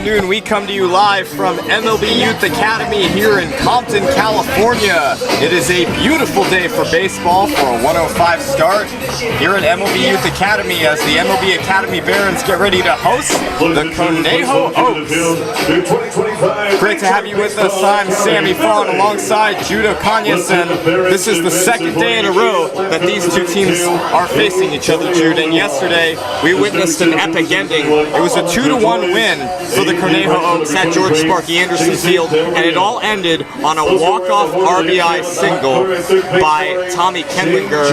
afternoon. We come to you live from MLB Youth Academy here in Compton, California. It is a beautiful day for baseball for a 105 start here at MLB Youth Academy as the MLB Academy Barons get ready to host the Conejo Oaks. Great to have you with us. I'm Sammy Fawn alongside Judah Kanyas, and this is the second day in a row that these two teams are facing each other, Jude. And yesterday we witnessed an epic ending. It was a 2-1 win for the Conejo Oaks at George Sparky Anderson Field, and it all ended on a walk-off RBI single by Tommy Kendlinger,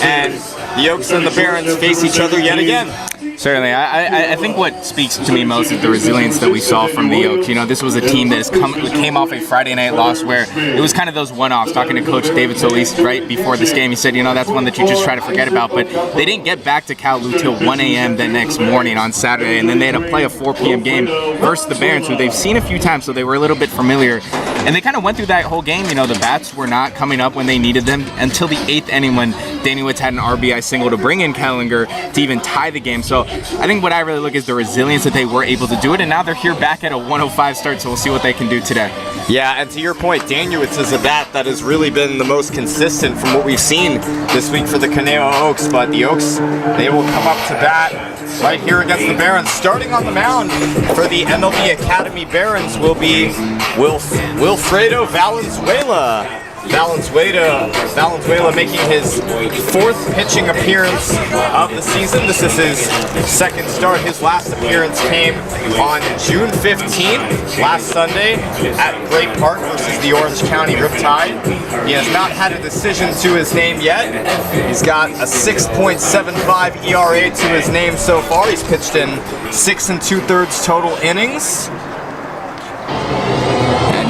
and the Oaks and the Barons face each other yet again. Certainly. I think what speaks to me most is the resilience that we saw from the Oaks. You know, this was a team that came off a Friday night loss where it was kind of those one-offs. Talking to Coach David Solis right before this game, he said, you know, that's one that you just try to forget about. But they didn't get back to Kowloon till 1 a.m. the next morning on Saturday, and then they had to play a 4 p.m. game versus the Barons, who they've seen a few times, so they were a little bit familiar. And they kind of went through that whole game. You know, the bats were not coming up when they needed them until the 8th inning when Daniewicz had an RBI single to bring in Kendlinger to even tie the game. So I think what I really look is the resilience that they were able to do it, and now they're here back at a 105 start, so we'll see what they can do today. Yeah, and to your point, Daniewicz is a bat that has really been the most consistent from what we've seen this week for the Conejo Oaks, but the Oaks, they will come up to bat right here against the Barons. Starting on the mound for the MLB Academy Barons will be Wilfredo Valenzuela. Valenzuela making his 4th pitching appearance of the season. This is his 2nd start. His last appearance came on June 15th, last Sunday, at Great Park versus the Orange County Riptide. He has not had a decision to his name yet. He's got a 6.75 ERA to his name so far. He's pitched in 6 2/3 total innings.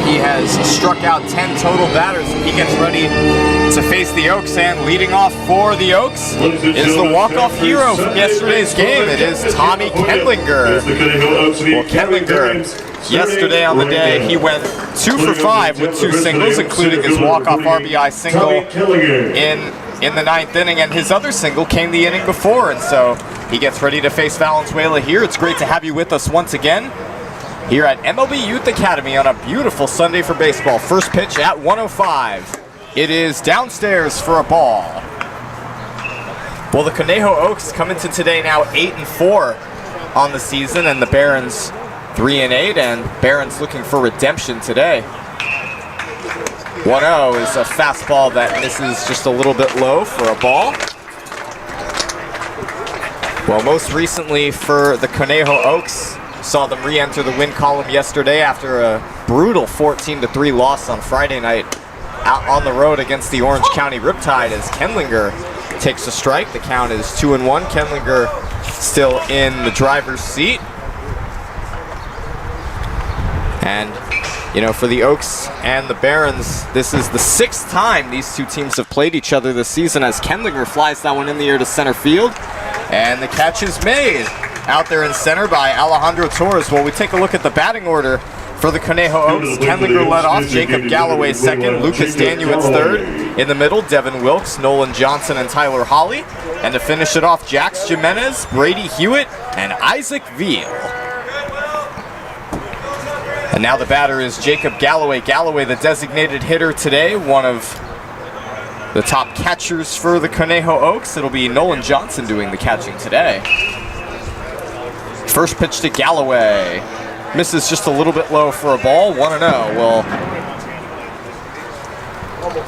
He has struck out 10 total batters, and he gets ready to face the Oaks. And leading off for the Oaks is the walk-off hero from yesterday's game. It is Tommy Kendlinger. Well, Kendlinger, yesterday on the day, he went 2 for 5 with 2 singles, including his walk-off RBI single in the 9th inning, and his other single came the inning before, and so he gets ready to face Valenzuela here. It's great to have you with us once again here at MLB Youth Academy on a beautiful Sunday for baseball. First pitch at 105. It is downstairs for a ball. Well, the Conejo Oaks come into today now 8-4 on the season, and the Barons 3-8, and Barons looking for redemption today. 1-0 is a fastball that misses just a little bit low for a ball. Well, most recently for the Conejo Oaks, saw them re-enter the win column yesterday after a brutal 14-3 loss on Friday night out on the road against the Orange County Riptide as Kendlinger takes a strike. The count is 2-1. Kendlinger still in the driver's seat. And, you know, for the Oaks and the Barons, this is the 6th time these two teams have played each other this season as Kendlinger flies that one in the air to center field. And the catch is made out there in center by Alejandro Torres. Well, we take a look at the batting order for the Conejo Oaks. Kendlinger led off, Jacob Galloway 2nd, Lucas Daniewicz 3rd. In the middle, Devin Wilkes, Nolan Johnson, and Tyler Holly. And to finish it off, Jax Jimenez, Brady Hewitt, and Isaac Veal. And now the batter is Jacob Galloway. Galloway, the designated hitter today, one of the top catchers for the Conejo Oaks. It'll be Nolan Johnson doing the catching today. First pitch to Galloway. Misses just a little bit low for a ball, 1-0. Well,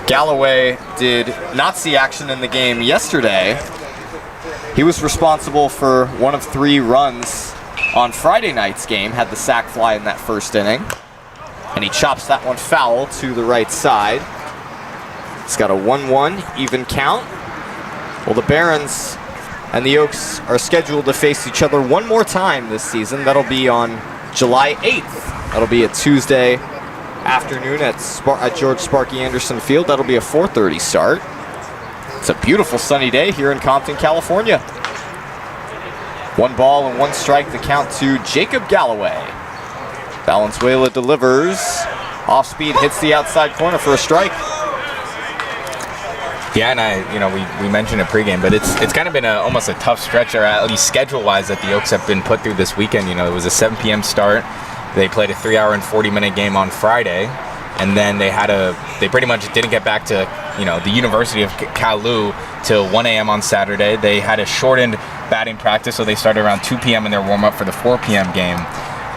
Galloway did not see action in the game yesterday. He was responsible for 1 of 3 runs on Friday night's game, had the sac fly in that first inning. And he chops that one foul to the right side. It's got a 1-1 even count. Well, the Barons and the Oaks are scheduled to face each other one more time this season. That'll be on July 8th. That'll be a Tuesday afternoon at George Sparky Anderson Field. That'll be a 4:30 start. It's a beautiful sunny day here in Compton, California. 1 ball and 1 strike, the count to Jacob Galloway. Valenzuela delivers. Off speed, hits the outside corner for a strike. Yeah, and we mentioned it pregame, but it's kind of been almost a tough stretch, or at least schedule-wise, that the Oaks have been put through this weekend. You know, it was a 7 p.m. start. They played a 3-hour and 40-minute game on Friday, and then they pretty much didn't get back to, the University of Kowloon till 1 a.m. on Saturday. They had a shortened batting practice, so they started around 2 p.m. in their warm-up for the 4 p.m. game.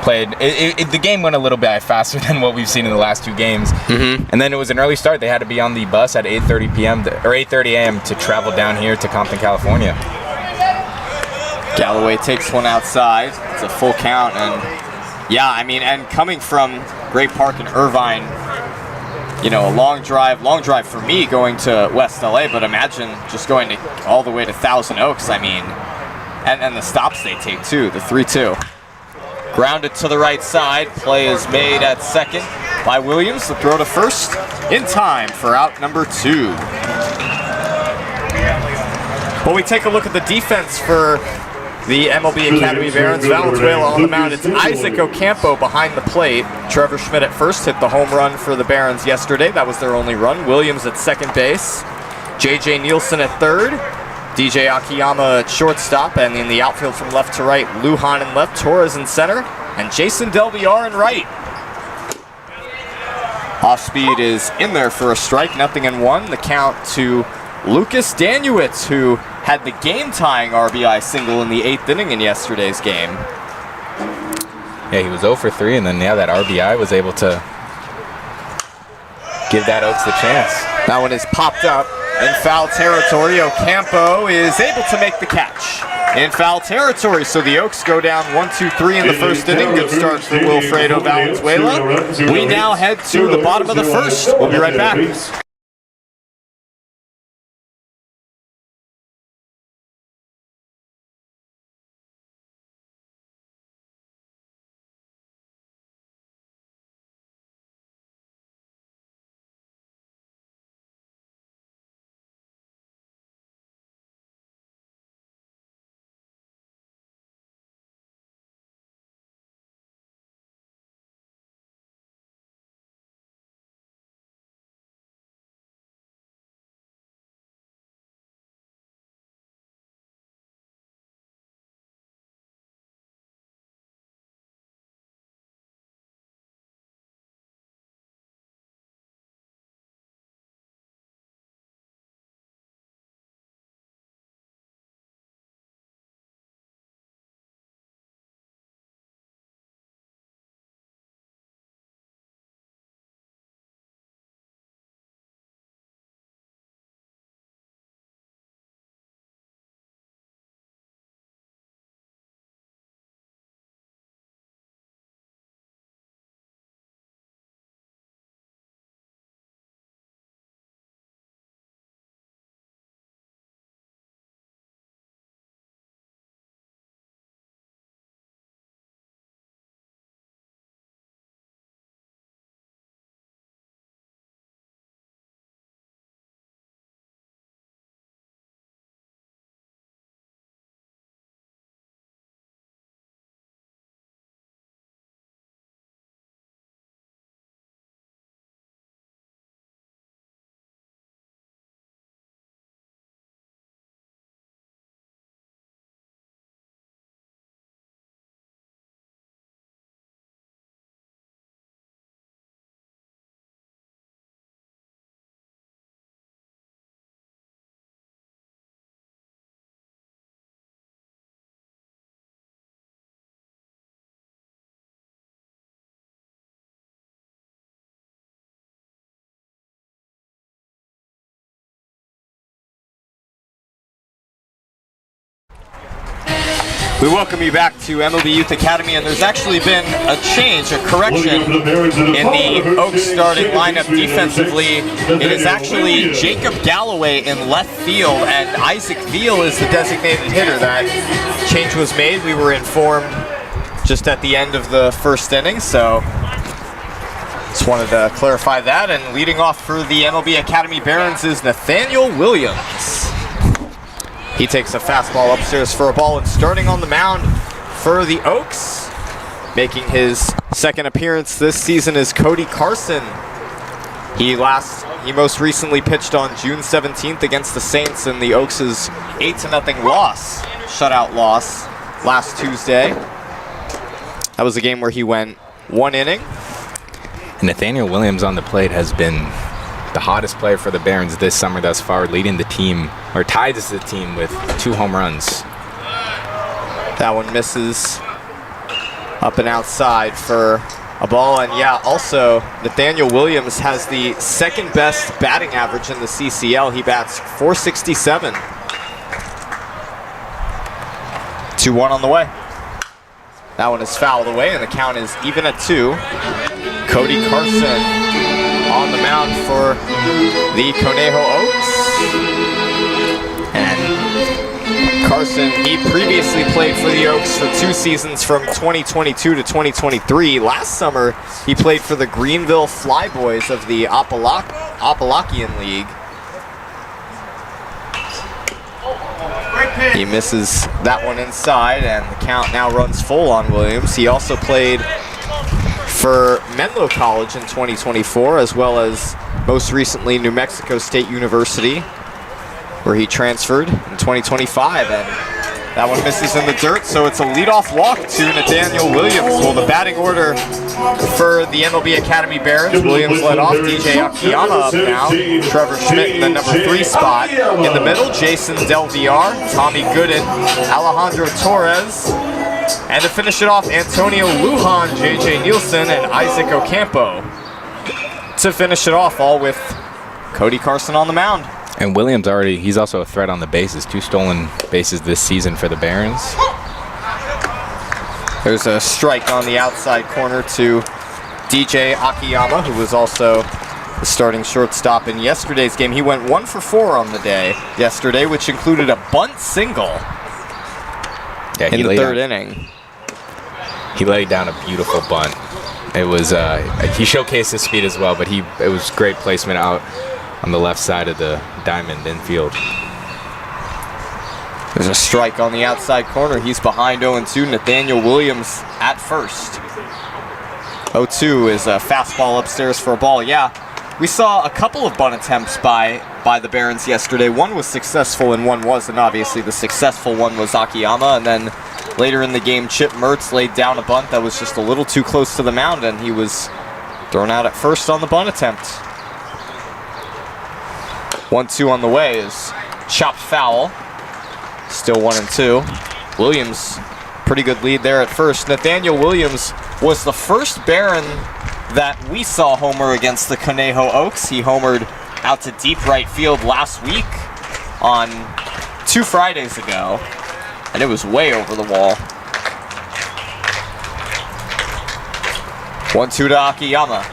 The game went a little bit faster than what we've seen in the last 2 games. And then it was an early start. They had to be on the bus at 8:30 p.m. or 8:30 a.m. to travel down here to Compton, California. Galloway takes one outside. It's a full count, and and coming from Great Park in Irvine, a long drive for me going to West LA, but imagine just going all the way to Thousand Oaks, and the stops they take too, the 3-2. Grounded to the right side, play is made at second by Williams. The throw to first in time for out number 2. When we take a look at the defense for the MLB Academy Barons, Valenzuela on the mound. It's Isaac Ocampo behind the plate. Trevor Schmidt at first hit the home run for the Barons yesterday. That was their only run. Williams at second base. J.J. Nielsen at third. DJ Akiyama at shortstop. And in the outfield from left to right, Lujan in left, Torres in center, and Jason Delviar in right. Off speed is in there for a strike, 0-1. The count to Lucas Danuitz, who had the game-tying RBI single in the 8th inning in yesterday's game. Yeah, he was 0 for 3, and then that RBI was able to give that Oaks the chance. That one is popped up in foul territory. Ocampo is able to make the catch in foul territory, so the Oaks go down 1-2-3 in the first inning. Good start for Wilfredo Valenzuela. We now head to the bottom of the first. We'll be right back. We welcome you back to MLB Youth Academy, and there's actually been a change, a correction in the Oaks starting lineup defensively. It is actually Jacob Galloway in left field, and Isaac Veal is the designated hitter. That change was made. We were informed just at the end of the first inning, so just wanted to clarify that. And leading off for the MLB Academy Barons is Nathaniel Williams. He takes a fastball upstairs for a ball, and starting on the mound for the Oaks, making his second appearance this season, is Cody Carson. He most recently pitched on June 17th against the Saints in the Oaks' 8-0 loss, shutout loss last Tuesday. That was a game where he went 1 inning. Nathaniel Williams on the plate has been the hottest player for the Barons this summer thus far, leading the team, or ties the team with 2 home runs. That one misses up and outside for a ball. And yeah, also Nathaniel Williams has the second best batting average in the CCL. He bats .467. 2-1 on the way. That one is fouled away, and the count is even at 2. Cody Carson on the mound for the Conejo Oaks. And Carson, he previously played for the Oaks for 2 seasons from 2022 to 2023. Last summer, he played for the Greenville Flyboys of the Apalachian League. He misses that one inside, and the count now runs full on Williams. He also played for Menlo College in 2024, as well as most recently New Mexico State University, where he transferred in 2025. And that one misses in the dirt, so it's a leadoff walk to Nathaniel Williams. Well, the batting order for the MLB Academy Barons: Williams led off, DJ Akiyama up now, Trevor Schmidt in the number 3 spot. In the middle, Jason Del Villar, Tommy Gooden, Alejandro Torres. And to finish it off, Antonio Lujan, JJ Nielsen, and Isaac Ocampo. To finish it off, all with Cody Carson on the mound. And Williams he's also a threat on the bases. 2 stolen bases this season for the Barons. There's a strike on the outside corner to DJ Akiyama, who was also the starting shortstop in yesterday's game. He went 1 for 4 on the day yesterday, which included a bunt single in the 3rd inning. He laid down a beautiful bunt. It was he showcased his speed as well, but it was great placement out on the left side of the diamond infield. There's a strike on the outside corner. He's behind 0-2. Nathaniel Williams at first. 0-2 is a fastball upstairs for a ball. Yeah, we saw a couple of bunt attempts by the Barons yesterday. One was successful and one wasn't. Obviously, the successful one was Akiyama, and then later in the game, Chip Mertz laid down a bunt that was just a little too close to the mound, and he was thrown out at first on the bunt attempt. 1-2 on the way is chopped foul. Still 1-2. Williams, pretty good lead there at first. Nathaniel Williams was the first Baron that we saw homer against the Conejo Oaks. He homered out to deep right field last week on 2 Fridays ago, and it was way over the wall. 1-2 to Akiyama.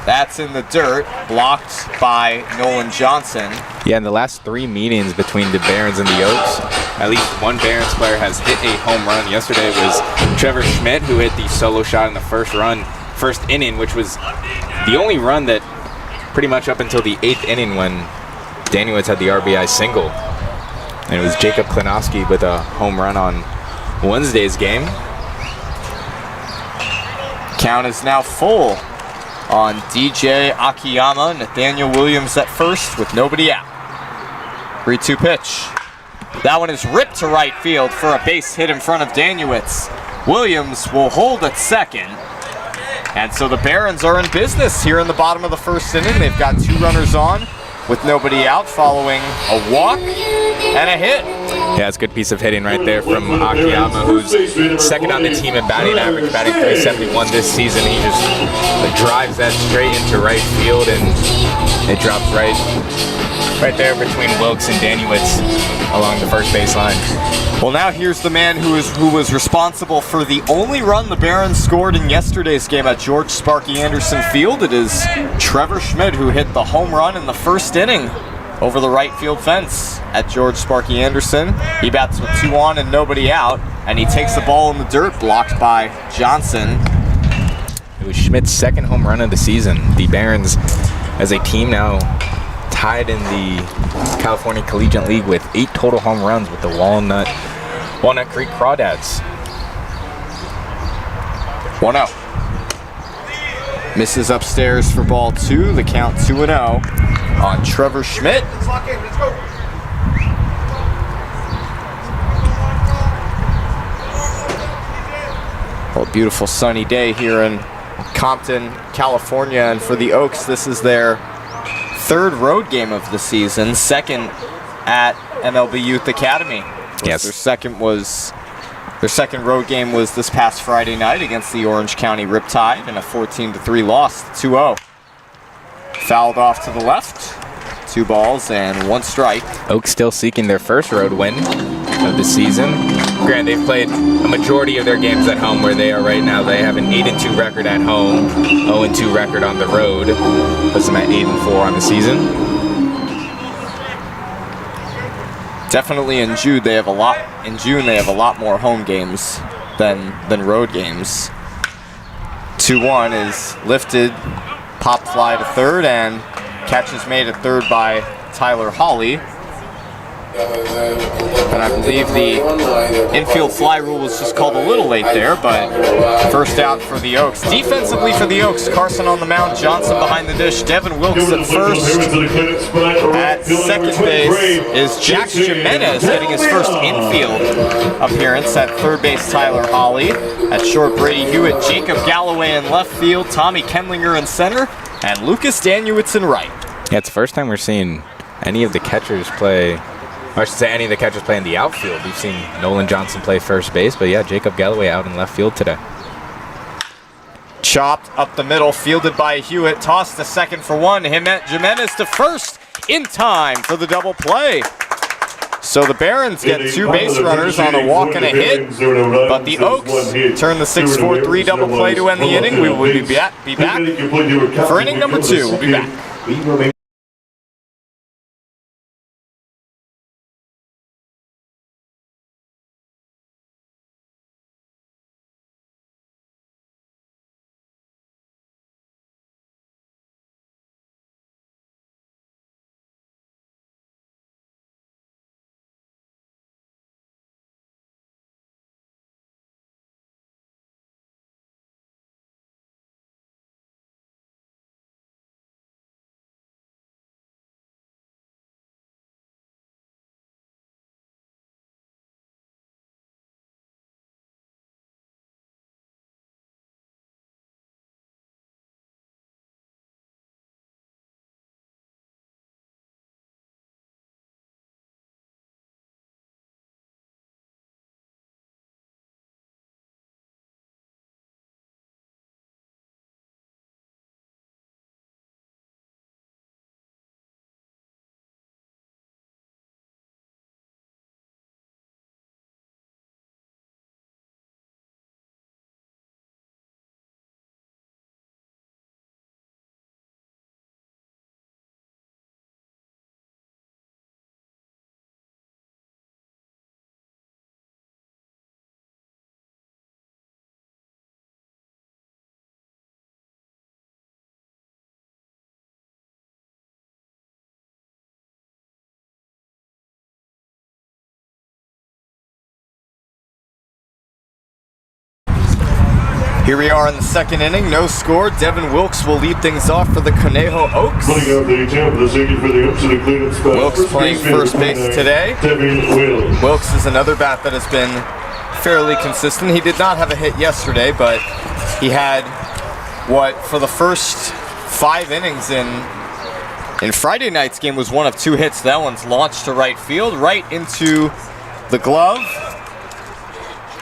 That's in the dirt, blocked by Nolan Johnson. Yeah, in the last 3 meetings between the Barons and the Oaks, at least one Barons player has hit a home run. Yesterday it was Trevor Schmidt, who hit the solo shot in the first inning, which was the only run that pretty much up until the 8th inning when Daniewicz had the RBI single. And it was Jacob Klinowski with a home run on Wednesday's game. Count is now full on DJ Akiyama. Nathaniel Williams at first with nobody out. 3-2 pitch. That one is ripped to right field for a base hit in front of Daniewicz. Williams will hold at second. And so the Barons are in business here in the bottom of the 1st inning. They've got 2 runners on with nobody out following a walk and a hit. Yeah, it's a good piece of hitting right there from Akiyama, who's second on the team in batting average, batting .371 this season. He just drives that straight into right field, and it drops right there between Wilkes and Daniewicz along the first base line. Well, now here's the man who was responsible for the only run the Barons scored in yesterday's game at George Sparky Anderson Field. It is Trevor Schmidt who hit the home run in the 1st inning over the right field fence at George Sparky Anderson. He bats with 2 on and nobody out, and he takes the ball in the dirt, blocked by Johnson. It was Schmidt's 2nd home run of the season. The Barons, as a team, now tied in the California Collegiate League with 8 total home runs with the Walnut Creek Crawdads. 1-0. Misses upstairs for ball 2. The count 2-0 on Trevor Schmidt. Let's lock in. Let's go. Well, a beautiful sunny day here in Compton, California, and for the Oaks, this is their third road game of the season, second at MLB Youth Academy. Yes. Their second road game was this past Friday night against the Orange County Riptide in a 14-3 loss, 2-0. Fouled off to the left, 2 balls and 1 strike. Oaks still seeking their first road win of the season. Granted, they've played a majority of their games at home where they are right now. They have an 8-2 record at home, 0-2 record on the road. Puts them at 8-4 on the season. Definitely in June they have a lot. In June they have a lot more home games than road games. 2-1 is lifted, pop fly to third, and catch is made at third by Tyler Hawley. And I believe the infield fly rule was just called a little late there, but first out for the Oaks. Defensively for the Oaks, Carson on the mound, Johnson behind the dish, Devin Wilkes at first. At second base is Jax Jimenez getting his first infield appearance. At third base, Tyler Hawley. At short, Brady Hewitt, Jacob Galloway in left field, Tommy Kendlinger in center, and Lucas Danuitz in right. Yeah, it's the first time we're seeing any of the catchers play. I should say any of the catchers play in the outfield. We've seen Nolan Johnson play first base, but yeah, Jacob Galloway out in left field today. Chopped up the middle, fielded by Hewitt, tossed to second for 1. Jimenez to first in time for the double play. So the Barons get 2 base runners on a walk and a hit, but the Oaks turn the 6-4-3 double play to end the inning. We will be back for inning number 2. We'll be back. Here we are in the second inning, no score. Devin Wilkes will lead things off for the Conejo Oaks. Wilkes playing first base today. Wilkes is another bat that has been fairly consistent. He did not have a hit yesterday, but he had what for the first 5 innings in Friday night's game was 1 of 2 hits. That one's launched to right field, right into the glove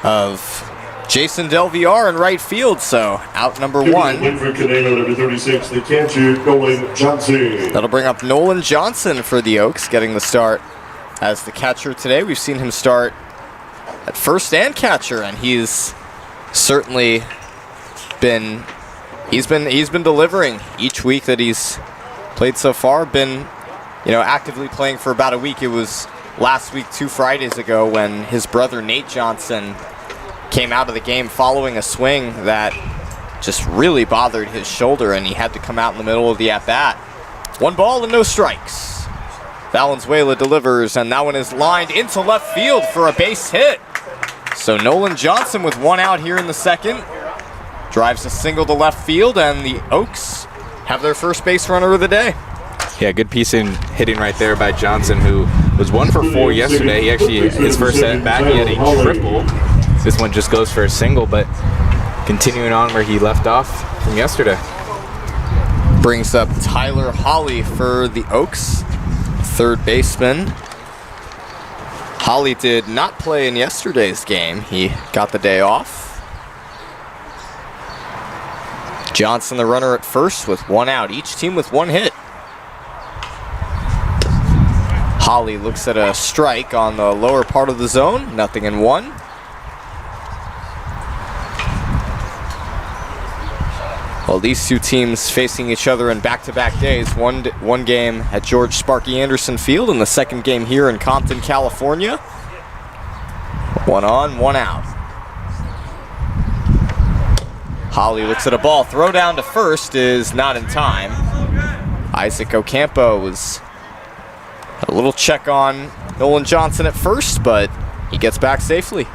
of Jason Del Villar in right field, so out number 1. That'll bring up Nolan Johnson for the Oaks, getting the start as the catcher today. We've seen him start at first and catcher, and he's certainly been delivering each week that he's played so far. Been, actively playing for about a week. It was last week, 2 Fridays ago, when his brother Nate Johnson came out of the game following a swing that just really bothered his shoulder, and he had to come out in the middle of the at-bat. 1 ball and no strikes. Valenzuela delivers, and that one is lined into left field for a base hit. So Nolan Johnson with 1 out here in the second drives a single to left field, and the Oaks have their first base runner of the day. Yeah, good piece in hitting right there by Johnson, who was 1 for 4 yesterday. He actually, his first at bat, he had a triple. This one just goes for a single, but continuing on where he left off from yesterday. Brings up Tyler Holly for the Oaks, third baseman. Holly did not play in yesterday's game. He got the day off. Johnson, the runner at first with one out. Each team with one hit. Holly looks at a strike on the lower part of the zone. 0-1. Well, these two teams facing each other in back-to-back days. One game at George Sparky Anderson Field, and the second game here in Compton, California. 1 on, 1 out. Holly looks at a ball. Throw down to first is not in time. Isaac Ocampo was a little check on Nolan Johnson at first, but he gets back safely.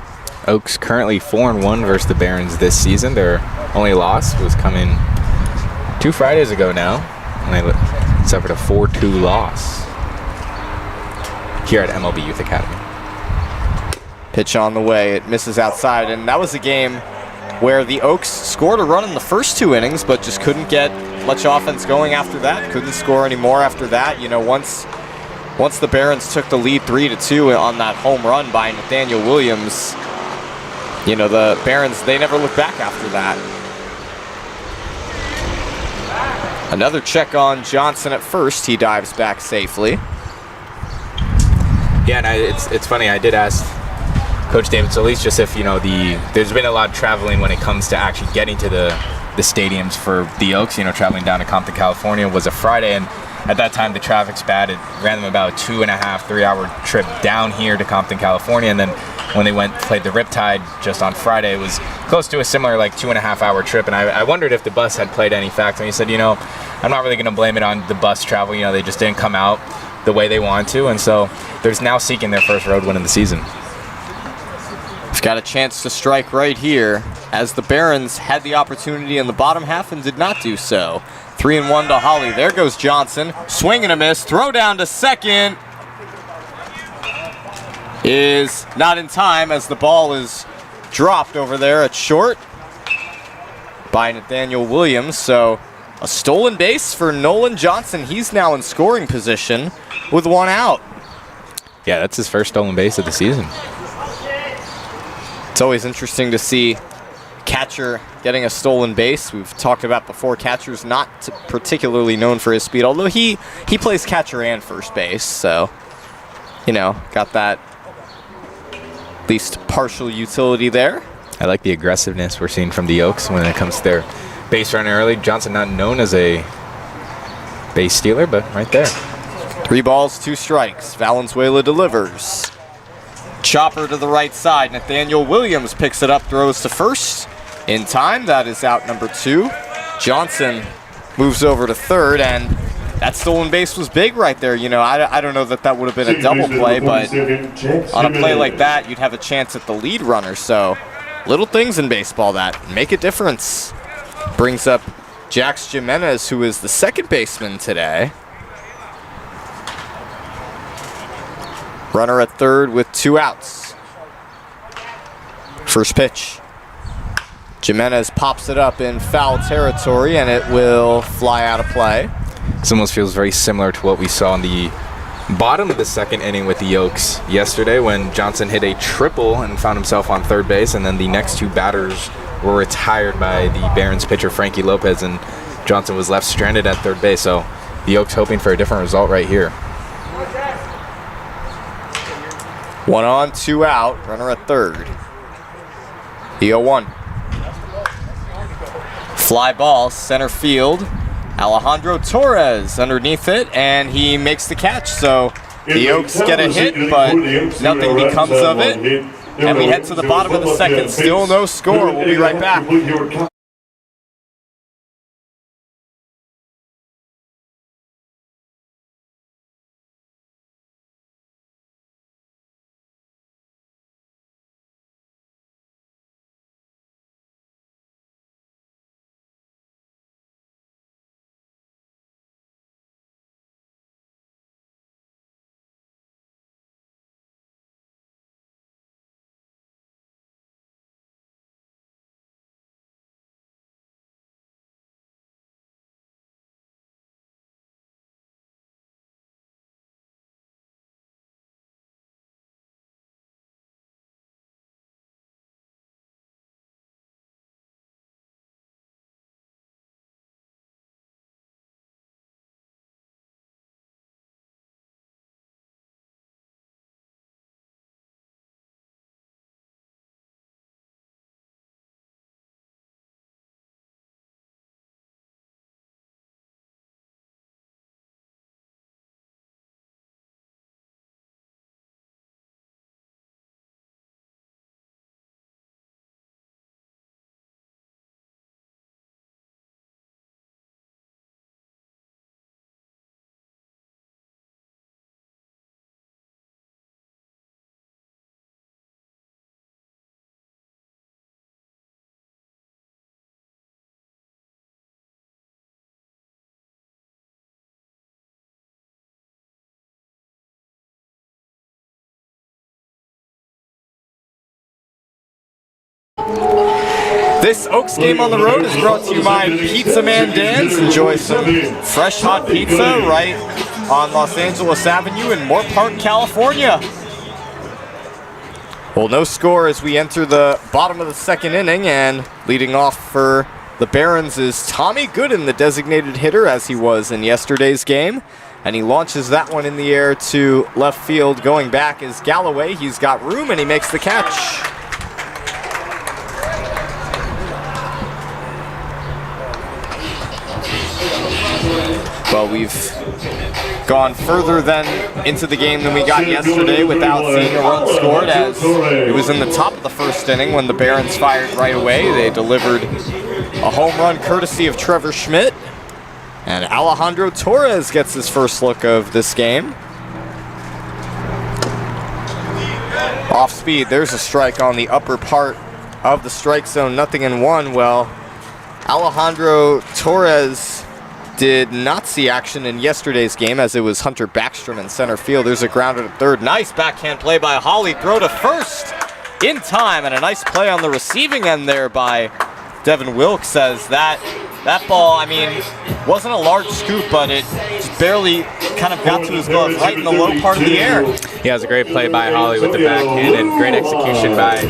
Oaks currently 4-1 versus the Barons this season. Their only loss was coming 2 Fridays ago now, and they suffered a 4-2 loss here at MLB Youth Academy. Pitch on the way, it misses outside, and that was a game where the Oaks scored a run in the first 2 innings, but just couldn't get much offense going after that. Couldn't score any more after that. You know, once the Barons took the lead 3-2 on that home run by Nathaniel Williams, you know, the Barons, they never looked back after that. Another check on Johnson at first. He dives back safely. Yeah, and it's funny. I did ask Coach David Solis just if, you know, there's been a lot of traveling when it comes to actually getting to the stadiums for the Oaks. You know, traveling down to Compton, California was a Friday, and at that time the traffic's bad. It ran them about a 2.5-3 hour trip down here to Compton, California, and then when they played the Riptide just on Friday, it was close to a similar 2.5 hour trip. And I wondered if the bus had played any factor. And he said, you know, I'm not really going to blame it on the bus travel. You know, they just didn't come out the way they wanted to, and so they're now seeking their first road win of the season. We've got a chance to strike right here, as the Barons had the opportunity in the bottom half and did not do so. 3-1 to Holly. There goes Johnson. Swing and a miss. Throw down to second is not in time, as the ball is dropped over there at short by Nathaniel Williams. So a stolen base for Nolan Johnson. He's now in scoring position with 1 out. Yeah, that's his first stolen base of the season. It's always interesting to see catcher getting a stolen base. We've talked about before, catcher's not particularly known for his speed, although he plays catcher and first base, so, you know, got that at least partial utility there. I like the aggressiveness we're seeing from the Oaks when it comes to their base running early. Johnson not known as a base stealer, but right there. 3 balls, 2 strikes. Valenzuela delivers. Chopper to the right side. Nathaniel Williams picks it up, throws to first. In time, that is out number 2. Johnson moves over to third, and that stolen base was big right there. You know, I don't know that would have been a double play, but on a play like that, you'd have a chance at the lead runner. So little things in baseball that make a difference. Brings up Jax Jimenez, who is the second baseman today. Runner at third with 2 outs. First pitch. Jimenez pops it up in foul territory, and it will fly out of play. This almost feels very similar to what we saw in the bottom of the second inning with the Oaks yesterday, when Johnson hit a triple and found himself on third base, and then the next 2 batters were retired by the Barons pitcher Frankie Lopez, and Johnson was left stranded at third base. So the Oaks hoping for a different result right here. 1 on, 2 out. Runner at third. The 0-1. Fly ball, center field. Alejandro Torres underneath it, and he makes the catch. So the Oaks get a hit, but nothing becomes of it. And we head to the bottom of the second. Still no score. We'll be right back. This Oaks game on the road is brought to you by Pizza Man Dan's. Enjoy some fresh hot pizza right on Los Angeles Avenue in Moore Park, California. Well, no score as we enter the bottom of the second inning, and leading off for the Barons is Tommy Gooden, the designated hitter, as he was in yesterday's game. And he launches that one in the air to left field. Going back is Galloway. He's got room, and he makes the catch. Well, we've gone further into the game than we got yesterday without seeing a run scored, as it was in the top of the first inning when the Barons fired right away. They delivered a home run courtesy of Trevor Schmidt, and Alejandro Torres gets his first look of this game. Off speed, there's a strike on the upper part of the strike zone, 0-1. Well, Alejandro Torres did not see action in yesterday's game, as it was Hunter Backstrom in center field. There's a grounder to third. Nice backhand play by Holly. Throw to first in time, and a nice play on the receiving end there by Devin Wilkes, as that ball, I mean, wasn't a large scoop, but it just barely kind of got to his glove right in the low part of the air. Yeah, it was a great play by Holly with the backhand, and great execution by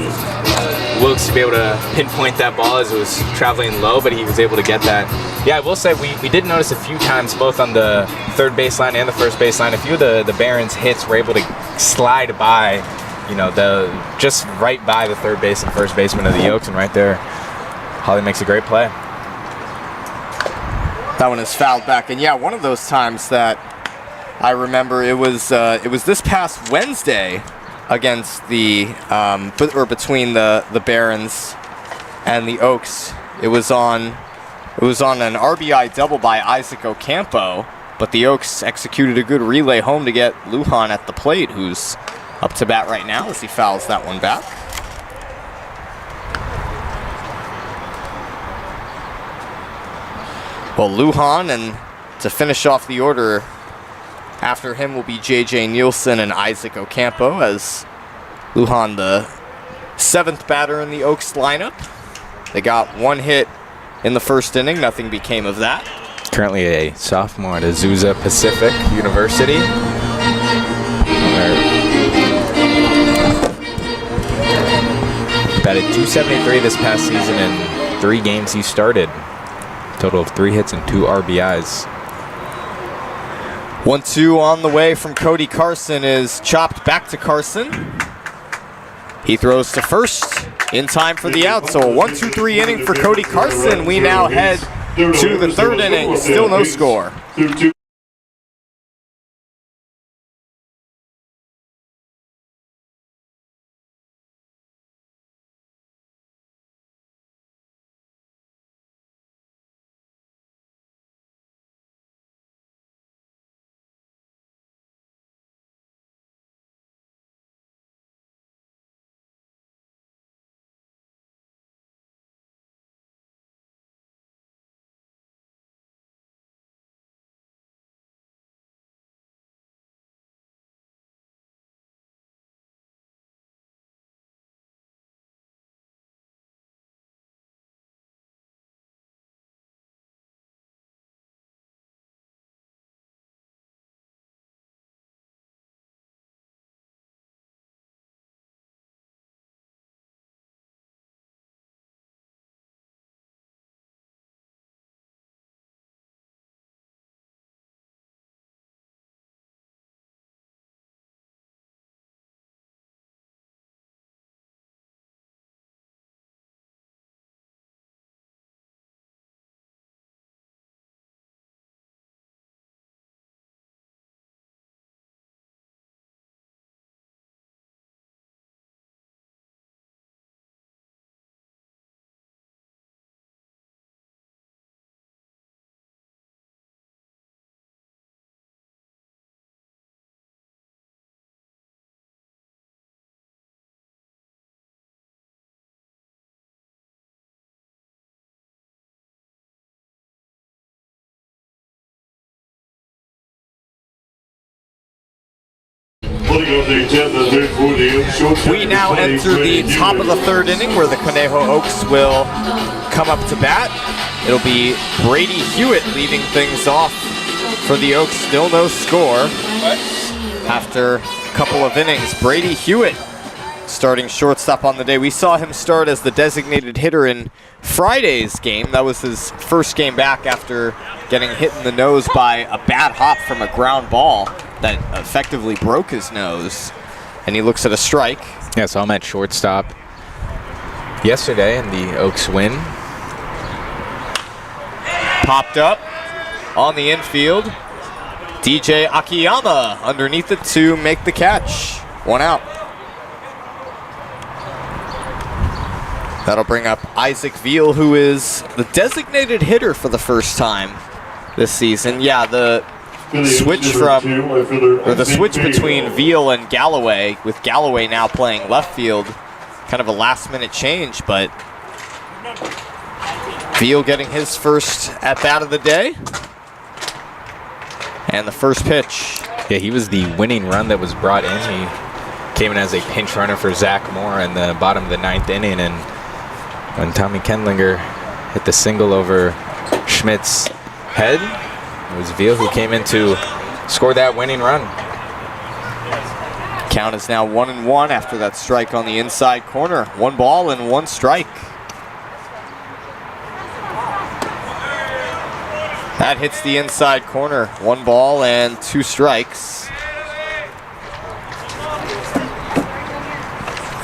Wilkes to be able to pinpoint that ball as it was traveling low, but he was able to get that. Yeah, I will say we did notice a few times, both on the third baseline and the first baseline, a few of the Barons' hits were able to slide by, you know, just right by the third base and first baseman of the Oaks, and right there, Holly makes a great play. That one is fouled back, and yeah, one of those times that I remember, it was this past Wednesday against the between the Barons and the Oaks. It was on an RBI double by Isaac Ocampo, but the Oaks executed a good relay home to get Lujan at the plate, who's up to bat right now as he fouls that one back. Well, Lujan, and to finish off the order after him will be J.J. Nielsen and Isaac Ocampo, as Lujan, the 7th batter in the Oaks lineup. They got one hit in the first inning. Nothing became of that. Currently a sophomore at Azusa Pacific University. Batted .273 this past season in 3 games he started. Total of 3 hits and 2 RBIs. 1-2 on the way from Cody Carson is chopped back to Carson. He throws to first in time for the out. So a 1-2-3 inning for Cody Carson. We now head to the third inning. Still no score. We now enter the top of the third inning where the Conejo Oaks will come up to bat. It'll be Brady Hewitt leading things off for the Oaks. Still no score after a couple of innings. Brady Hewitt starting shortstop on the day. We saw him start as the designated hitter in Friday's game. That was his first game back after getting hit in the nose by a bad hop from a ground ball that effectively broke his nose. And he looks at a strike. Yeah, saw him at shortstop yesterday in the Oaks win. Popped up on the infield. DJ Akiyama underneath it to make the catch. 1 out. That'll bring up Isaac Veal, who is the designated hitter for the first time this season. Yeah, the switch between Veal and Galloway, with Galloway now playing left field, kind of a last-minute change, but Veal getting his first at-bat of the day. And the first pitch. Yeah, he was the winning run that was brought in. He came in as a pinch runner for Zach Moore in the bottom of the 9th inning, and when Tommy Kendlinger hit the single over Schmidt's head, it was Veal who came in to score that winning run. Count is now 1-1 after that strike on the inside corner. 1 ball and 1 strike. That hits the inside corner. 1 ball and 2 strikes.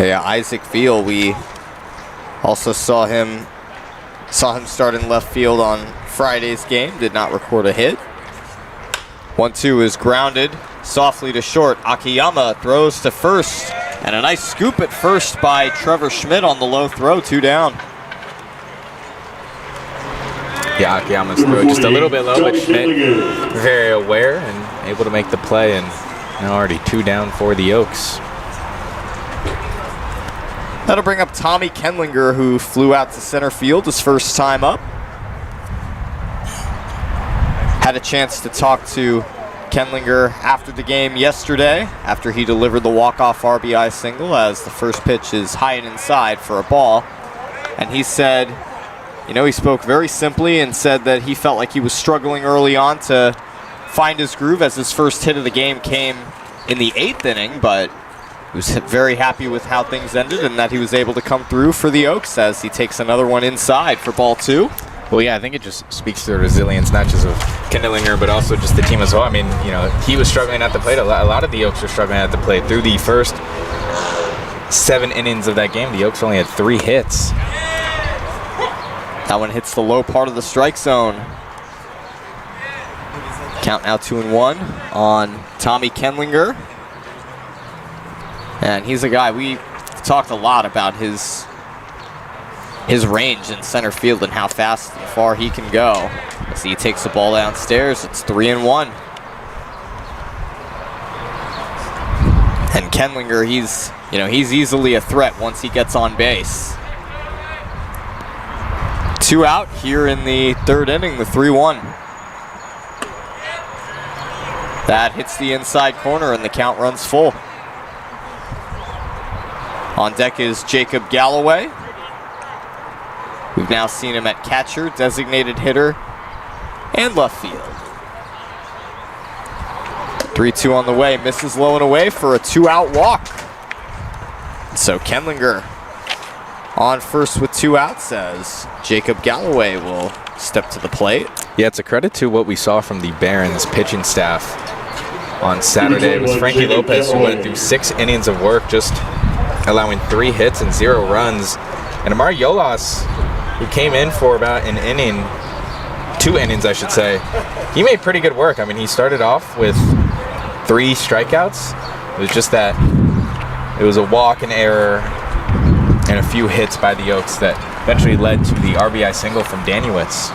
Yeah, Isaac Veal, we also saw him start in left field on Friday's game. Did not record a hit. 1-2 is grounded softly to short. Akiyama throws to first, and a nice scoop at first by Trevor Schmidt on the low throw. 2 down. Yeah, Akiyama's throw just a little bit low, but Schmidt very aware and able to make the play, and now already 2 down for the Oaks. That'll bring up Tommy Kendlinger, who flew out to center field his first time up. Had a chance to talk to Kendlinger after the game yesterday, after he delivered the walk-off RBI single, as the first pitch is high and inside for a ball. And he said, you know, he spoke very simply and said that he felt like he was struggling early on to find his groove, as his first hit of the game came in the 8th inning, but he was very happy with how things ended and that he was able to come through for the Oaks as he takes another one inside for ball 2. Well, yeah, I think it just speaks to the resilience, not just of Kendlinger, but also just the team as well. I mean, you know, he was struggling at the plate. A lot of the Oaks were struggling at the plate. Through the first 7 innings of that game, the Oaks only had 3 hits. That one hits the low part of the strike zone. Count now 2-1 on Tommy Kendlinger. And he's a guy, we talked a lot about his range in center field and how fast and far he can go. As he takes the ball downstairs, it's 3-1. And Kendlinger, he's easily a threat once he gets on base. 2 out here in the 3rd inning, the 3-1. That hits the inside corner and the count runs full. On deck is Jacob Galloway. We've now seen him at catcher, designated hitter, and left field. 3-2 on the way, misses low and away for a 2-out walk. So Kendlinger on first with 2 outs, as Jacob Galloway will step to the plate. Yeah, it's a credit to what we saw from the Barons pitching staff on Saturday. It was Frankie Lopez who went through 6 innings of work, just allowing 3 hits and 0 runs. And Amari Yolas, who came in for about an inning, 2 innings I should say, he made pretty good work. I mean, he started off with 3 strikeouts. It was just that it was a walk, an error, and a few hits by the Oaks that eventually led to the RBI single from Daniewicz.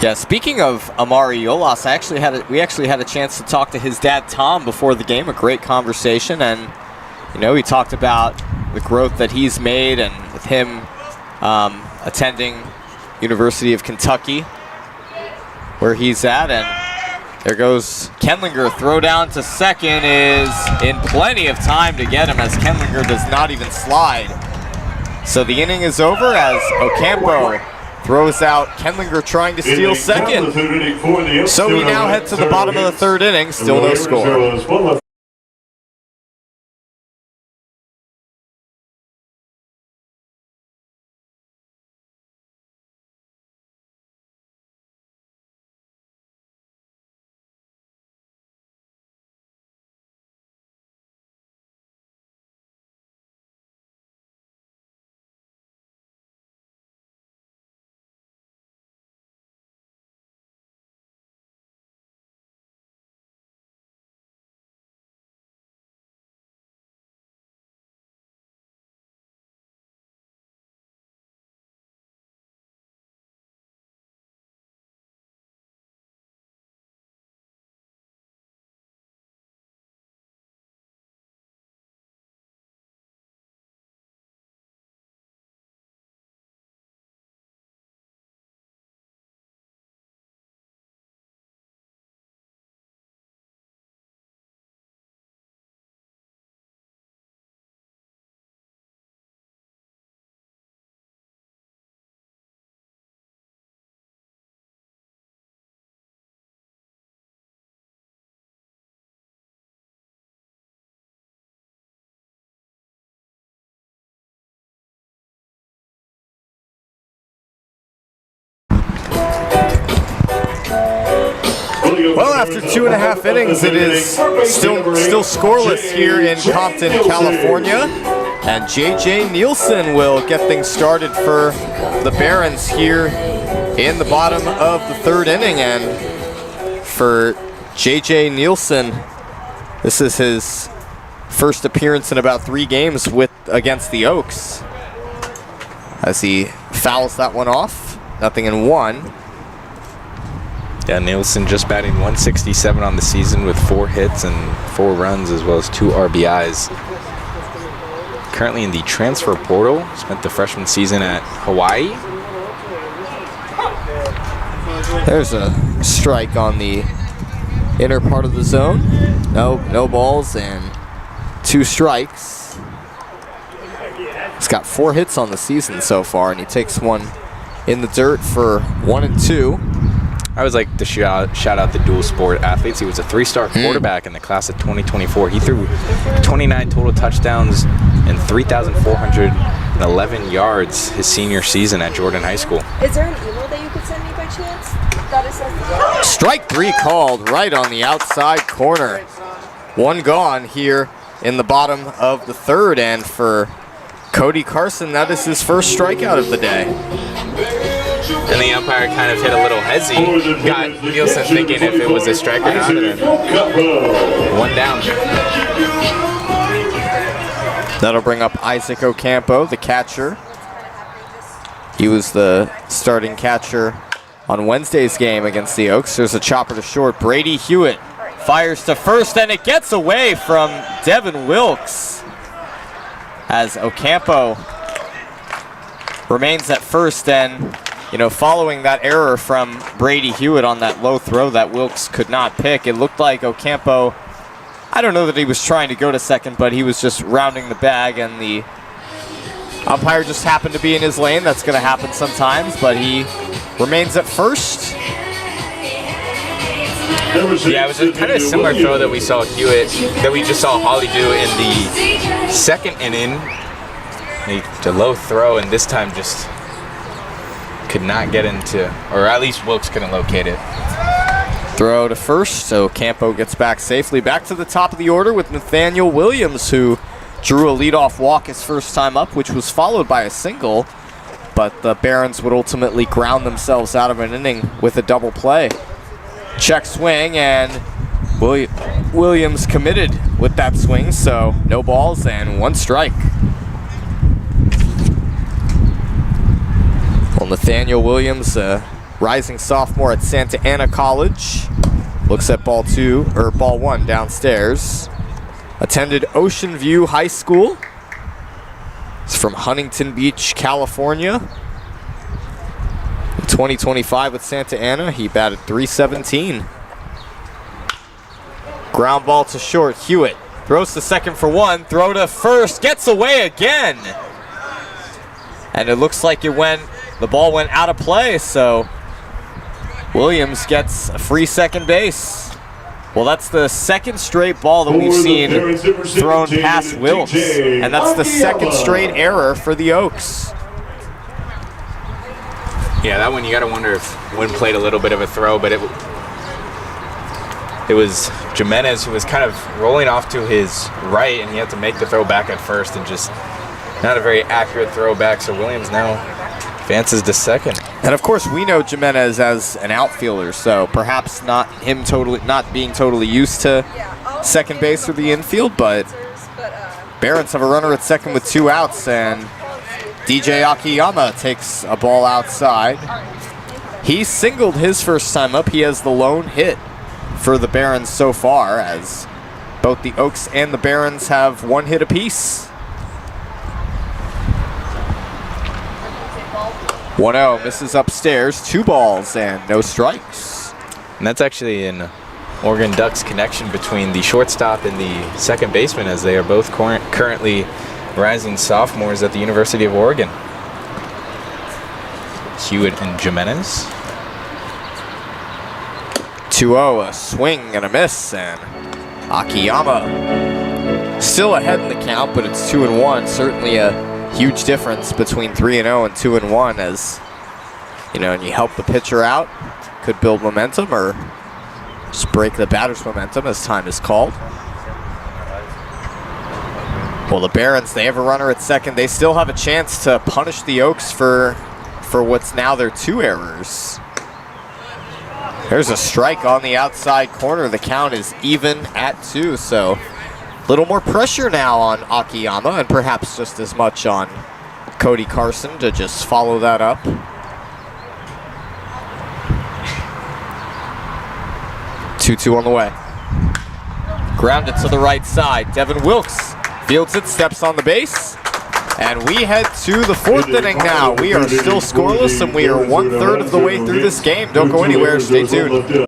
Yeah, speaking of Amari Yolas, we actually had a chance to talk to his dad Tom before the game. A great conversation, and you know, he talked about the growth that he's made, and with him attending University of Kentucky, where he's at, and There goes Kendlinger. Throw down to second is in plenty of time to get him, as Kendlinger does not even slide. So the inning is over as Ocampo throws out. Kendlinger trying to steal second. So we now head to the bottom of the third inning. Still no score. Well, after 2.5 innings, it is still scoreless here in Compton, California. And J.J. Nielsen will get things started for the Barons here in the bottom of the third inning. And for J.J. Nielsen, this is his first appearance in about 3 games against the Oaks, as he fouls that one off. 0-1. Yeah, Nielsen just batting 167 on the season with 4 hits and 4 runs, as well as 2 RBIs. Currently in the transfer portal, spent the freshman season at Hawaii. There's a strike on the inner part of the zone. No balls and 2 strikes. He's got 4 hits on the season so far, and he takes one in the dirt for 1-2. I always like to shout out the dual sport athletes. He was a 3-star quarterback in the class of 2024. He threw 29 total touchdowns and 3,411 yards his senior season at Jordan High School. Is there an email that you could send me by chance? That is Strike 3 called right on the outside corner. 1 gone here in the bottom of the third, and for Cody Carson, that is his first strikeout of the day. And the umpire kind of hit a little hezzy. Got Nielsen thinking if it was a strike or not. And 1 down. That'll bring up Isaac Ocampo, the catcher. He was the starting catcher on Wednesday's game against the Oaks. There's a chopper to short. Brady Hewitt fires to first, and it gets away from Devin Wilkes, as Ocampo remains at first. And following that error from Brady Hewitt on that low throw that Wilkes could not pick, it looked like Ocampo, I don't know that he was trying to go to second, but he was just rounding the bag, and the umpire just happened to be in his lane. That's going to happen sometimes, but he remains at first. Yeah, it was a kind of similar throw that we saw Hewitt, that we just saw Holly do in the second inning. The low throw, and this time just could not get into, or at least Wilkes couldn't locate it. Throw to first, so Campo gets back safely. Back to the top of the order with Nathaniel Williams, who drew a leadoff walk his first time up, which was followed by a single, but the Barons would ultimately ground themselves out of an inning with a double play. Check swing, and Williams committed with that swing, so no balls and 1 strike. Well, Nathaniel Williams, rising sophomore at Santa Ana College, looks at ball 1 downstairs. Attended Ocean View High School. He's from Huntington Beach, California. In 2025 with Santa Ana, he batted .317. Ground ball to short. Hewitt throws to second for one. Throw to first. Gets away again. And it looks like the ball went out of play, so Williams gets a free second base. Well, that's the second straight ball that we've seen thrown past Wilkes, and that's the second straight error for the Oaks. Yeah, that one you got to wonder if Wynn played a little bit of a throw, but it was Jimenez who was kind of rolling off to his right, and he had to make the throw back at first, and just not a very accurate throw back. So Williams now advances to second. And of course, we know Jimenez as an outfielder, so perhaps not being totally used to second base or the infield, but Barons have a runner at second with 2 outs, and DJ Akiyama takes a ball outside. He singled his first time up. He has the lone hit for the Barons so far, as both the Oaks and the Barons have 1 hit apiece. 1-0, misses upstairs, 2 balls and no strikes. And that's actually an Oregon Ducks connection between the shortstop and the second baseman, as they are both currently rising sophomores at the University of Oregon. Hewitt and Jimenez. 2-0, a swing and a miss, and Akiyama still ahead in the count, but it's 2-1. Certainly a huge difference between 3-0 and 2-1, as you know, and you help the pitcher out, could build momentum or just break the batter's momentum as time is called. Well, the Barons, they have a runner at second. They still have a chance to punish the Oaks for what's now their 2 errors. There's a strike on the outside corner. The count is even at 2, so a little more pressure now on Akiyama, and perhaps just as much on Cody Carson to just follow that up. Two on the way. Grounded to the right side. Devin Wilkes fields it, steps on the base, and we head to the 4th inning now. We are still scoreless, and we are 1/3 of the way through this game. Don't go anywhere. Stay tuned.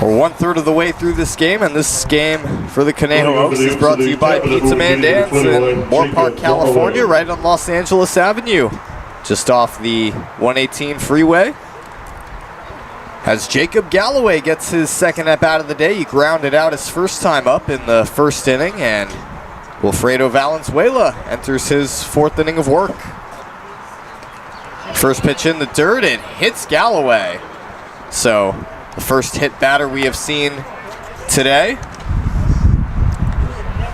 We're 1/3 of the way through this game, and this game for the Conejo Oaks is brought to you by Pizza Man Dance in Moore Park, California, right on Los Angeles Avenue, just off the 118 freeway. As Jacob Galloway gets his second at-bat of the day, he grounded out his first time up in the 1st inning, and Wilfredo Valenzuela enters his 4th inning of work. First pitch in the dirt, it hits Galloway. So the first hit batter we have seen today.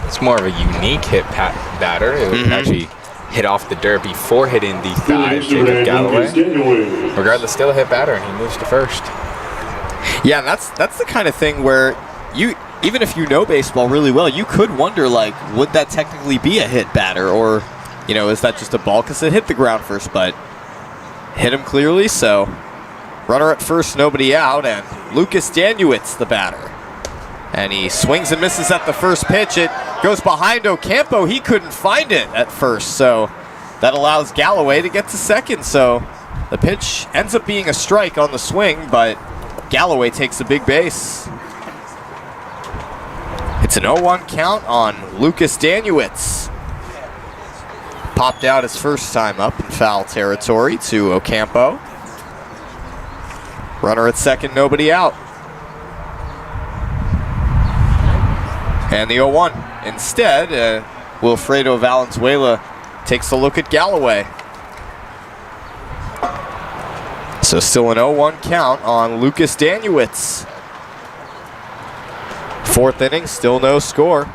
It's more of a unique hit batter. It was actually hit off the dirt before hitting the thigh of Jacob Galloway. Regardless, still a hit batter, and he moves to first. Yeah, and that's the kind of thing where you, even if you know baseball really well, you could wonder, like, would that technically be a hit batter, or, you know, is that just a ball because it hit the ground first? But hit him clearly, so runner at first, nobody out, and Lucas Danuitz, the batter. And he swings and misses at the first pitch. It goes behind Ocampo. He couldn't find it at first, so that allows Galloway to get to second. So the pitch ends up being a strike on the swing, but Galloway takes a big base. It's an 0-1 count on Lucas Danuitz. Popped out his first time up in foul territory to Ocampo. Runner at second, nobody out. And the 0-1. Instead, Wilfredo Valenzuela takes a look at Galloway. So still an 0-1 count on Lucas Danuitz. Fourth inning, still no score.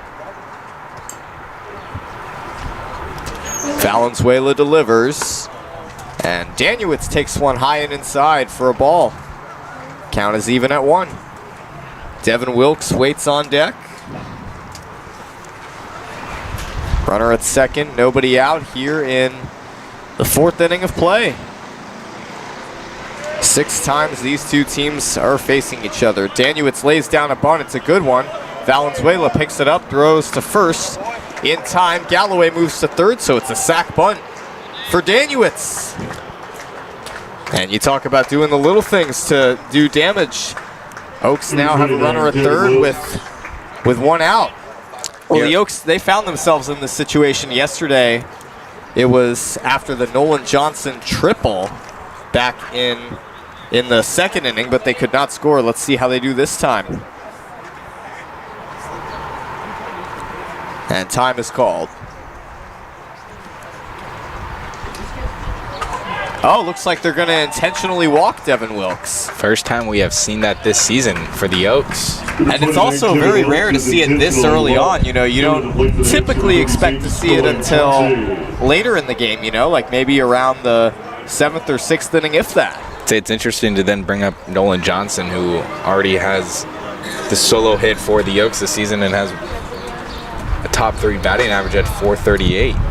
Valenzuela delivers. And Danuitz takes one high and inside for a ball. Count is even at 1. Devin Wilkes waits on deck. Runner at second, nobody out here in the fourth inning of play. 6 times these two teams are facing each other. Danuitz lays down a bunt, it's a good one. Valenzuela picks it up, throws to first. In time, Galloway moves to third, so it's a sac bunt for Danuitz. And you talk about doing the little things to do damage. Oaks now have a runner at third with 1 out. Well, the Oaks, they found themselves in this situation yesterday. It was after the Nolan Johnson triple back in the second inning, but they could not score. Let's see how they do this time. And time is called. Oh, looks like they're going to intentionally walk Devin Wilkes. First time we have seen that this season for the Oaks. And it's also very rare to see it this early on. You know, you don't typically expect to see it until later in the game, you know, like maybe around the 7th or 6th inning, if that. It's interesting to then bring up Nolan Johnson, who already has the solo hit for the Oaks this season and has a top 3 batting average at .438.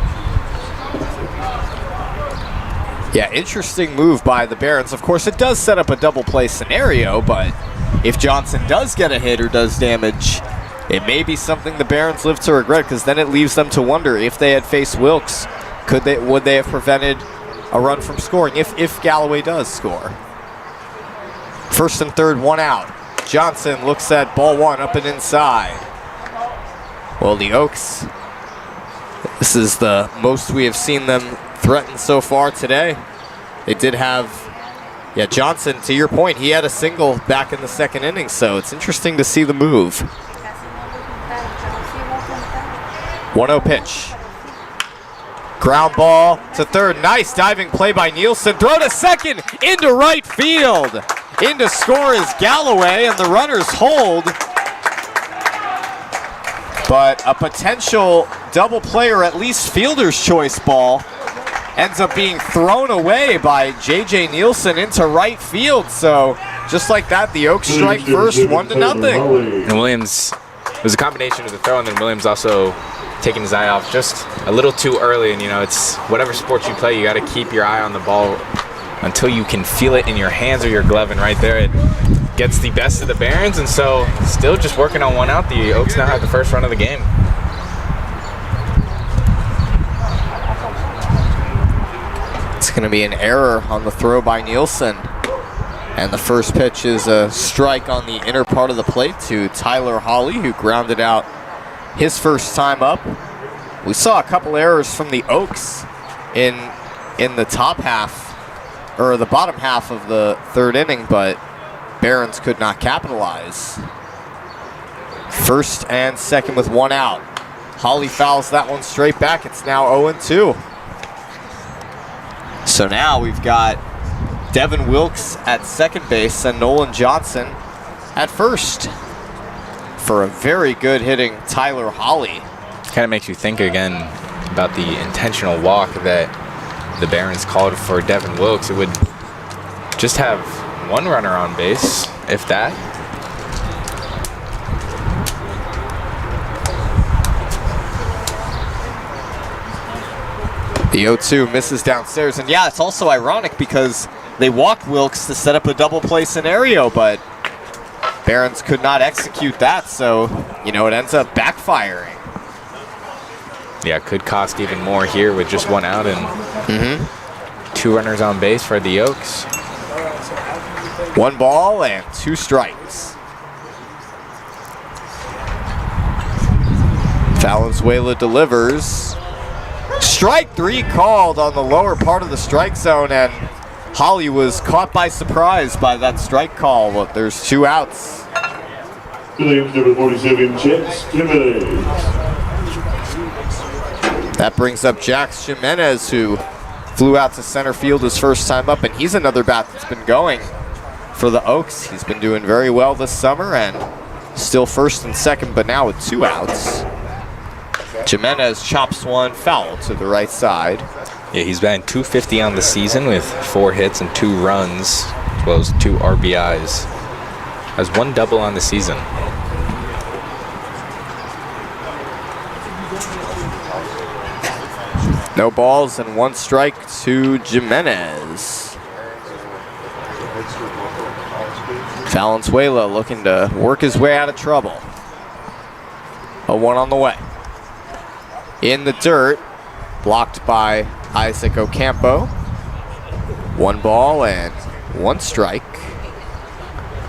Yeah, interesting move by the Barons. Of course, it does set up a double play scenario, but if Johnson does get a hit or does damage, it may be something the Barons live to regret, because then it leaves them to wonder if they had faced Wilkes, would they have prevented a run from scoring if Galloway does score. First and third, 1 out. Johnson looks at ball 1 up and inside. Well, the Oaks, this is the most we have seen them threatened so far today. They did have, Johnson, to your point, he had a single back in the second inning, so it's interesting to see the move. 1-0 pitch. Ground ball to third. Nice diving play by Nielsen. Throw to second, into right field. In to score is Galloway, and the runners hold. But a potential double play, or at least fielder's choice ball, ends up being thrown away by J.J. Nielsen into right field. So just like that, the Oaks strike first, 1-0. And Williams, it was a combination of the throw, and then Williams also taking his eye off just a little too early. And, you know, it's whatever sport you play, you got to keep your eye on the ball until you can feel it in your hands or your glove. And right there, it gets the best of the Barons. And so still just working on 1 out. The Oaks now have the first run of the game. It's going to be an error on the throw by Nielsen. And the first pitch is a strike on the inner part of the plate to Tyler Hawley, who grounded out his first time up. We saw a couple errors from the Oaks in the top half, or the bottom half of the third inning, but Barons could not capitalize. First and second with 1 out. Hawley fouls that one straight back. It's now 0-2. So now we've got Devin Wilkes at second base and Nolan Johnson at first for a very good hitting Tyler Holly. Kind of makes you think again about the intentional walk that the Barons called for Devin Wilkes. It would just have one runner on base, if that. The 0-2 misses downstairs, and yeah, it's also ironic because they walked Wilkes to set up a double play scenario, but Barons could not execute that, so, you know, it ends up backfiring. Yeah, could cost even more here with just one out and 2 runners on base for the Oaks. 1 ball and 2 strikes. Valenzuela delivers. Strike 3 called on the lower part of the strike zone, and Holly was caught by surprise by that strike call. But there's 2 outs. Number 47, Jax Jimenez. That brings up Jax Jimenez, who flew out to center field his first time up, and he's another bat that's been going for the Oaks. He's been doing very well this summer, and still first and second, but now with 2 outs. Jimenez chops one foul to the right side. Yeah, he's batting .250 on the season with 4 hits and 2 runs, as well as 2 RBIs. Has 1 double on the season. No balls and 1 strike to Jimenez. Valenzuela looking to work his way out of trouble. A 1 on the way. In the dirt, blocked by Isaac Ocampo. 1 ball and 1 strike.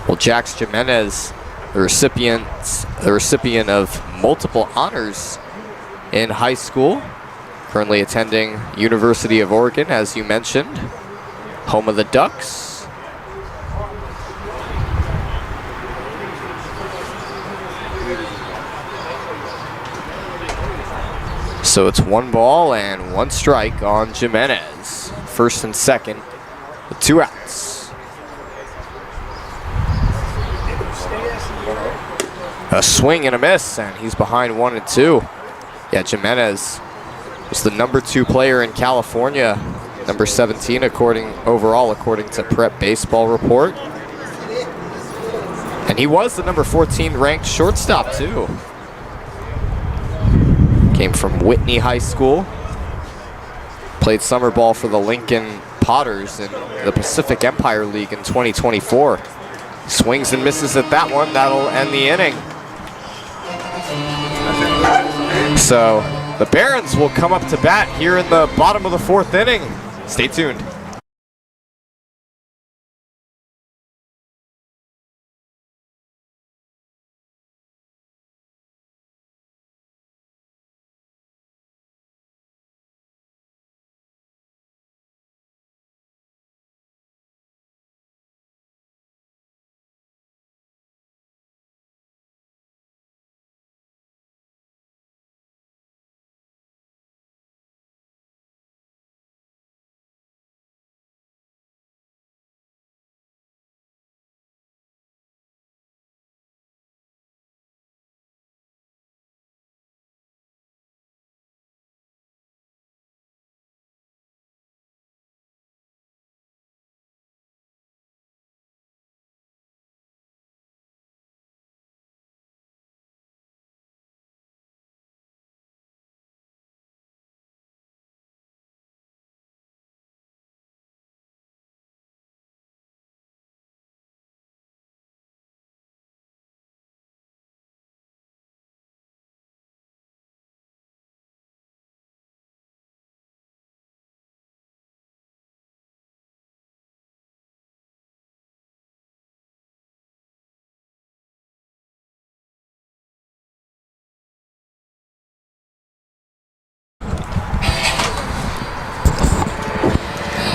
Well, Jax Jimenez, the recipient of multiple honors in high school, currently attending University of Oregon, as you mentioned, home of the Ducks. So it's 1 ball and 1 strike on Jimenez. First and second with 2 outs. A swing and a miss, and he's behind 1 and 2. Yeah, Jimenez was the number 2 player in California, number 17 overall according to Prep Baseball Report. And he was the number 14 ranked shortstop too. Came from Whitney High School. Played summer ball for the Lincoln Potters in the Pacific Empire League in 2024. Swings and misses at that one. That'll end the inning. So the Barons will come up to bat here in the bottom of the 4th inning. Stay tuned.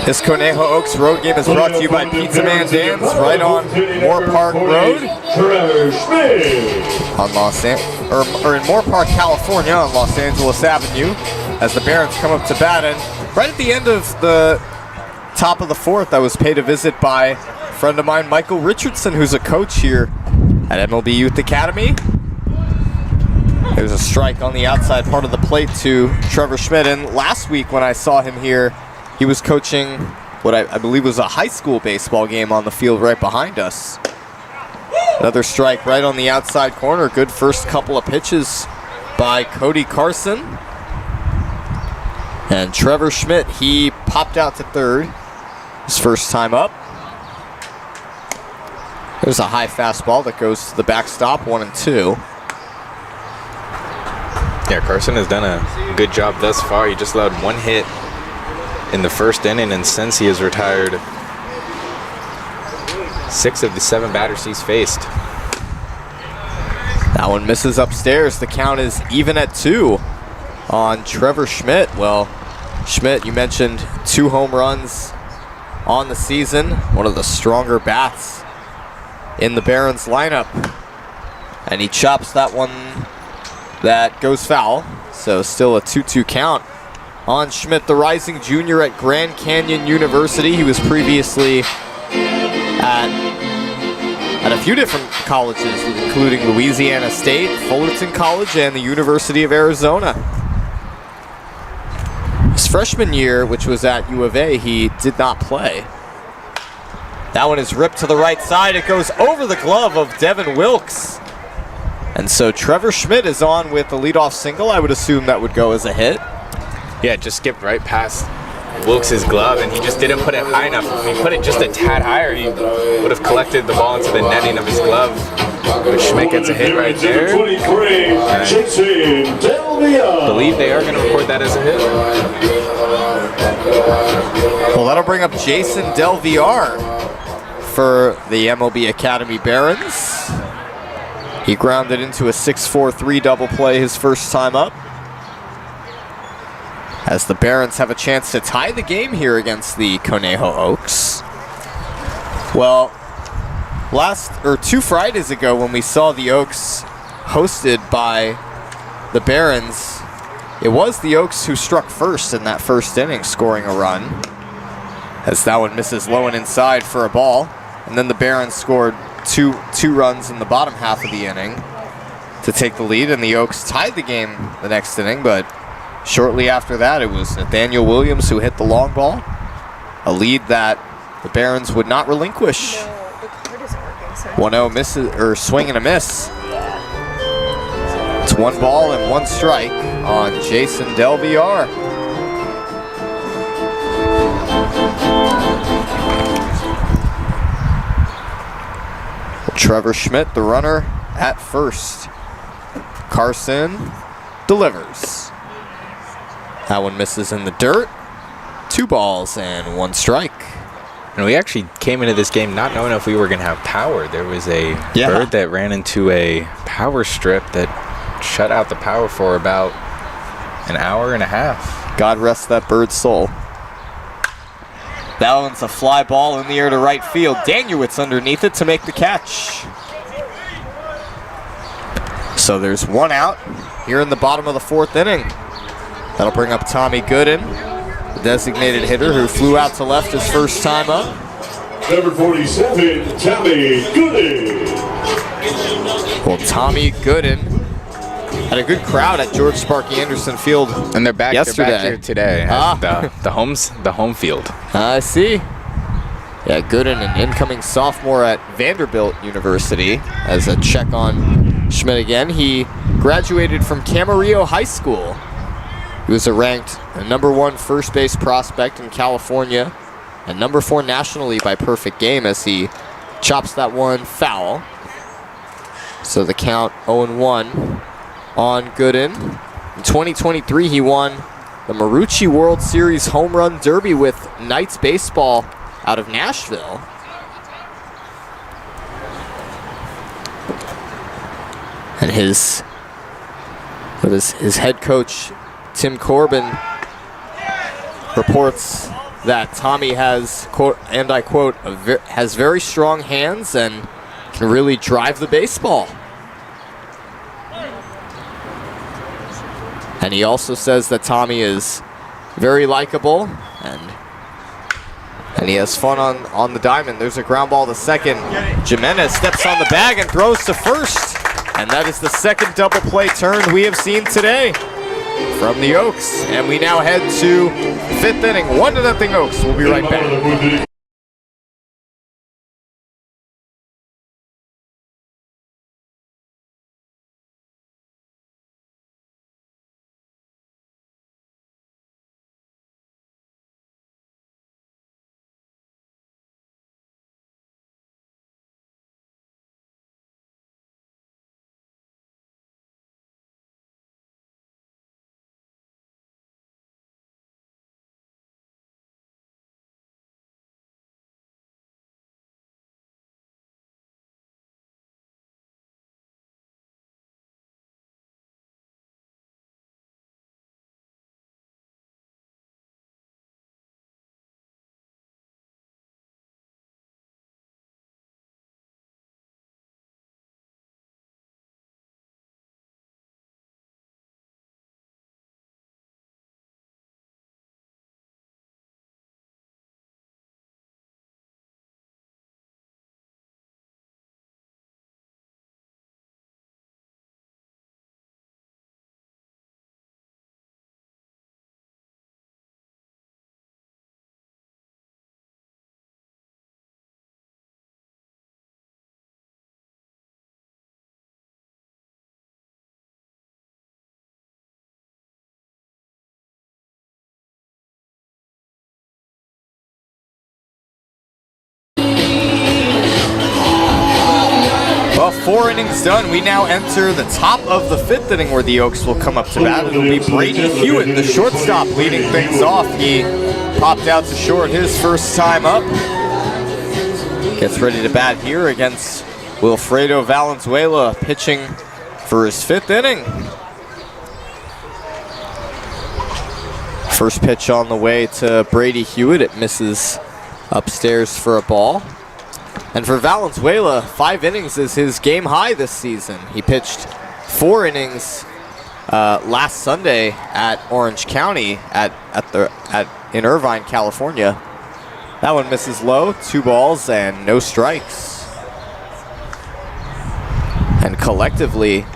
This Conejo Oaks road game is brought to you by Pizza Man Dan's, right on Moore Park Road, on in Moore Park, California, on Los Angeles Avenue, as the Barons come up to bat. And right at the end of the top of the 4th, I was paid a visit by a friend of mine, Michael Richardson, who's a coach here at MLB Youth Academy. There's a strike on the outside part of the plate to Trevor Schmidt. And last week when I saw him here, he was coaching what I believe was a high school baseball game on the field right behind us. Another strike right on the outside corner. Good first couple of pitches by Cody Carson. And Trevor Schmidt, he popped out to third his first time up. There's a high fastball that goes to the backstop, 1-2. Yeah, Carson has done a good job thus far. He just allowed one hit in the first inning, and since he has retired, 6 of the 7 batters he's faced. That one misses upstairs. The count is even at 2 on Trevor Schmidt. Well, Schmidt, you mentioned 2 home runs on the season. One of the stronger bats in the Barons lineup. And he chops that one that goes foul. So still a 2-2 count on Schmidt, the rising junior at Grand Canyon University. He was previously at a few different colleges, including Louisiana State, Fullerton College, and the University of Arizona. His freshman year, which was at U of A, he did not play. That one is ripped to the right side. It goes over the glove of Devin Wilkes. And so Trevor Schmidt is on with the leadoff single. I would assume that would go as a hit. Yeah, it just skipped right past Wilkes' glove, and he just didn't put it high enough. If he put it just a tad higher, he would have collected the ball into the netting of his glove. But Schmidt gets a hit right there. I believe they are going to record that as a hit. Well, that'll bring up Jason Del Villar for the MLB Academy Barons. He grounded into a 6-4-3 double play his first time up, as the Barons have a chance to tie the game here against the Conejo Oaks. Well, 2 Fridays ago when we saw the Oaks hosted by the Barons, it was the Oaks who struck first in that first inning, scoring a run, as that one misses low and inside for a ball. And then the Barons scored two runs in the bottom half of the inning to take the lead, and the Oaks tied the game the next inning, but shortly after that, it was Nathaniel Williams who hit the long ball, a lead that the Barons would not relinquish. No, the card isn't working, so 1-0 misses, or swing and a miss. It's 1 ball and 1 strike on Jason Del Villar. Trevor Schmidt, the runner at first. Carson delivers. That one misses in the dirt. 2 balls and 1 strike. And we actually came into this game not knowing if we were going to have power. There was a bird that ran into a power strip that shut out the power for about an hour and a half. God rest that bird's soul. That one's a fly ball in the air to right field. Danuitz underneath it to make the catch. So there's 1 out here in the bottom of the 4th inning. That'll bring up Tommy Gooden, the designated hitter who flew out to left his first time up. Number 47, Tommy Gooden. Well, Tommy Gooden had a good crowd at George Sparky Anderson Field And they're back yesterday. here today at the home field. I see. Yeah, Gooden, an incoming sophomore at Vanderbilt University, as a check on Schmidt again. He graduated from Camarillo High School. He was ranked number 1 first base prospect in California and number 4 nationally by perfect game, as he chops that one foul. So the count 0-1 on Gooden. In 2023, he won the Marucci World Series Home Run Derby with Knights Baseball out of Nashville. And his head coach, Tim Corbin, reports that Tommy has, quote, and I quote, has very strong hands and can really drive the baseball. And he also says that Tommy is very likable and And he has fun on the diamond. There's a ground ball to second. Jimenez steps on the bag and throws to first. And that is the second double play turn we have seen today from the Oaks. And we now head to 5th inning, 1-0 Oaks. We'll be right back. Well, 4 innings done. We now enter the top of the 5th inning where the Oaks will come up to bat. It'll be Brady Hewitt, the shortstop, leading things off. He popped out to short his first time up. Gets ready to bat here against Wilfredo Valenzuela, pitching for his 5th inning. First pitch on the way to Brady Hewitt. It misses upstairs for a ball. And for Valenzuela, 5 innings is his game high this season. He pitched 4 innings last Sunday at Orange County in Irvine, California. That one misses low, 2 balls and no strikes. And collectively,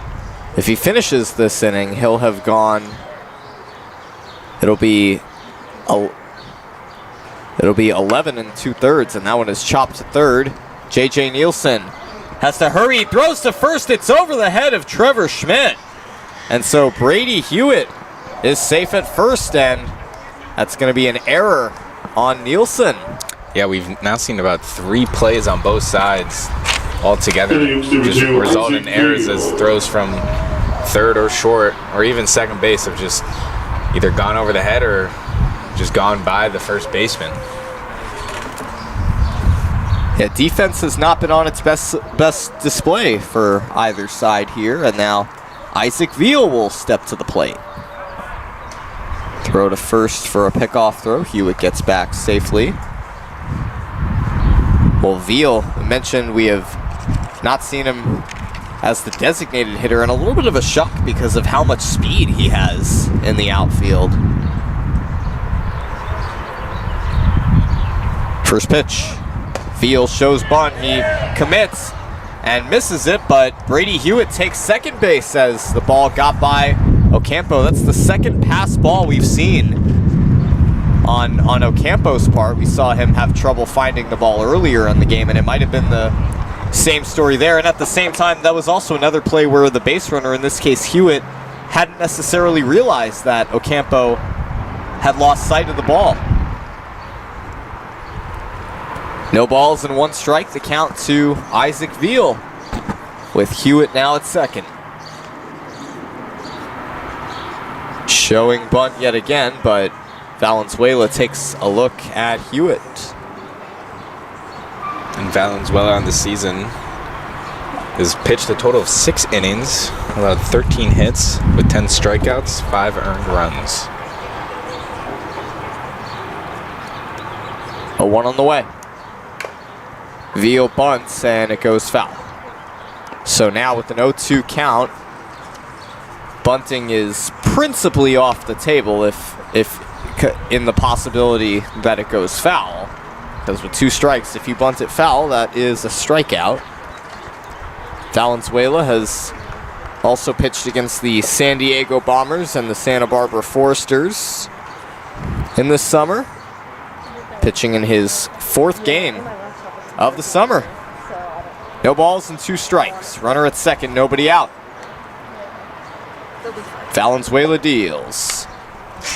if he finishes this inning, he'll have gone. It'll be 11 2/3, and that one is chopped to third. J.J. Nielsen has to hurry, throws to first. It's over the head of Trevor Schmidt. And so Brady Hewitt is safe at first, and that's going to be an error on Nielsen. Yeah, we've now seen about 3 plays on both sides altogether just result in errors as throws from third or short or even second base have just either gone over the head or just gone by the first baseman. Yeah, defense has not been on its best display for either side here, and now Isaac Veal will step to the plate. Throw to first for a pickoff throw. Hewitt gets back safely. Well, Veal, I mentioned we have not seen him as the designated hitter, and a little bit of a shock because of how much speed he has in the outfield. First pitch. Veal shows bunt. He commits and misses it, but Brady Hewitt takes second base as the ball got by Ocampo. That's the second pass ball we've seen on Ocampo's part. We saw him have trouble finding the ball earlier in the game, and it might have been the same story there. And at the same time, that was also another play where the base runner, in this case Hewitt, hadn't necessarily realized that Ocampo had lost sight of the ball. No balls and 1 strike, the count to Isaac Veal, with Hewitt now at second. Showing bunt yet again, but Valenzuela takes a look at Hewitt. And Valenzuela on the season has pitched a total of 6 innings, allowed 13 hits with 10 strikeouts, 5 earned runs. A 1 on the way. Veal bunts, and it goes foul. So now with an 0-2 count, bunting is principally off the table if in the possibility that it goes foul. because with 2 strikes, if you bunt it foul, that is a strikeout. Valenzuela has also pitched against the San Diego Bombers and the Santa Barbara Foresters in this summer, pitching in his 4th game of the summer. No balls and 2 strikes. Runner at second, nobody out. Valenzuela deals.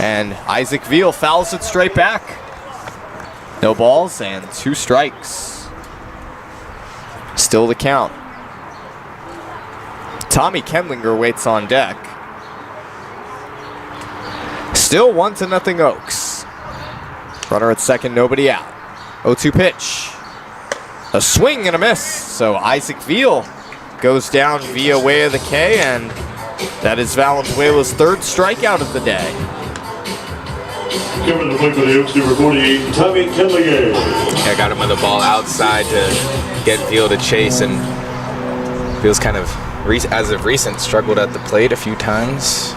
And Isaac Veal fouls it straight back. No balls and 2 strikes. Still the count. Tommy Kendlinger waits on deck. Still 1-0 Oaks. Runner at second, nobody out. 0-2 pitch. A swing and a miss. So Isaac Veal goes down via way of the K, and that is Valenzuela's 3rd strikeout of the day. Coming to the plate for the Oaks, number 48, Tommy Kendlinger. I got him with the ball outside to get Veal to chase, and Veal's kind of, as of recent, struggled at the plate a few times.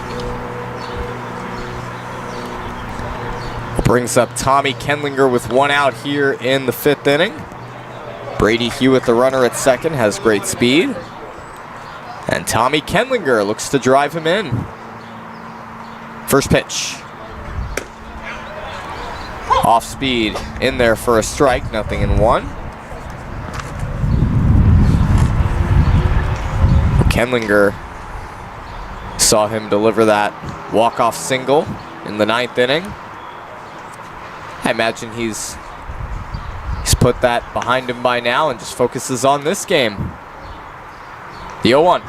Brings up Tommy Kendlinger with 1 out here in the 5th inning. Brady Hewitt, the runner at second, has great speed. And Tommy Kendlinger looks to drive him in. First pitch. Off speed, in there for a strike, 0-1. Kendlinger saw him deliver that walk-off single in the 9th inning. I imagine he's put that behind him by now and just focuses on this game. The 0-1.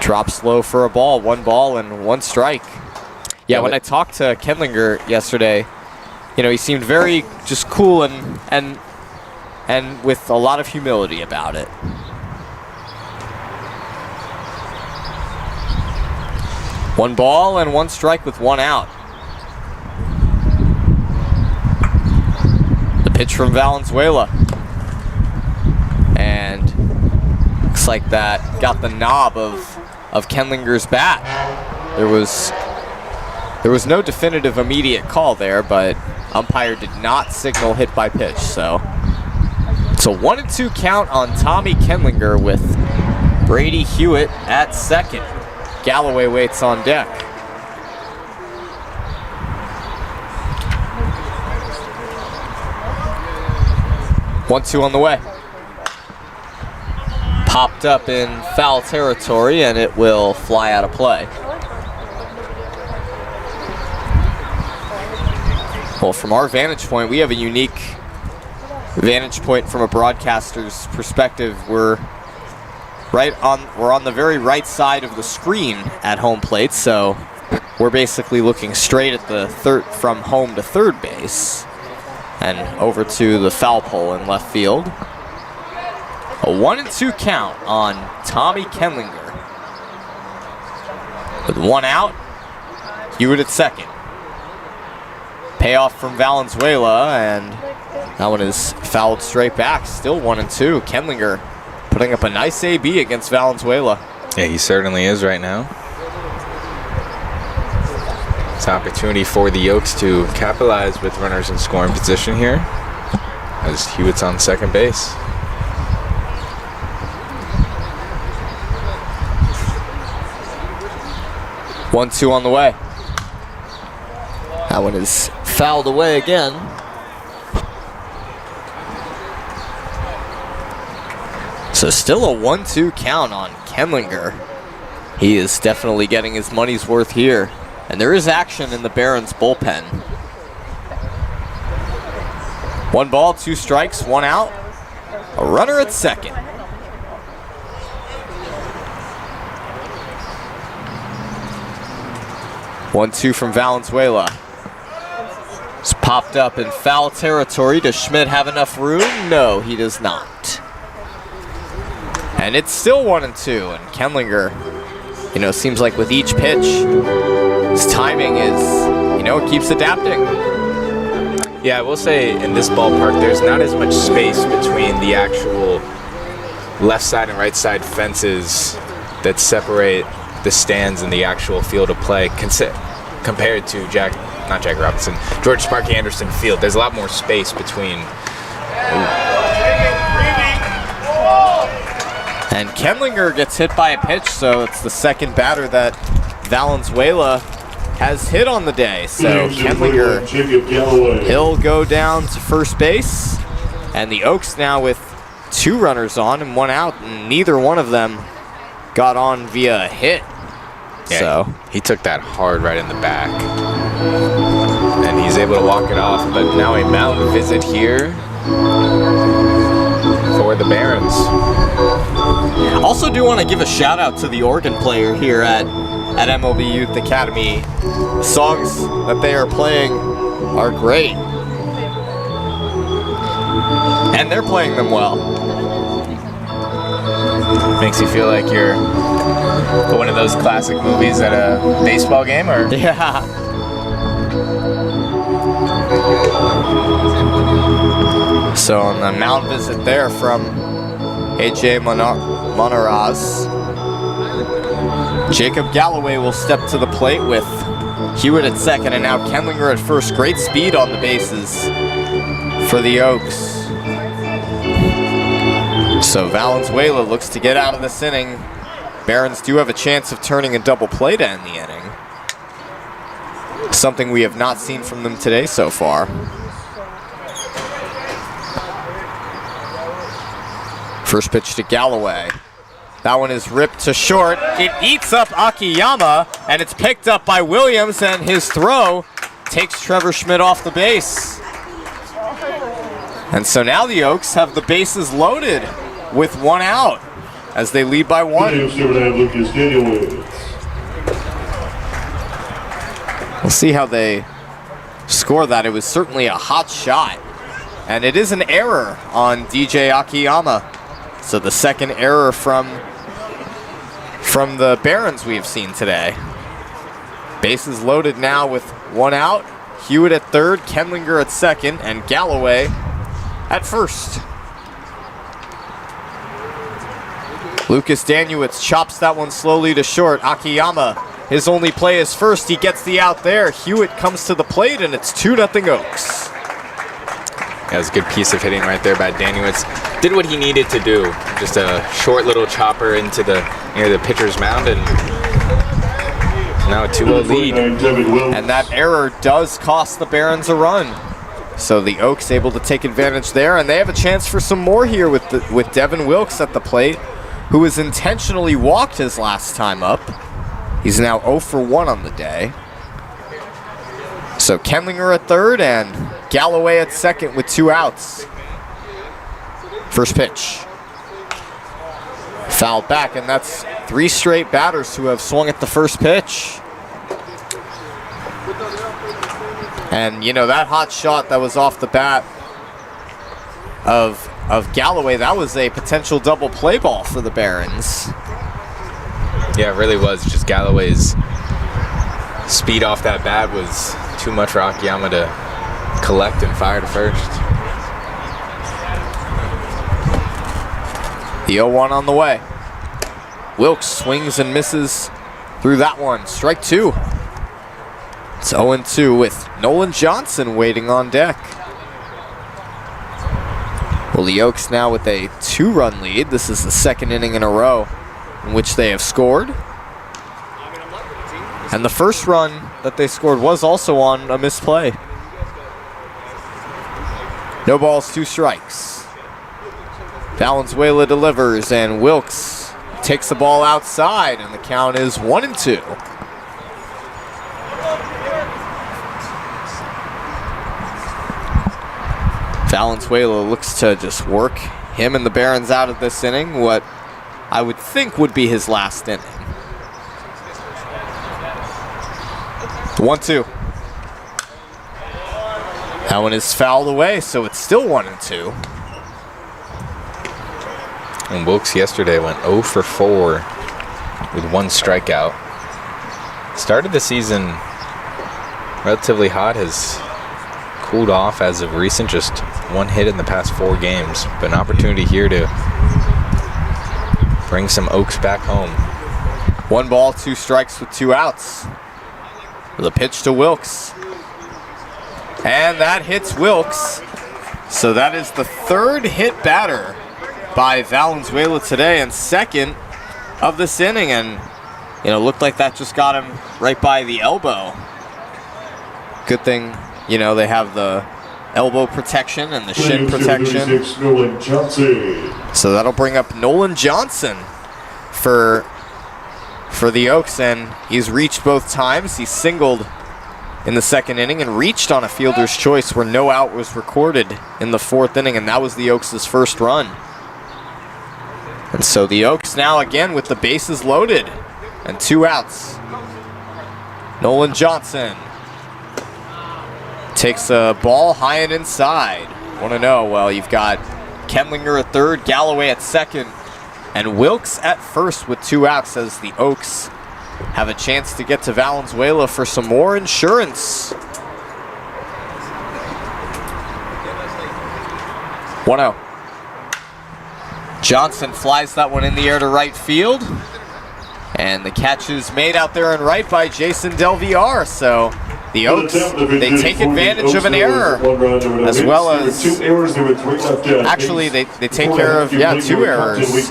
Drops low for a ball, 1 ball and 1 strike. Yeah, when I talked to Kendlinger yesterday, you know, he seemed very just cool and with a lot of humility about it. One ball and 1 strike with 1 out. The pitch from Valenzuela. And looks like that got the knob of Kendlinger's bat. There was no definitive immediate call there, but umpire did not signal hit by pitch, so it's a 1-2 count on Tommy Kendlinger with Brady Hewitt at second. Galloway waits on deck. One-two on the way. Popped up in foul territory, and it will fly out of play. Well, from our vantage point, we have a unique vantage point from a broadcaster's perspective. We're on the very right side of the screen at home plate, so we're basically looking straight at the from home to third base and over to the foul pole in left field. A 1-2 count on Tommy Kendlinger. With 1 out, Hewitt at second. Payoff from Valenzuela, and that one is fouled straight back. Still 1-2. Kendlinger putting up a nice AB against Valenzuela. Yeah, he certainly is right now. It's an opportunity for the Oaks to capitalize with runners in scoring position here, as Hewitt's on second base. One-two on the way. That one is fouled away again. So still a 1-2 count on Kendlinger. He is definitely getting his money's worth here. And there is action in the Barons bullpen. 1 ball, 2 strikes, 1 out. A runner at second. One-two from Valenzuela. It's popped up in foul territory. Does Schmidt have enough room? No, he does not. And it's still 1-2, and Kendlinger, you know, seems like with each pitch, his timing is, you know, it keeps adapting. Yeah, I will say in this ballpark, there's not as much space between the actual left side and right side fences that separate the stands and the actual field of play compared to Jack not Jackie Robinson, George Sparky Anderson Field. There's a lot more space between. And Kendlinger gets hit by a pitch, so it's the second batter that Valenzuela has hit on the day. So Kendlinger, he'll go down to first base. And the Oaks now with 2 runners on and 1 out, and neither one of them got on via a hit. Yeah, so he took that hard right in the back. And he's able to walk it off, but now a mound visit here for the Barons. Also do want to give a shout out to the organ player here at MLB Youth Academy. The songs that they are playing are great. And they're playing them well. Makes you feel like you're one of those classic movies at a baseball game, or? Yeah. So on the mound visit there from AJ Monaraz, Jacob Galloway will step to the plate with Hewitt at second, and now Kendlinger at first. Great speed on the bases for the Oaks. So Valenzuela looks to get out of this inning. Barons do have a chance of turning a double play to end the inning. Something we have not seen from them today so far. First pitch to Galloway. That one is ripped to short. It eats up Akiyama, and it's picked up by Williams, and his throw takes Trevor Schmidt off the base. And so now the Oaks have the bases loaded with 1 out as they lead by 1. We'll see how they score that. It was certainly a hot shot, and it is an error on DJ Akiyama. So the second error from the Barons we have seen today. Bases loaded now with 1 out. Hewitt at third, Kendlinger at second, and Galloway at first. Lucas Danuitz chops that one slowly to short. Akiyama, his only play is first. He gets the out there. Hewitt comes to the plate, and it's 2-0 Oaks. That was a good piece of hitting right there by Danuitz. Did what he needed to do. Just a short little chopper into near the pitcher's mound, and now a 2-0 lead. And that error does cost the Barons a run. So the Oaks able to take advantage there, and they have a chance for some more here with Devin Wilkes at the plate, who was intentionally walked his last time up. He's now 0 for 1 on the day. So Kendlinger at third and Galloway at second with 2 outs. First pitch. Fouled back, and that's 3 straight batters who have swung at the first pitch. And, you know, that hot shot that was off the bat of Galloway, that was a potential double play ball for the Barons. Yeah, it really was. Just Galloway's speed off that bat was too much for Akiyama to collect and fire to first. The 0-1 on the way. Wilkes swings and misses through that one. Strike 2. It's 0-2 with Nolan Johnson waiting on deck. Well, the Oaks now with a 2-run lead. This is the second inning in a row in which they have scored. And the first run that they scored was also on a misplay. No balls, 2 strikes. Valenzuela delivers, and Wilkes takes the ball outside, and the count is 1-2. Valenzuela looks to just work him and the Barons out of this inning, what I would think would be his last inning. 1-2. That one is fouled away, so it's still 1-2. And Wilkes yesterday went 0 for 4 with 1 strikeout. Started the season relatively hot, has cooled off as of recent, just 1 hit in the past 4 games. But an opportunity here to bring some Oaks back home. 1 ball, 2 strikes with 2 outs. With a pitch to Wilkes. And that hits Wilkes. So that is the third hit batter by Valenzuela today and second of this inning. And, you know, looked like that just got him right by the elbow. Good thing, you know, they have the elbow protection and the shin protection. So that'll bring up Nolan Johnson for the Oaks, and he's reached both times. He singled in the second inning and reached on a fielder's choice where no out was recorded in the fourth inning, and that was the Oaks' first run. And so the Oaks now again with the bases loaded and 2 outs. Nolan Johnson takes a ball high and inside. 1-0. Well, you've got Kendlinger at third, Galloway at second, and Wilkes at first with 2 outs as the Oaks have a chance to get to Valenzuela for some more insurance. 1-0. Johnson flies that one in the air to right field. And the catch is made out there in right by Jason Del Villar. So the Oaks, they take advantage of an error as well as, actually they take care of, 2 errors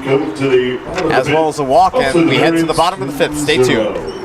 as well as a walk, and we head to the bottom of the 5th. Stay tuned.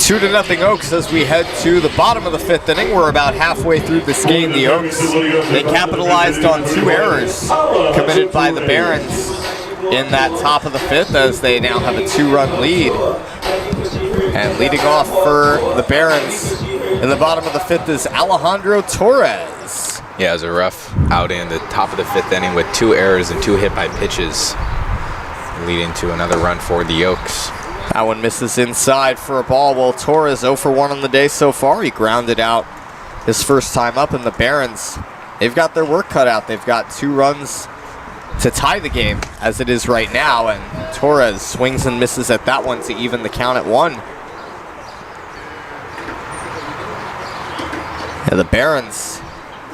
Two to nothing Oaks as we head to the bottom of the 5th inning. We're about halfway through this game. The Oaks, they capitalized on 2 errors committed by the Barons in that top of the 5th as they now have a 2-run lead. And leading off for the Barons in the bottom of the 5th is Alejandro Torres. Yeah, it was a rough outing in the top of the 5th inning with 2 errors and 2 hit by pitches, leading to another run for the Oaks. That one misses inside for a ball. Well, Torres 0 for 1 on the day so far. He grounded out his first time up, and the Barons, they've got their work cut out. They've got 2 runs to tie the game as it is right now, and Torres swings and misses at that one to even the count at 1. Yeah, the Barons,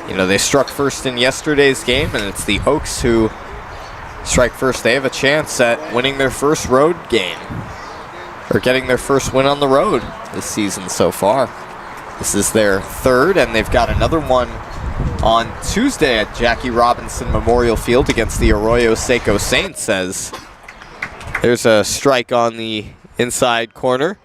you know, they struck first in yesterday's game, and it's the Oaks who strike first. They have a chance at winning their first road game, or getting their first win on the road this season so far. This is their 3rd, and they've got another one on Tuesday at Jackie Robinson Memorial Field against the Arroyo Seco Saints. As there's a strike on the inside corner.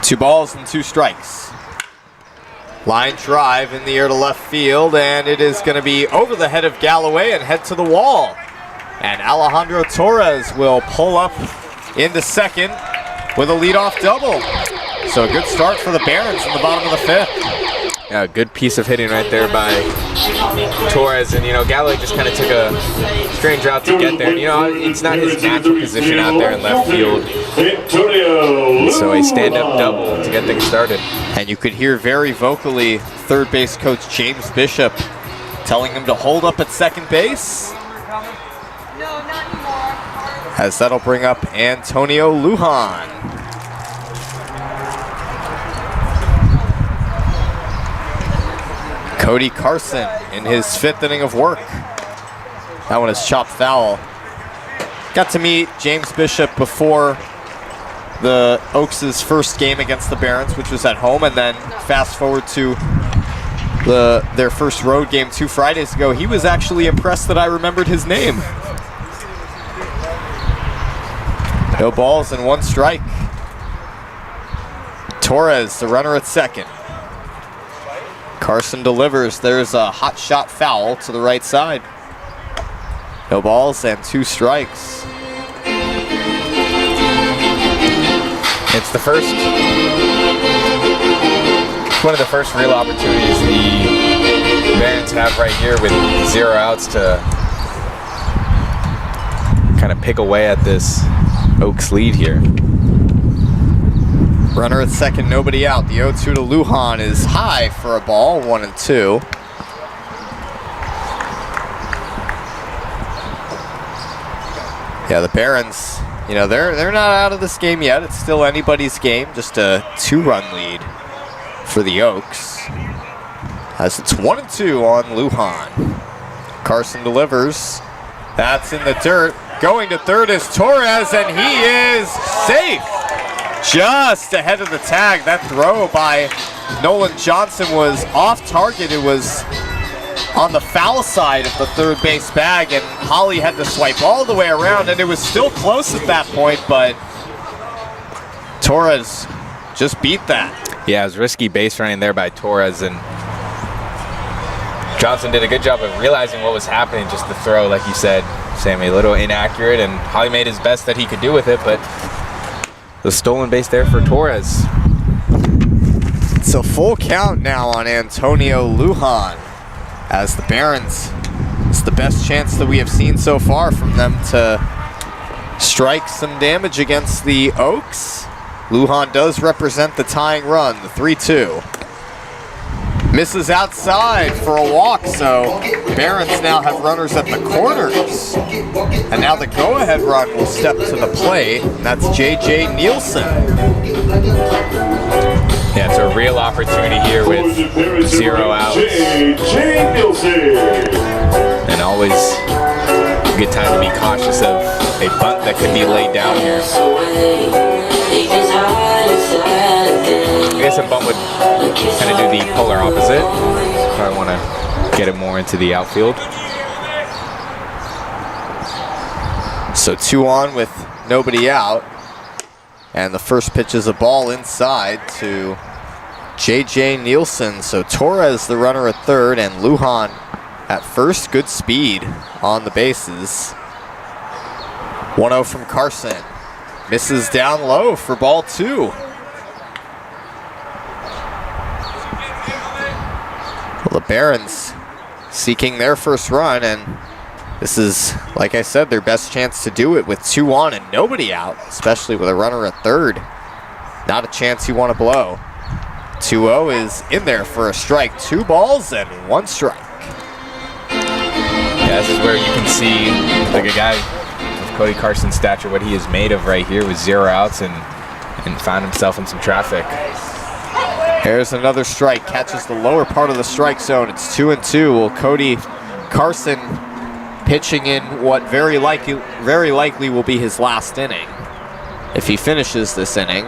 Two balls and 2 strikes. Line drive in the air to left field, and it is going to be over the head of Galloway and head to the wall. And Alejandro Torres will pull up into second with a leadoff double. So a good start for the Barons in the bottom of the 5th. Yeah, a good piece of hitting right there by Torres, and you know, Galloway just kind of took a strange route to get there. And, you know, it's not his natural position out there in left field, and so a stand-up double to get things started. And you could hear very vocally third base coach James Bishop telling him to hold up at second base. No, not anymore. As that'll bring up Antonio Lujan. Cody Carson in his 5th inning of work. That one is chopped foul. Got to meet James Bishop before the Oaks' first game against the Barons, which was at home, and then fast forward to their first road game 2 Fridays ago. He was actually impressed that I remembered his name. No balls and 1 strike. Torres, the runner at second. Carson delivers. There's a hot shot foul to the right side. No balls and 2 strikes. It's the first, one of the first real opportunities the Barons have right here with 0 outs to kind of pick away at this Oaks lead here. Runner at second, nobody out. The 0-2 to Lujan is high for a ball, 1-2. Yeah, the Barons, you know, they're not out of this game yet. It's still anybody's game, just a 2-run lead for the Oaks. As it's 1-2 on Lujan. Carson delivers. That's in the dirt. Going to third is Torres, and he is safe. Just ahead of the tag. That throw by Nolan Johnson was off target. It was on the foul side of the third base bag, and Holly had to swipe all the way around, and it was still close at that point, but Torres just beat that. Yeah, it was risky base running there by Torres, and Johnson did a good job of realizing what was happening. Just the throw, like you said, Sammy, a little inaccurate, and Holly made his best that he could do with it, but the stolen base there for Torres. It's a full count now on Antonio Lujan, as the Barons, it's the best chance that we have seen so far from them to strike some damage against the Oaks. Lujan does represent the tying run, the 3-2. Misses outside for a walk, so Barons now have runners at the corners. And now the go-ahead run will step to the plate, and that's J.J. Nielsen. Yeah, it's a real opportunity here with 0 outs. And always a good time to be cautious of a bunt that could be laid down here. I guess a bunt would kind of do the polar opposite. I want to get it more into the outfield. So 2 on with nobody out. And the first pitch is a ball inside to J.J. Nielsen. So Torres, the runner at third, and Lujan at first. Good speed on the bases. 1-0 from Carson. Misses down low for ball 2. Well, the Barons seeking their first run, and this is, like I said, their best chance to do it with 2 on and nobody out, especially with a runner at third. Not a chance you want to blow. 2-0 is in there for a strike. 2 balls and 1 strike. Yeah, this is where you can see, like, a guy with Cody Carson's stature, what he is made of right here with 0 outs and found himself in some traffic. Here's another strike. Catches the lower part of the strike zone. It's 2-2. Well, Cody Carson pitching in what very likely will be his last inning if he finishes this inning.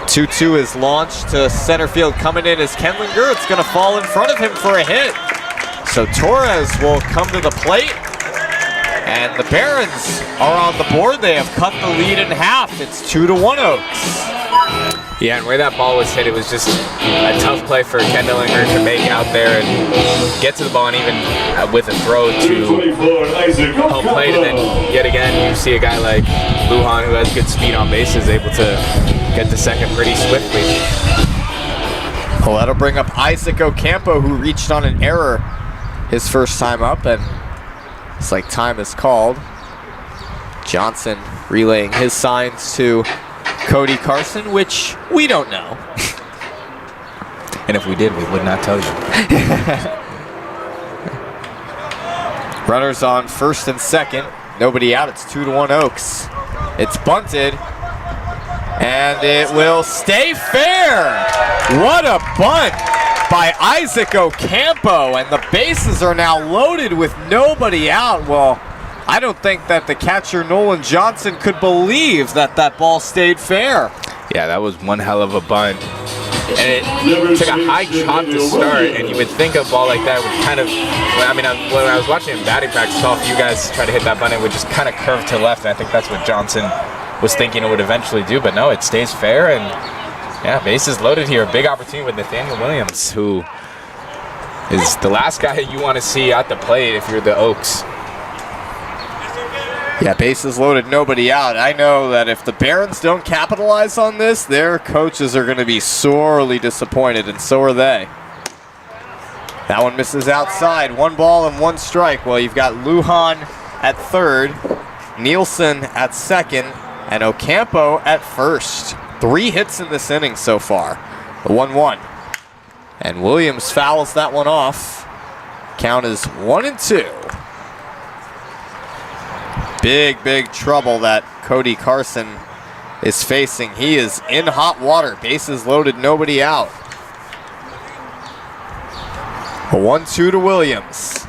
2-2 is launched to center field. Coming in is Kendlinger. It's going to fall in front of him for a hit. So Torres will come to the plate, and the Barons are on the board. They have cut the lead in half. It's 2-1 Oaks. Yeah, and where that ball was hit, it was just a tough play for Kendlinger to make out there and get to the ball, and even with a throw to home plate. And then yet again, you see a guy like Lujan, who has good speed on bases, able to get to second pretty swiftly. Well, that'll bring up Isaac Ocampo, who reached on an error his first time up, and it's like time is called. Johnson relaying his signs to Cody Carson, which we don't know. And if we did, we would not tell you. Runners on first and second. Nobody out. It's 2-1 Oaks. It's bunted. And it will stay fair. What a bunt by Isaac Ocampo, and the bases are now loaded with nobody out. Well, I don't think that the catcher Nolan Johnson could believe that that ball stayed fair. Yeah, that was one hell of a bunt. And it took a high chop to start, and you would think a ball like that would kind of, when I was watching in batting practice, I saw a few guys try to hit that bunt, it would just kind of curve to left, and I think that's what Johnson was thinking it would eventually do, but no, it stays fair, and yeah, bases loaded here. A big opportunity with Nathaniel Williams, who is the last guy you want to see at the plate if you're the Oaks. Yeah, bases loaded, nobody out. I know that if the Barons don't capitalize on this, their coaches are going to be sorely disappointed, and so are they. That one misses outside. 1 ball and 1 strike. Well, you've got Lujan at third, Nielsen at second, and Ocampo at first. 3 hits in this inning so far. The 1-1. And Williams fouls that one off. Count is 1-2. Big trouble that Cody Carson is facing. He is in hot water. Bases loaded, nobody out. A 1-2 to Williams.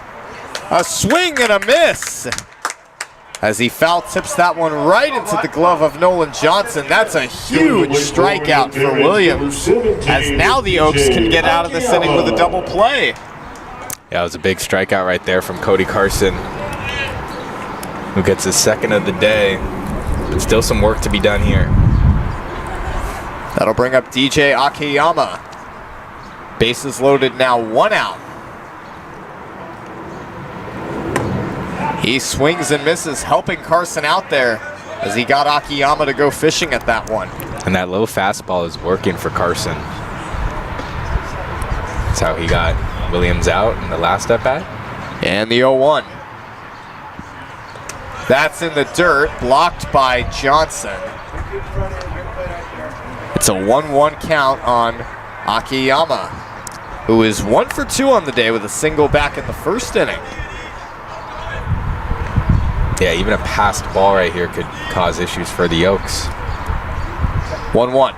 A swing and a miss. As he foul tips that one right into the glove of Nolan Johnson. That's a huge strikeout for Williams. As now the Oaks can get out of this inning with a double play. Yeah, it was a big strikeout right there from Cody Carson, who gets his second of the day, but still some work to be done here. That'll bring up DJ Akiyama. Bases loaded now, 1 out. He swings and misses, helping Carson out there as he got Akiyama to go fishing at that one. And that low fastball is working for Carson. That's how he got Williams out in the last at bat. And the 0-1. That's in the dirt, blocked by Johnson. It's a 1-1 count on Akiyama, who is 1 for 2 on the day with a single back in the first inning. Yeah, even a passed ball right here could cause issues for the Oaks. 1-1.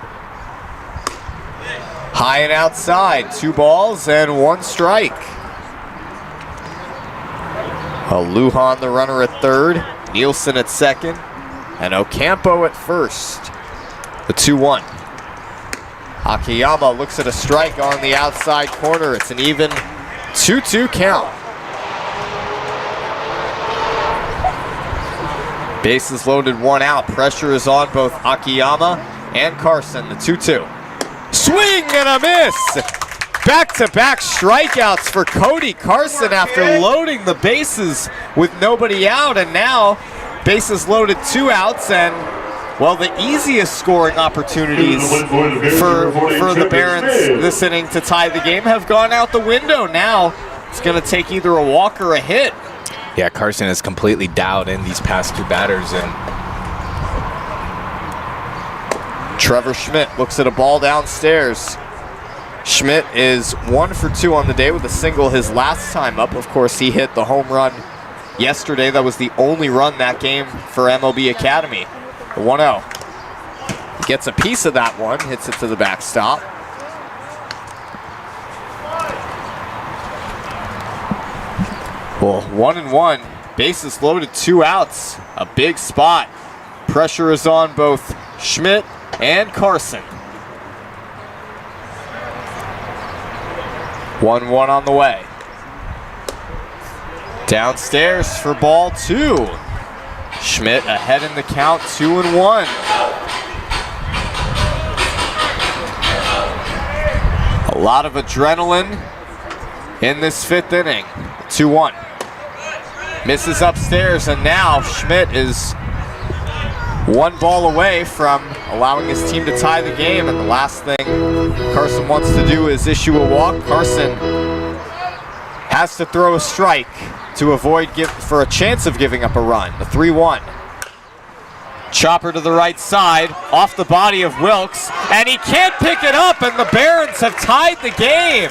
High and outside, 2 balls and 1 strike. Lujan the runner at third, Nielsen at second, and Ocampo at first. The 2-1. Akiyama looks at a strike on the outside corner. It's an even 2-2 count. Bases loaded, 1 out. Pressure is on both Akiyama and Carson. The 2-2. Swing and a miss! Back-to-back strikeouts for Cody Carson after loading the bases with nobody out, and now bases loaded, 2 outs, and well, the easiest scoring opportunities for the Barons this inning to tie the game have gone out the window. Now it's going to take either a walk or a hit. Yeah, Carson has completely dialed in these past 2 batters, and Trevor Schmidt looks at a ball downstairs. Schmidt is 1 for 2 on the day with a single his last time up. Of course, he hit the home run yesterday. That was the only run that game for MLB Academy. The 1-0. He gets a piece of that one, hits it to the backstop. Well, 1-1. Bases loaded, 2 outs. A big spot. Pressure is on both Schmidt and Carson. 1-1 on the way. Downstairs for ball 2. Schmidt ahead in the count, 2-1. A lot of adrenaline in this 5th inning. 2-1. Misses upstairs, and now Schmidt is 1 ball away from allowing his team to tie the game, and the last thing Carson wants to do is issue a walk. Carson has to throw a strike to avoid for a chance of giving up a run. The 3-1. Chopper to the right side, off the body of Wilkes, and he can't pick it up, and the Barons have tied the game.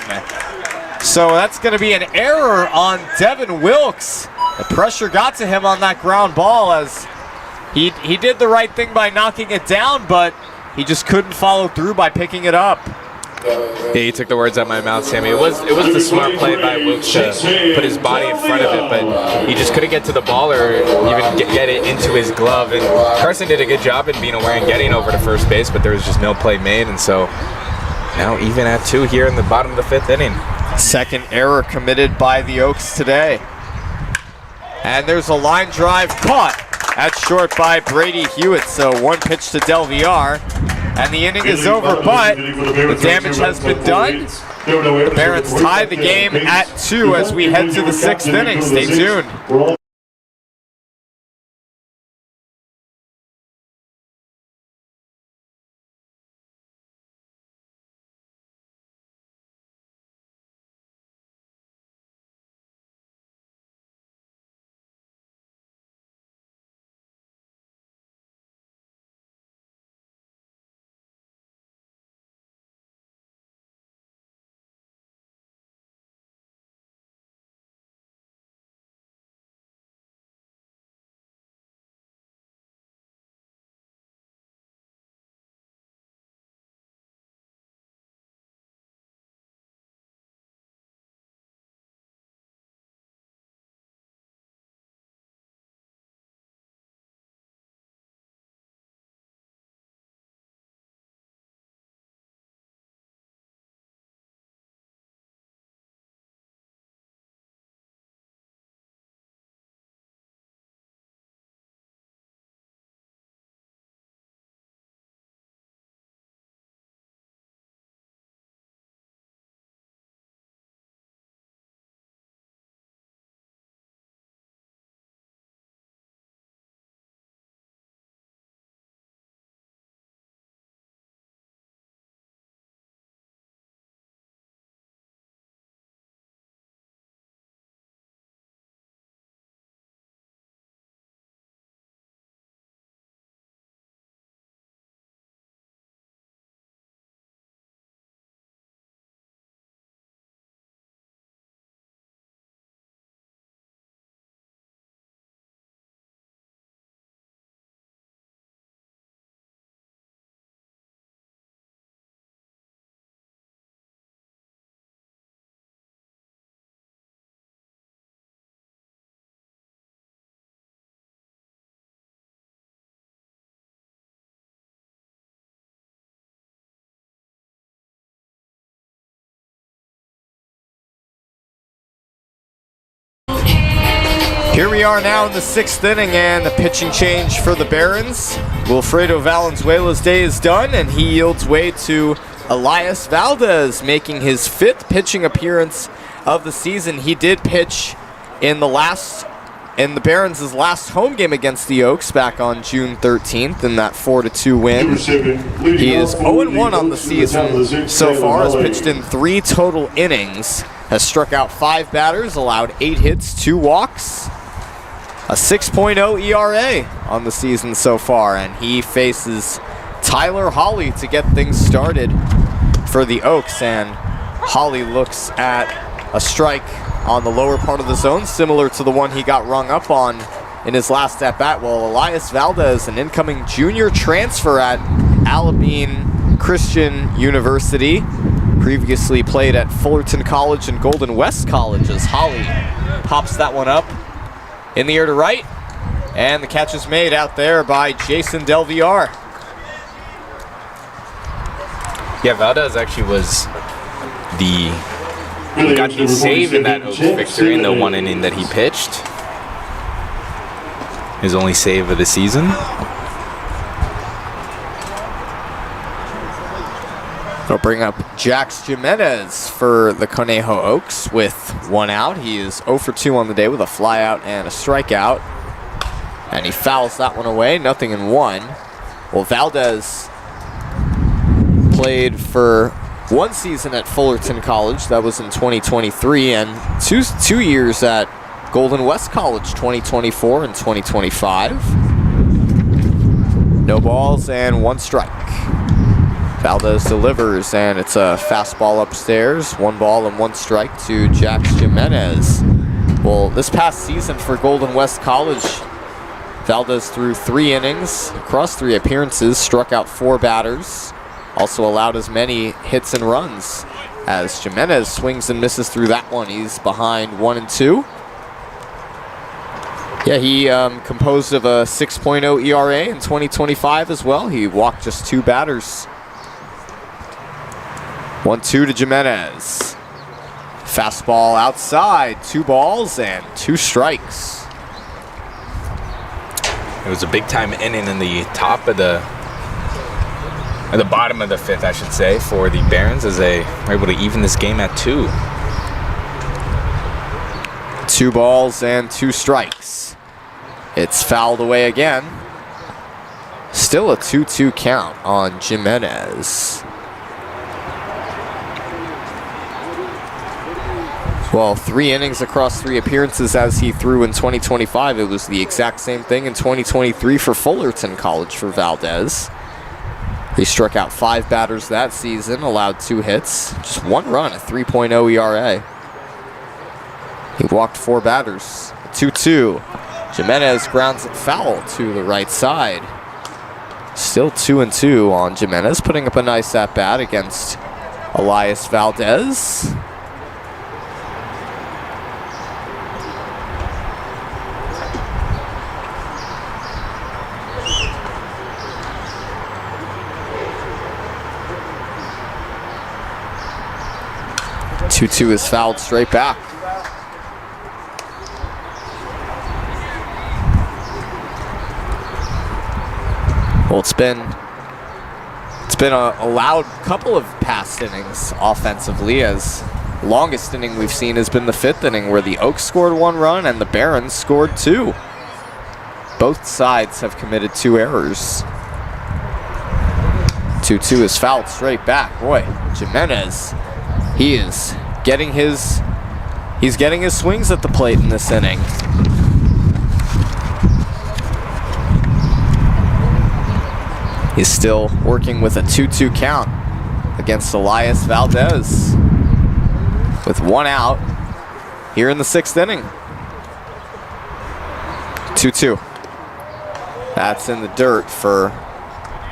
So that's going to be an error on Devin Wilkes. The pressure got to him on that ground ball as he did the right thing by knocking it down, but he just couldn't follow through by picking it up. Yeah, you took the words out of my mouth, Sammy. It was the smart play by Wilkes to put his body in front of it, but he just couldn't get to the ball or even get it into his glove. And Carson did a good job in being aware and getting over to first base, but there was just no play made. And so now even at 2 here in the bottom of the 5th inning. Second error committed by the Oaks today. And there's a line drive caught at short by Brady Hewitt. So 1 pitch to Del Villar. And the inning is over, but the damage has been done. The Barons tie the game at 2 as we head to the 6th inning. Stay tuned. Here we are now in the 6th inning, and the pitching change for the Barons. Wilfredo Valenzuela's day is done, and he yields way to Elias Valdez, making his 5th pitching appearance of the season. He did pitch in the Barons' last home game against the Oaks back on June 13th in that 4-2 win. He is 0-1 on the season so far, has pitched in 3 total innings, has struck out 5 batters, allowed 8 hits, 2 walks, a 6.0 ERA on the season so far, and he faces Tyler Hawley to get things started for the Oaks. And Hawley looks at a strike on the lower part of the zone, similar to the one he got rung up on in his last at-bat. Well, Elias Valdez, an incoming junior transfer at Alabine Christian University, previously played at Fullerton College and Golden West College, as Hawley pops that one up in the air to right, and the catch is made out there by Jason Del Villar. Yeah, Valdez actually was got the save in that Oaks victory in the 1 inning that he pitched. His only save of the season. They'll bring up Jax Jimenez for the Conejo Oaks with 1 out. He is 0 for 2 on the day with a flyout and a strikeout. And he fouls that one away, 0-1. Well, Valdez played for 1 season at Fullerton College, that was in 2023, and two years at Golden West College, 2024 and 2025. No balls and 1 strike. Valdez delivers, and it's a fastball upstairs. 1 ball and 1 strike to Jax Jimenez. Well, this past season for Golden West College, Valdez threw 3 innings across 3 appearances, struck out 4 batters, also allowed as many hits and runs as Jimenez swings and misses through that one. He's behind 1-2. Yeah, he composed of a 6.0 ERA in 2025 as well. He walked just 2 batters. 1-2 to Jimenez. Fastball outside, 2 balls and 2 strikes. It was a big time inning in the top of the bottom of the 5th, I should say, for the Barons as they were able to even this game at 2. 2 balls and 2 strikes. It's fouled away again. Still a 2-2 count on Jimenez. Well, 3 innings across 3 appearances as he threw in 2025. It was the exact same thing in 2023 for Fullerton College for Valdez. He struck out 5 batters that season, allowed 2 hits, just 1 run, a 3.0 ERA. He walked 4 batters. 2-2. Jimenez grounds it foul to the right side. Still 2-2 on Jimenez, putting up a nice at-bat against Elias Valdez. Two is fouled straight back. Well, it's been a loud couple of past innings offensively, as longest inning we've seen has been the 5th inning where the Oaks scored 1 run and the Barons scored 2. Both sides have committed 2 errors. 2-2 is fouled straight back. Boy, Jimenez, he's getting his swings at the plate in this inning. He's still working with a 2-2 count against Elias Valdez with 1 out here in the 6th inning. 2-2. That's in the dirt for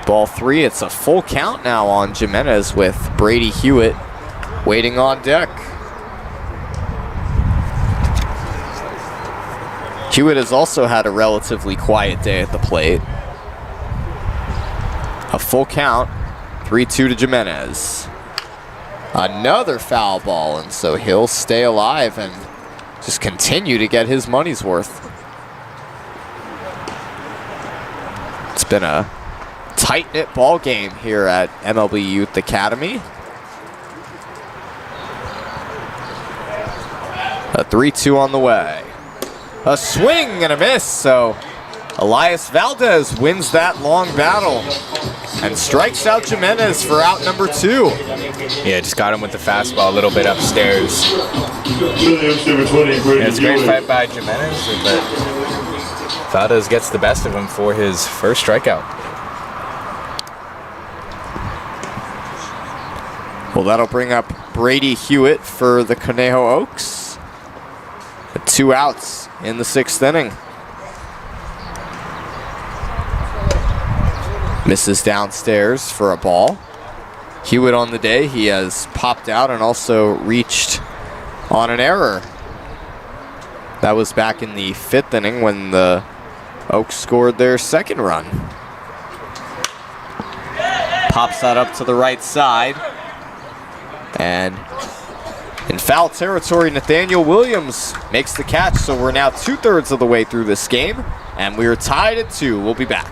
ball 3. It's a full count now on Jimenez with Brady Hewitt waiting on deck. Hewitt has also had a relatively quiet day at the plate. A full count, 3-2 to Jimenez. Another foul ball, and so he'll stay alive and just continue to get his money's worth. It's been a tight-knit ball game here at MLB Youth Academy. A 3-2 on the way. A swing and a miss, so Elias Valdez wins that long battle and strikes out Jimenez for out number 2. Yeah, just got him with the fastball a little bit upstairs. Number 20, Yeah, it's a great fight by Jimenez, but Valdez gets the best of him for his first strikeout. Well, that'll bring up Brady Hewitt for the Conejo Oaks. 2 outs in the 6th inning. Misses downstairs for a ball. Hewitt on the day, he has popped out and also reached on an error. That was back in the 5th inning when the Oaks scored their 2nd run. Pops that up to the right side. And in foul territory, Nathaniel Williams makes the catch, so we're now 2/3 of the way through this game, and we're tied at 2. We'll be back.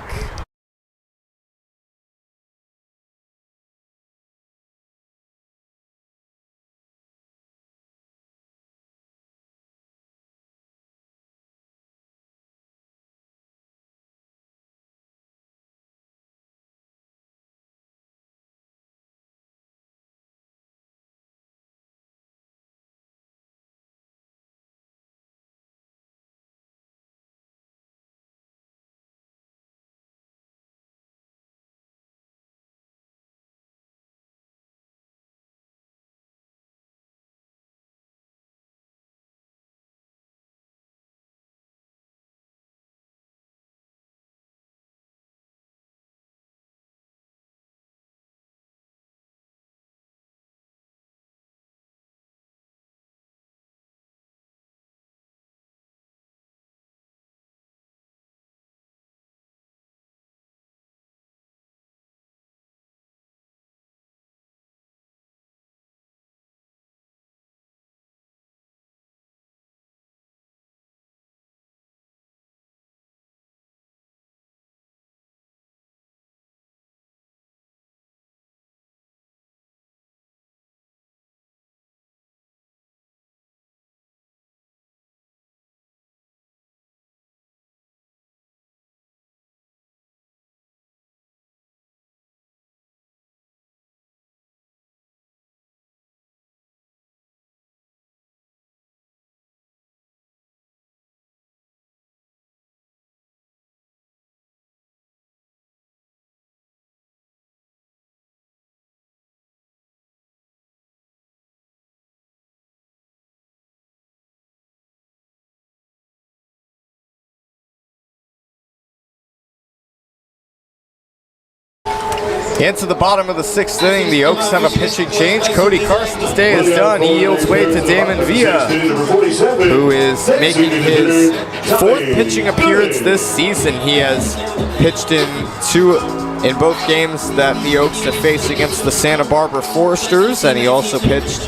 Into the bottom of the 6th inning, the Oaks have a pitching change. Cody Carson's day is done. He yields way to Damon Villa, who is making his 4th pitching appearance this season. He has pitched in both games that the Oaks have faced against the Santa Barbara Foresters, and he also pitched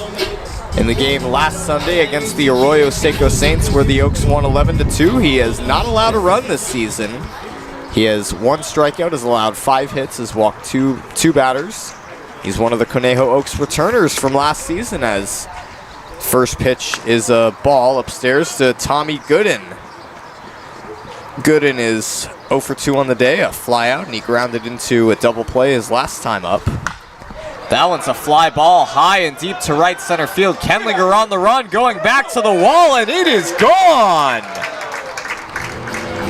in the game last Sunday against the Arroyo Seco Saints, where the Oaks won 11-2. He has not allowed a run this season. He has 1 strikeout, has allowed 5 hits, has walked two batters. He's one of the Conejo Oaks returners from last season, as first pitch is a ball upstairs to Tommy Gooden. Gooden is 0 for 2 on the day, a fly out, and he grounded into a double play his last time up. That one's a fly ball high and deep to right center field. Kendlinger on the run, going back to the wall, and it is gone!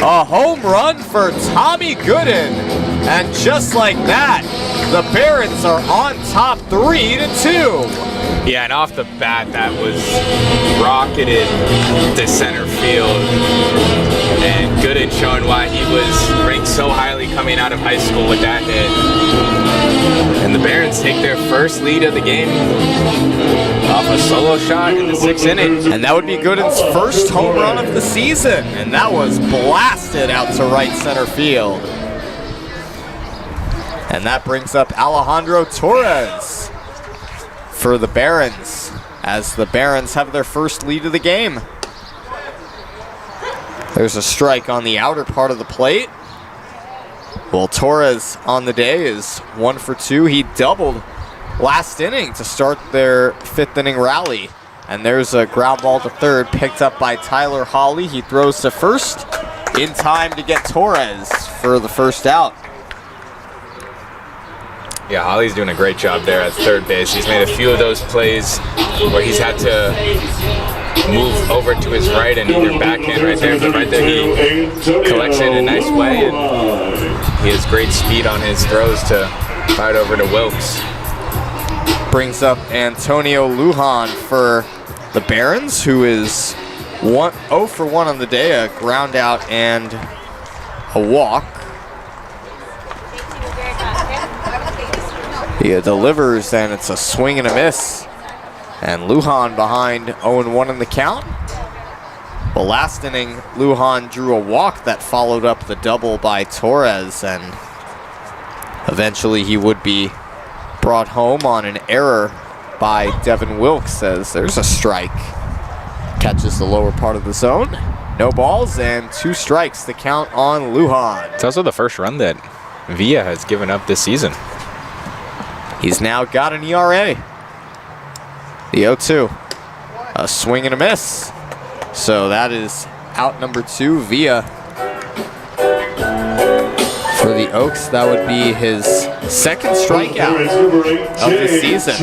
A home run for Tommy Gooden. And just like that, the Barons are on top 3-2. Yeah, and off the bat, that was rocketed to center field. And Gooden showing why he was ranked so highly coming out of high school with that hit. And the Barons take their first lead of the game off a solo shot in the 6th inning. And that would be Gooden's first home run of the season. And that was blasted out to right center field. And that brings up Alejandro Torres for the Barons, as the Barons have their first lead of the game. There's a strike on the outer part of the plate. Well, Torres on the day is 1 for 2. He doubled last inning to start their 5th inning rally. And there's a ground ball to third, picked up by Tyler Hawley. He throws to first in time to get Torres for the first out. Yeah, Holly's doing a great job there at third base. He's made a few of those plays where he's had to move over to his right and either backhand right there, but right there he collects it in a nice way, and he has great speed on his throws to fire it over to Wilkes. Brings up Antonio Lujan for the Barons, who is 0 for 1 on the day, a ground out and a walk. He delivers, and it's a swing and a miss. And Lujan behind 0-1 in the count. Well, last inning, Lujan drew a walk that followed up the double by Torres, and eventually he would be brought home on an error by Devin Wilkes, as there's a strike. Catches the lower part of the zone. No balls and 2 strikes to count on Lujan. It's also the first run that Villa has given up this season. He's now got an ERA. The 0-2. A swing and a miss. So that is out number 2 via. For the Oaks, that would be his 2nd strikeout of the season.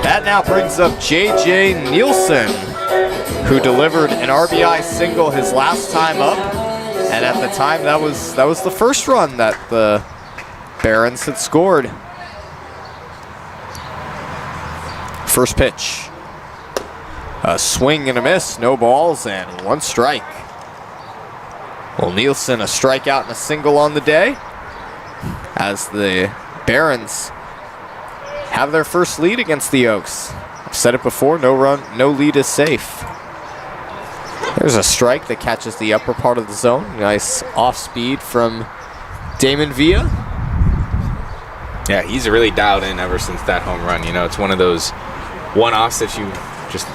That now brings up J.J. Nielsen, who delivered an RBI single his last time up. And at the time, that was the first run that the Barons had scored. First pitch. A swing and a miss, no balls, and 1 strike. Well, Nielsen, a strikeout and a single on the day, as the Barons have their first lead against the Oaks. I've said it before, no run, no lead is safe. There's a strike that catches the upper part of the zone. Nice off speed from Damon Villa. Yeah, he's really dialed in ever since that home run. You know, it's one of those one-offs that you just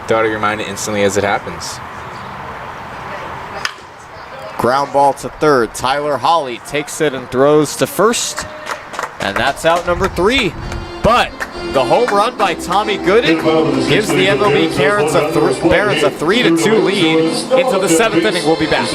throw out of your mind instantly as it happens. Ground ball to third. Tyler Hawley takes it and throws to first. And that's out number 3. But the home run by Tommy Gooden gives the MLB Barons a 3-2 lead into the 7th inning. We'll be back.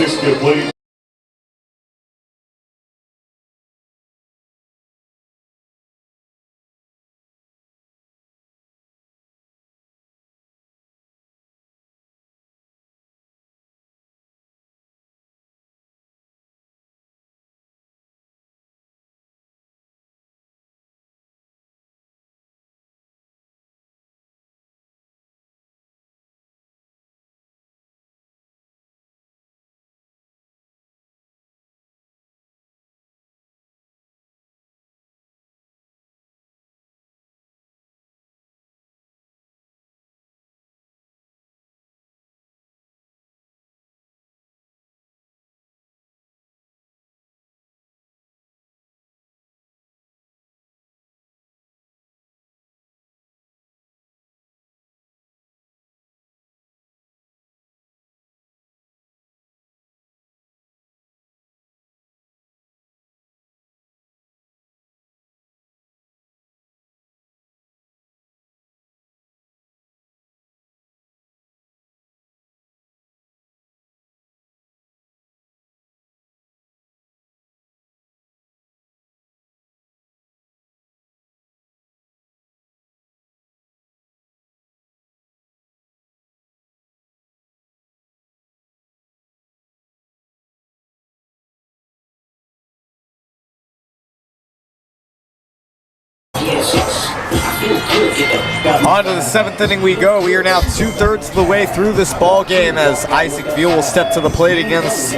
On to the 7th inning we go. We are now 2/3 of the way through this ball game as Isaac Veal will step to the plate against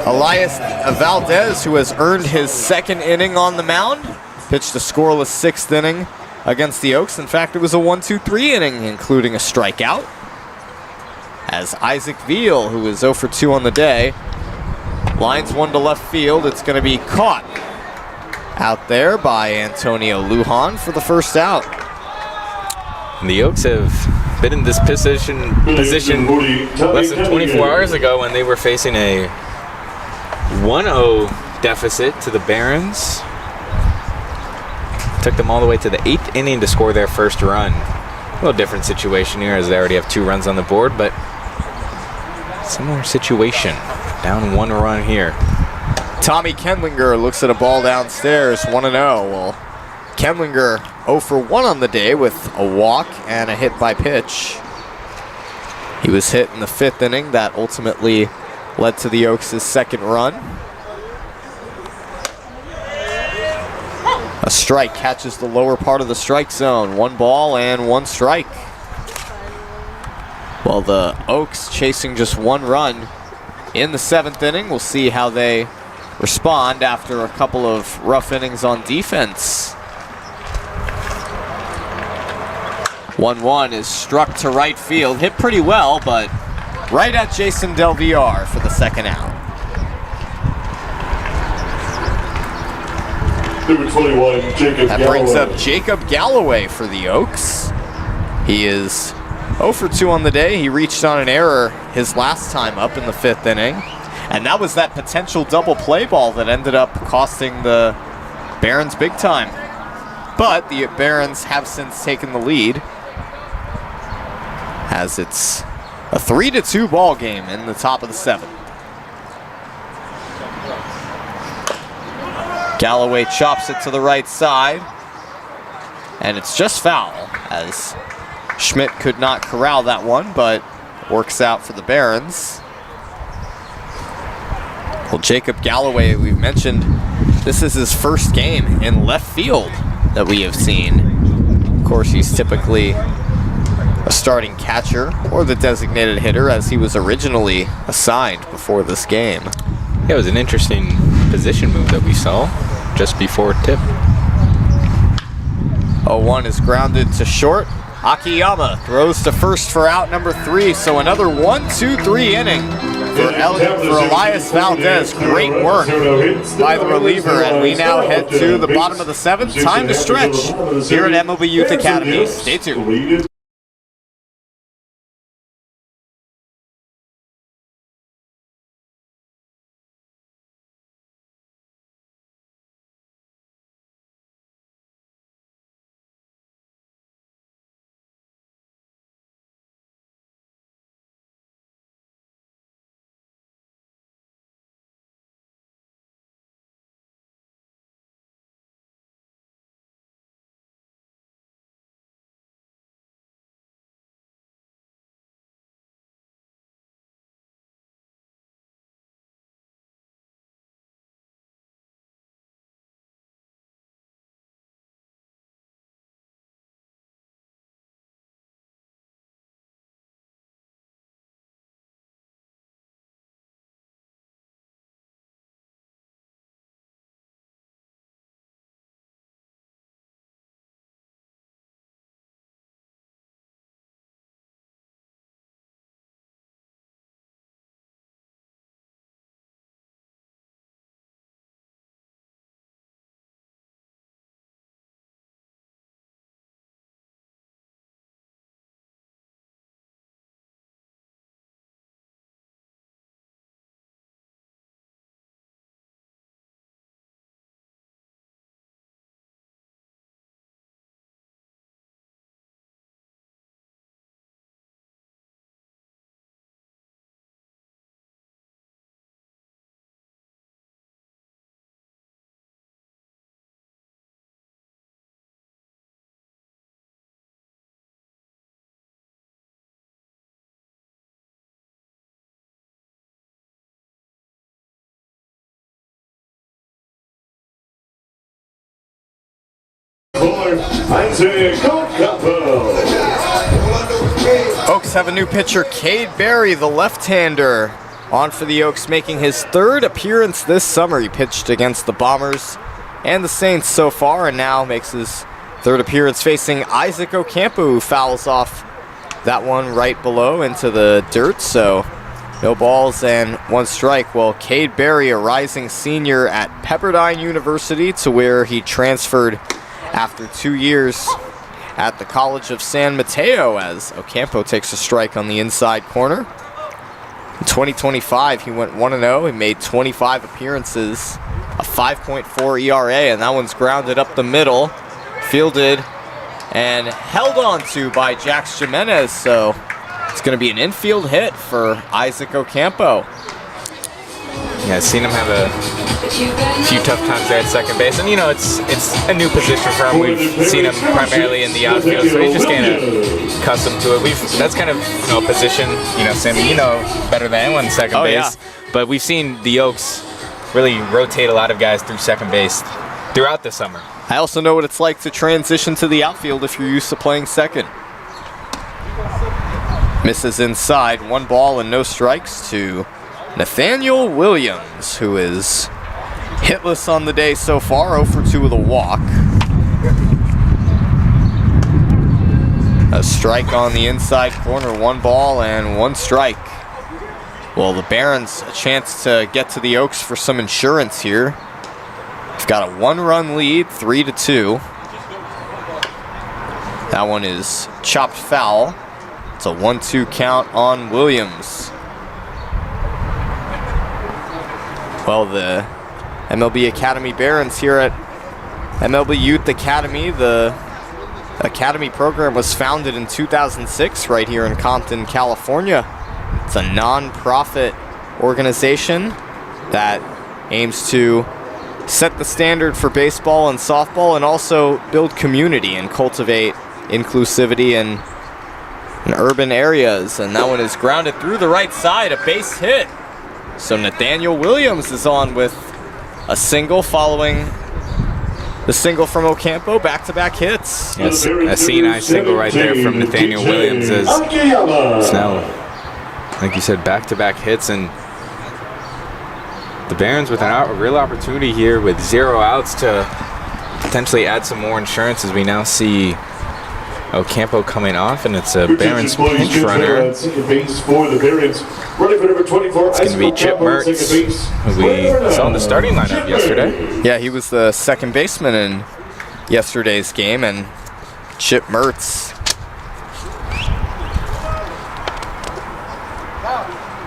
Elias Valdez, who has earned his 2nd inning on the mound. Pitched a scoreless 6th inning against the Oaks. In fact, it was a 1-2-3 inning, including a strikeout. As Isaac Veal, who is 0 for 2 on the day, lines one to left field. It's going to be caught out there by Antonio Lujan for the first out. And the Oaks have been in this position less than 24 hours ago when they were facing a 1-0 deficit to the Barons. Took them all the way to the 8th inning to score their first run. A little different situation here as they already have 2 runs on the board, but similar situation. Down 1 run here. Tommy Kendlinger looks at a ball downstairs, 1-0. Well, Kendlinger 0 for 1 on the day with a walk and a hit by pitch. He was hit in the 5th inning. That ultimately led to the Oaks' 2nd run. A strike catches the lower part of the strike zone. 1 ball and 1 strike. Well, the Oaks chasing just 1 run in the 7th inning. We'll see how they respond after a couple of rough innings on defense. 1-1 is struck to right field. Hit pretty well, but right at Jason Del Villar for the 2nd out. Number 21, Jacob That brings up Jacob Galloway for the Oaks. He is 0 for 2 on the day. He reached on an error his last time up in the 5th inning. And that was that potential double play ball that ended up costing the Barons big time. But the Barons have since taken the lead, as it's a 3-2 ball game in the top of the 7th. Galloway chops it to the right side, and it's just foul, as Schmidt could not corral that one, but works out for the Barons. Well, Jacob Galloway, we mentioned, this is his first game in left field that we have seen. Of course, he's typically a starting catcher or the designated hitter, as he was originally assigned before this game. Yeah, it was an interesting position move that we saw just before tip. 0-1 is grounded to short. Akiyama throws to first for out number 3, so another 1-2-3 inning for Elias Valdez. Great work by the reliever, and we now head to the bottom of the 7th. Time to stretch here at MLB Youth Academy. Stay tuned. Oaks have a new pitcher, Cade Berry, the left-hander, on for the Oaks, making his third appearance this summer. He pitched against the Bombers and the Saints so far, and now makes his third appearance facing Isaac Ocampo, who fouls off that one right below into the dirt, so no balls and 1 strike. Well, Cade Berry, a rising senior at Pepperdine University, to where he transferred after 2 years at the College of San Mateo, as Ocampo takes a strike on the inside corner. In 2025, he went 1-0. He made 25 appearances, a 5.4 ERA, and that one's grounded up the middle, fielded and held on to by Jax Jimenez, so it's going to be an infield hit for Isaac Ocampo. Yeah, I've seen him have a few tough times there at second base, and you know it's a new position for him. We've seen him primarily in the outfield, so he's just getting accustomed to it. That's kind of a position, Sammy, better than anyone second base. Yeah. But we've seen the Oaks really rotate a lot of guys through second base throughout the summer. I also know what it's like to transition to the outfield if you're used to playing second. Misses inside, 1 ball and no strikes to Nathaniel Williams, who is hitless on the day so far, 0 for 2 with a walk. A strike on the inside corner, 1 ball and 1 strike. Well, the Barons a chance to get to the Oaks for some insurance here. They've got a 1-run lead, 3-2. That one is chopped foul. It's a 1-2 count on Williams. Well, the MLB Academy Barons here at MLB Youth Academy. The Academy program was founded in 2006 right here in Compton, California. It's a non-profit organization that aims to set the standard for baseball and softball, and also build community and cultivate inclusivity in urban areas. And that one is grounded through the right side, a base hit. So Nathaniel Williams is on with a single following the single from Ocampo, back-to-back hits. Yes, a C&I single right there from Nathaniel Williams is now, like you said, back-to-back hits, and the Barons with a real opportunity here with 0 outs to potentially add some more insurance, as we now see Ocampo coming off, and it's a Barons pinch runner. It's going to be Chip Mertz, who we saw in the starting lineup yesterday. Yeah, he was the second baseman in yesterday's game, and Chip Mertz,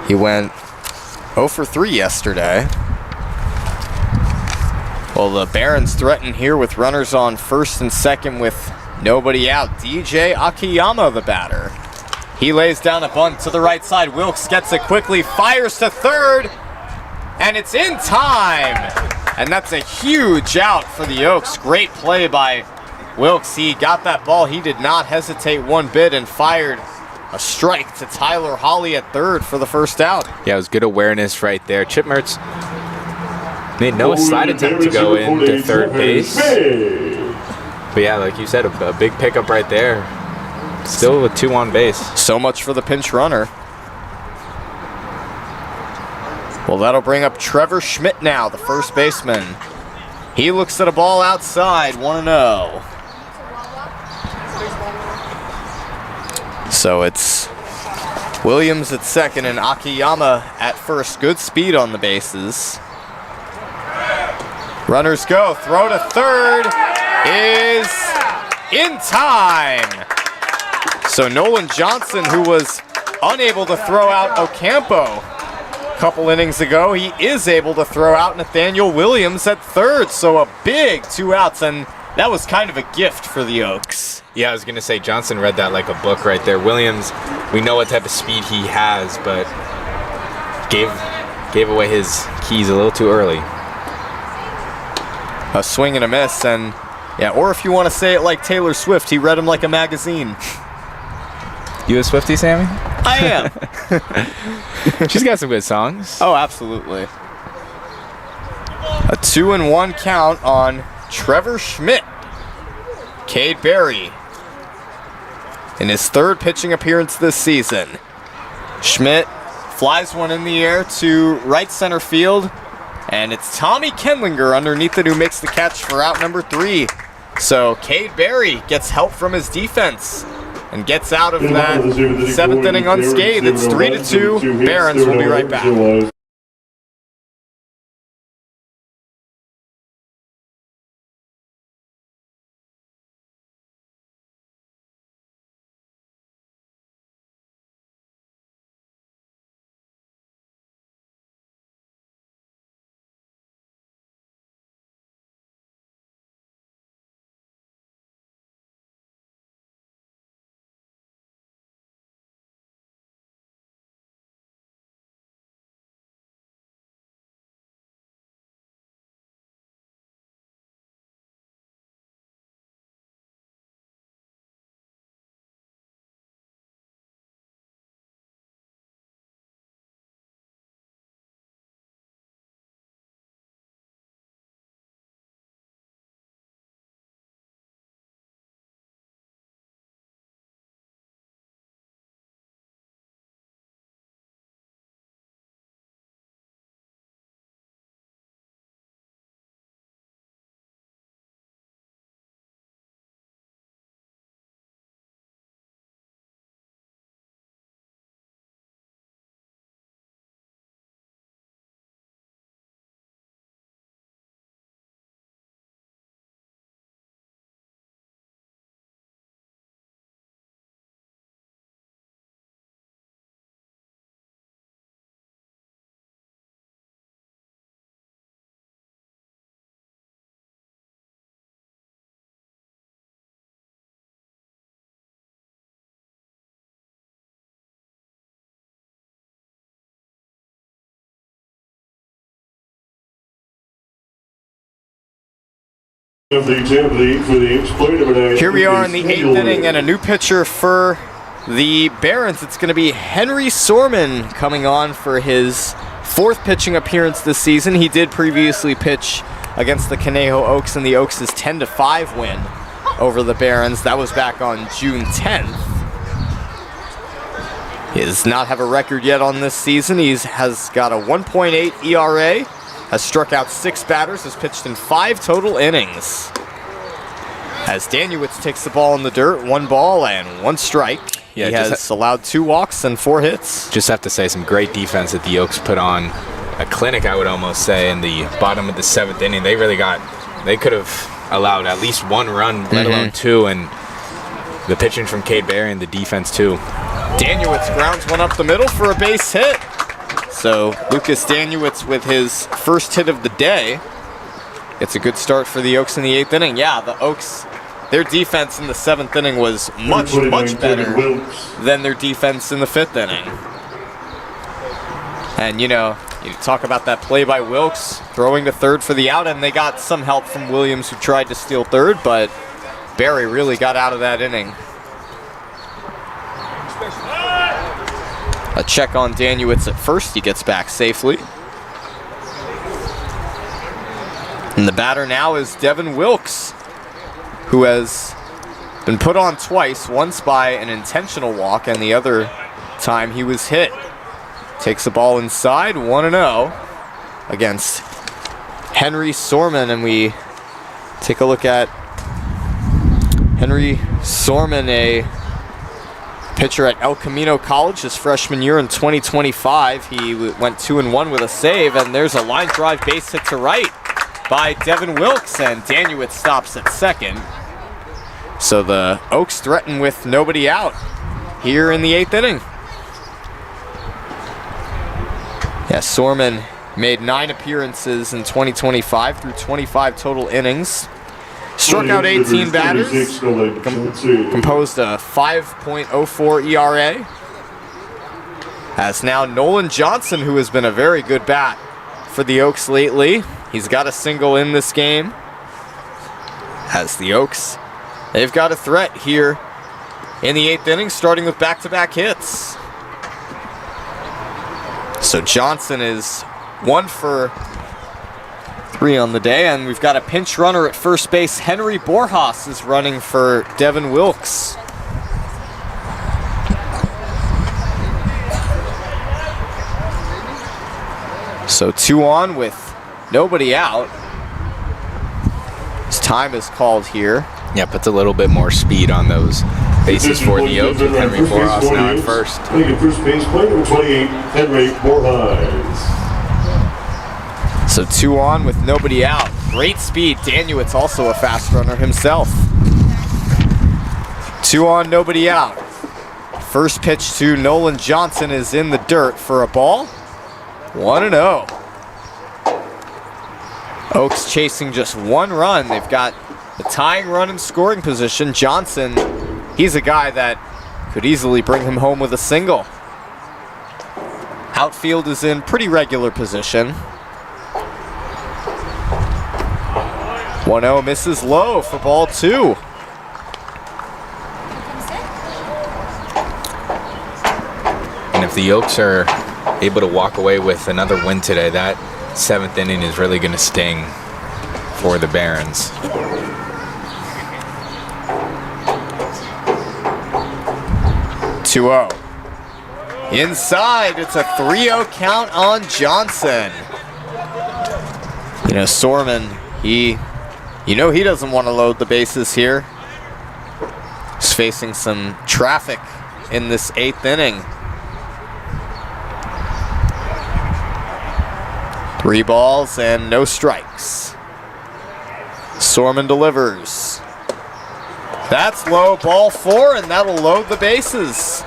he went 0 for 3 yesterday. Well, the Barons threaten here with runners on first and second with nobody out. DJ Akiyama, the batter. He lays down a bunt to the right side. Wilkes gets it quickly, fires to third, and it's in time. And that's a huge out for the Oaks. Great play by Wilkes. He got that ball. He did not hesitate one bit and fired a strike to Tyler Hawley at third for the first out. Yeah, it was good awareness right there. Chip Mertz made no slide attempt to go into third base. But yeah, like you said, a big pickup right there. Still with 2 on base. So much for the pinch runner. Well, that'll bring up Trevor Schmidt now, the first baseman. He looks at a ball outside, 1-0. So it's Williams at second and Akiyama at first. Good speed on the bases. Runners go. Throw to third is in time. So Nolan Johnson, who was unable to throw out Ocampo a couple innings ago, he is able to throw out Nathaniel Williams at third. So a big 2 outs, and that was kind of a gift for the Oaks. Yeah, I was going to say Johnson read that like a book right there. Williams, we know what type of speed he has, but gave away his keys a little too early. A swing and a miss, and yeah, or if you want to say it like Taylor Swift, he read him like a magazine. You a Swiftie, Sammy? I am. She's got some good songs. Oh, absolutely. A 2-1 count on Trevor Schmidt. Cade Berry in his 3rd pitching appearance this season. Schmidt flies one in the air to right center field, and it's Tommy Kendlinger underneath it who makes the catch for out number 3. So Cade Berry gets help from his defense and gets out of that 7th inning unscathed. It's 3-2. Barons will be right back. Here we are in the 8th inning, and a new pitcher for the Barons. It's going to be Henry Sorman coming on for his 4th pitching appearance this season. He did previously pitch against the Conejo Oaks in the Oaks' 10-5 win over the Barons. That was back on June 10th. He does not have a record yet on this season. He has got a 1.8 ERA, has struck out 6 batters, has pitched in 5 total innings. As Danuwitz takes the ball in the dirt, 1 ball and 1 strike. Yeah, he has allowed 2 walks and 4 hits. Just have to say, some great defense that the Oaks put on. A clinic, I would almost say, in the bottom of the 7th inning. They could have allowed at least 1 run, let alone 2, and the pitching from Cade Berry and the defense too. Danuwitz grounds one up the middle for a base hit. So Lucas Danuwitz with his first hit of the day. It's a good start for the Oaks in the 8th inning. Yeah, the Oaks, their defense in the 7th inning was much better than their defense in the 5th inning. And you talk about that play by Wilkes, throwing to third for the out, and they got some help from Williams, who tried to steal third, but Berry really got out of that inning. A check on Danuwitz at first. He gets back safely. And the batter now is Devin Wilkes, who has been put on twice, once by an intentional walk and the other time he was hit. Takes the ball inside, 1-0 against Henry Sorman, and we take a look at Henry Sorman, a pitcher at El Camino College his freshman year in 2025. He went 2-1 with a save, and there's a line drive base hit to right by Devin Wilkes, and Danuwitz stops at second. So the Oaks threaten with nobody out here in the 8th inning. Yeah, Sorman made 9 appearances in 2025 through 25 total innings. Struck out 18 batters, composed a 5.04 ERA. As now Nolan Johnson, who has been a very good bat for the Oaks lately. He's got a single in this game. As the Oaks, they've got a threat here in the 8th inning, starting with back-to-back hits. So Johnson is 1 for 3 on the day, and we've got a pinch runner at first base. Henry Borjas is running for Devin Wilkes. So 2 on with nobody out. His time is called here. Yeah, puts a little bit more speed on those bases for the Oaks with Henry Borjas now at first. Taking first base, play number 28, Henry Borjas. So 2 on with nobody out. Great speed. Danuit's also a fast runner himself. 2 on, nobody out. First pitch to Nolan Johnson is in the dirt for a ball. 1-0. Oaks chasing just 1 run. They've got the tying run in scoring position. Johnson, he's a guy that could easily bring him home with a single. Outfield is in pretty regular position. 1-0 misses low for ball 2. And if the Oaks are able to walk away with another win today, that 7th inning is really going to sting for the Barons. Inside, it's a 3-0 count on Johnson. You know, Sorman, he doesn't want to load the bases here. He's facing some traffic in this 8th inning. 3 balls and no strikes. Sorman delivers. That's low, ball 4, and that'll load the bases.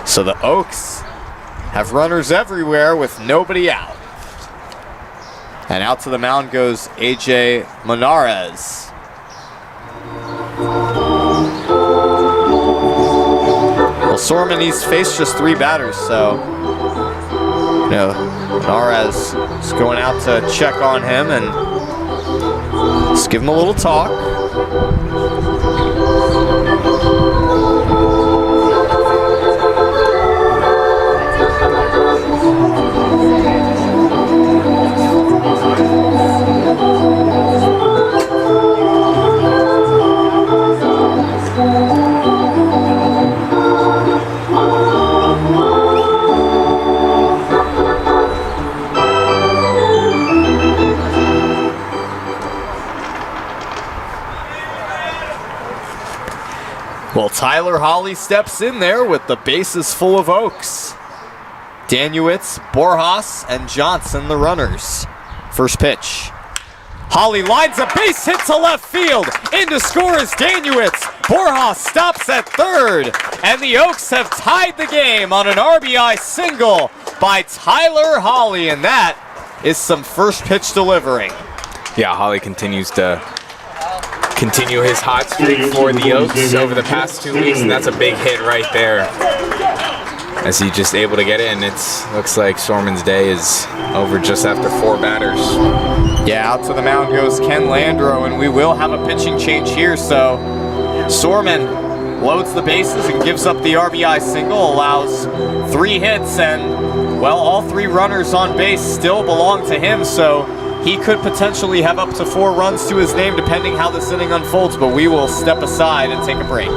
So the Oaks have runners everywhere with nobody out. And out to the mound goes AJ Monarez. Well, Sorman, he's faced just 3 batters, so Monarez is going out to check on him and just give him a little talk. Well, Tyler Holly steps in there with the bases full of Oaks. Danuitz, Borjas, and Johnson the runners. First pitch. Holly lines a base hit to left field. In to score is Danuitz. Borjas stops at third. And the Oaks have tied the game on an RBI single by Tyler Holly. And that is some first pitch delivering. Yeah, Holly continues to continue his hot streak for the Oaks over the past 2 weeks, and that's a big hit right there. As he just able to get it, and it looks like Sorman's day is over just after 4 batters. Yeah, out to the mound goes Ken Landro, and we will have a pitching change here. So Sorman loads the bases and gives up the RBI single, allows 3 hits, and well, all 3 runners on base still belong to him. So he could potentially have up to 4 runs to his name depending how this inning unfolds, but we will step aside and take a break.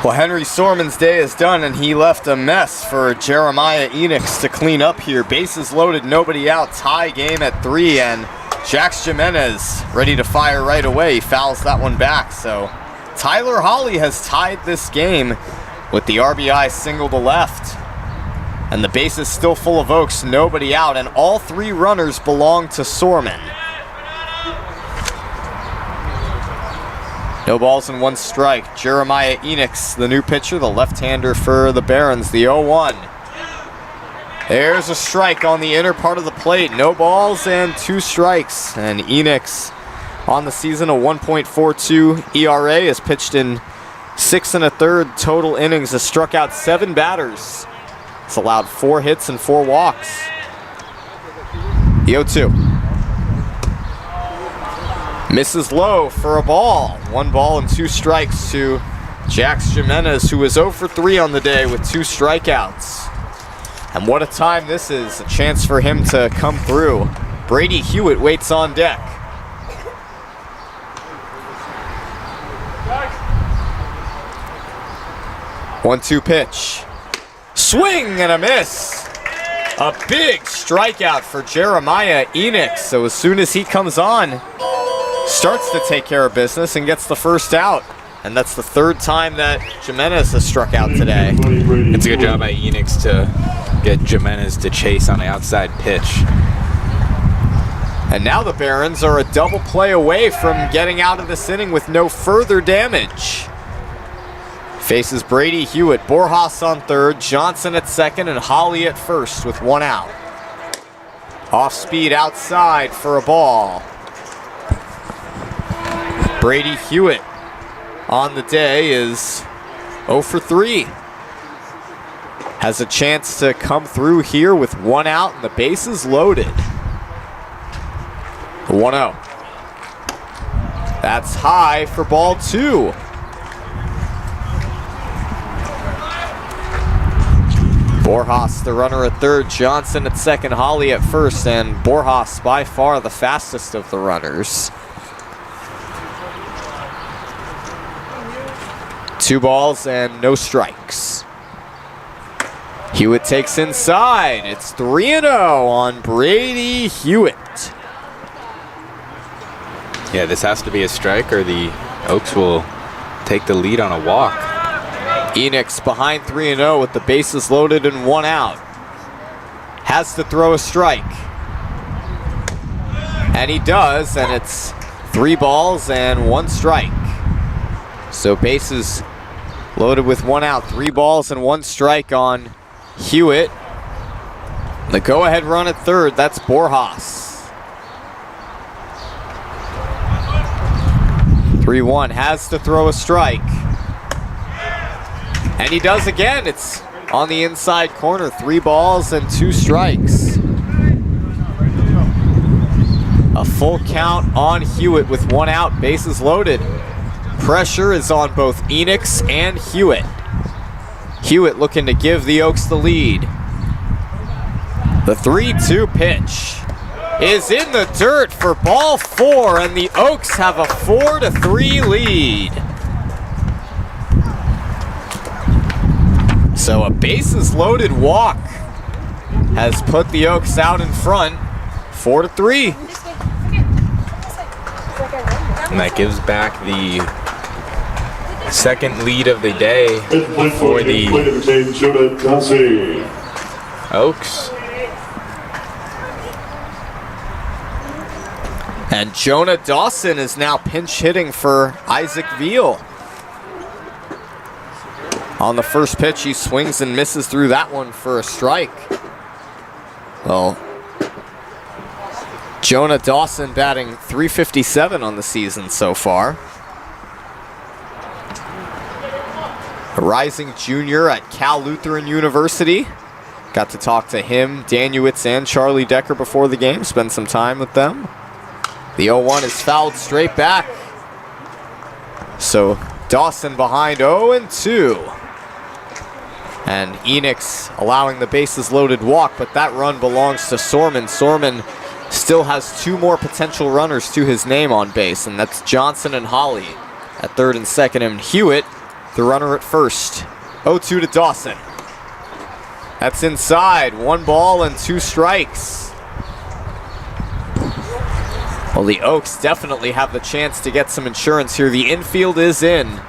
Well, Henry Sorman's day is done, and he left a mess for Jeremiah Enix to clean up here. Bases loaded, nobody out, tie game at 3, and Jax Jimenez ready to fire right away. He fouls that one back, so Tyler Holly has tied this game with the RBI single to left. And the base is still full of Oaks, nobody out, and all 3 runners belong to Sorman. No balls and 1 strike. Jeremiah Enix, the new pitcher, the left-hander for the Barons, the 0-1. There's a strike on the inner part of the plate. No balls and 2 strikes. And Enix on the season, a 1.42 ERA, has pitched in 6 1/3 total innings, has struck out 7 batters. It's allowed 4 hits and 4 walks. The 0-2. Misses low for a ball. 1 ball and 2 strikes to Jax Jimenez, who is 0 for 3 on the day with 2 strikeouts. And what a time this is. A chance for him to come through. Brady Hewitt waits on deck. One-two pitch. Swing and a miss. A big strikeout for Jeremiah Enix. So as soon as he comes on, starts to take care of business and gets the first out. And that's the 3rd time that Jimenez has struck out today. It's a good job by Enix to get Jimenez to chase on the outside pitch. And now the Barons are a double play away from getting out of this inning with no further damage. Faces Brady Hewitt, Borjas on 3rd, Johnson at 2nd, and Holly at 1st with 1 out. Off speed outside for a ball. Brady Hewitt on the day is 0 for 3. Has a chance to come through here with 1 out and the bases loaded. 1-0. That's high for ball 2. Borjas, the runner at 3rd, Johnson at 2nd, Holly at 1st, and Borjas by far the fastest of the runners. 2 balls and no strikes. Hewitt takes inside. It's 3-0 on Brady Hewitt. Yeah, this has to be a strike or the Oaks will take the lead on a walk. Enix behind 3-0 with the bases loaded and 1 out. Has to throw a strike. And he does, and it's 3 balls and 1 strike. So bases loaded with 1 out, 3 balls and 1 strike on Hewitt. The go-ahead run at 3rd, that's Borjas. 3-1, has to throw a strike. And he does again. It's on the inside corner. 3 balls and 2 strikes. A full count on Hewitt with 1 out, bases loaded. Pressure is on both Enix and Hewitt. Hewitt looking to give the Oaks the lead. The 3-2 pitch is in the dirt for ball 4, and the Oaks have a 4-3 lead. So a bases loaded walk has put the Oaks out in front, 4-3. And that gives back the 2nd lead of the day for the Oaks. And Jonah Dawson is now pinch hitting for Isaac Veal. On the first pitch, he swings and misses through that one for a strike. Well, Jonah Dawson batting .357 on the season so far. A rising junior at Cal Lutheran University. Got to talk to him, Danuitz, and Charlie Decker before the game. Spend some time with them. The 0-1 is fouled straight back. So Dawson behind 0-2. And Enix allowing the bases loaded walk, but that run belongs to Sorman. Sorman still has 2 more potential runners to his name on base, and that's Johnson and Holly at 3rd and 2nd, and Hewitt the runner at first. 0-2 to Dawson. That's inside. 1 ball and 2 strikes. Well, the Oaks definitely have the chance to get some insurance here. The infield is in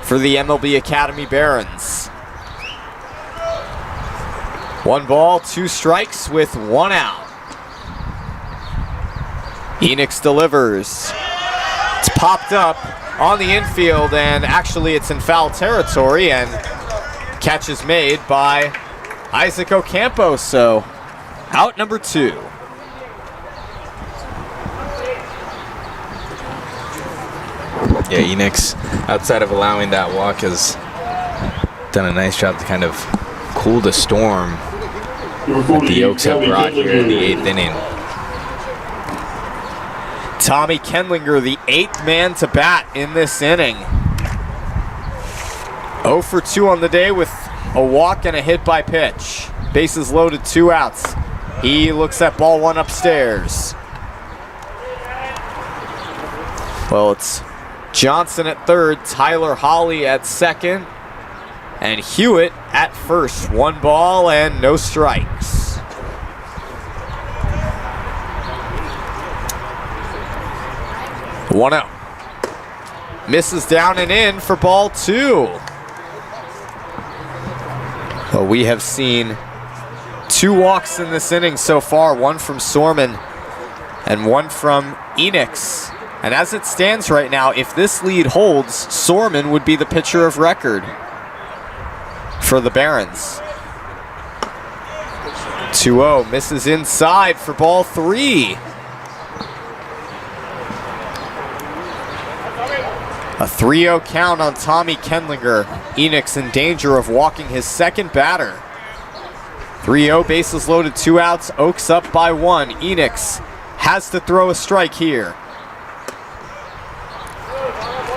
for the MLB Academy Barons. 1 ball, 2 strikes with 1 out. Enix delivers. It's popped up on the infield, and actually it's in foul territory, and catch is made by Isaac Ocampo, so out number 2. Yeah, Enix, outside of allowing that walk, has done a nice job to kind of cool the storm that the Oaks have brought here in the 8th inning. Tommy Kendlinger, the 8th man to bat in this inning. 0 for 2 on the day with a walk and a hit by pitch. Bases loaded, 2 outs. He looks at ball 1 upstairs. Well, it's Johnson at third, Tyler Holly at second, and Hewitt at first. 1 ball and no strikes. One out. Misses down and in for ball 2. Well, we have seen 2 walks in this inning so far, 1 from Sorman and 1 from Enix. And as it stands right now, if this lead holds, Sorman would be the pitcher of record for the Barons. 2-0, misses inside for ball 3. A 3-0 count on Tommy Kendlinger. Enix in danger of walking his second batter. 3-0, bases loaded, 2 outs. Oaks up by 1. Enix has to throw a strike here.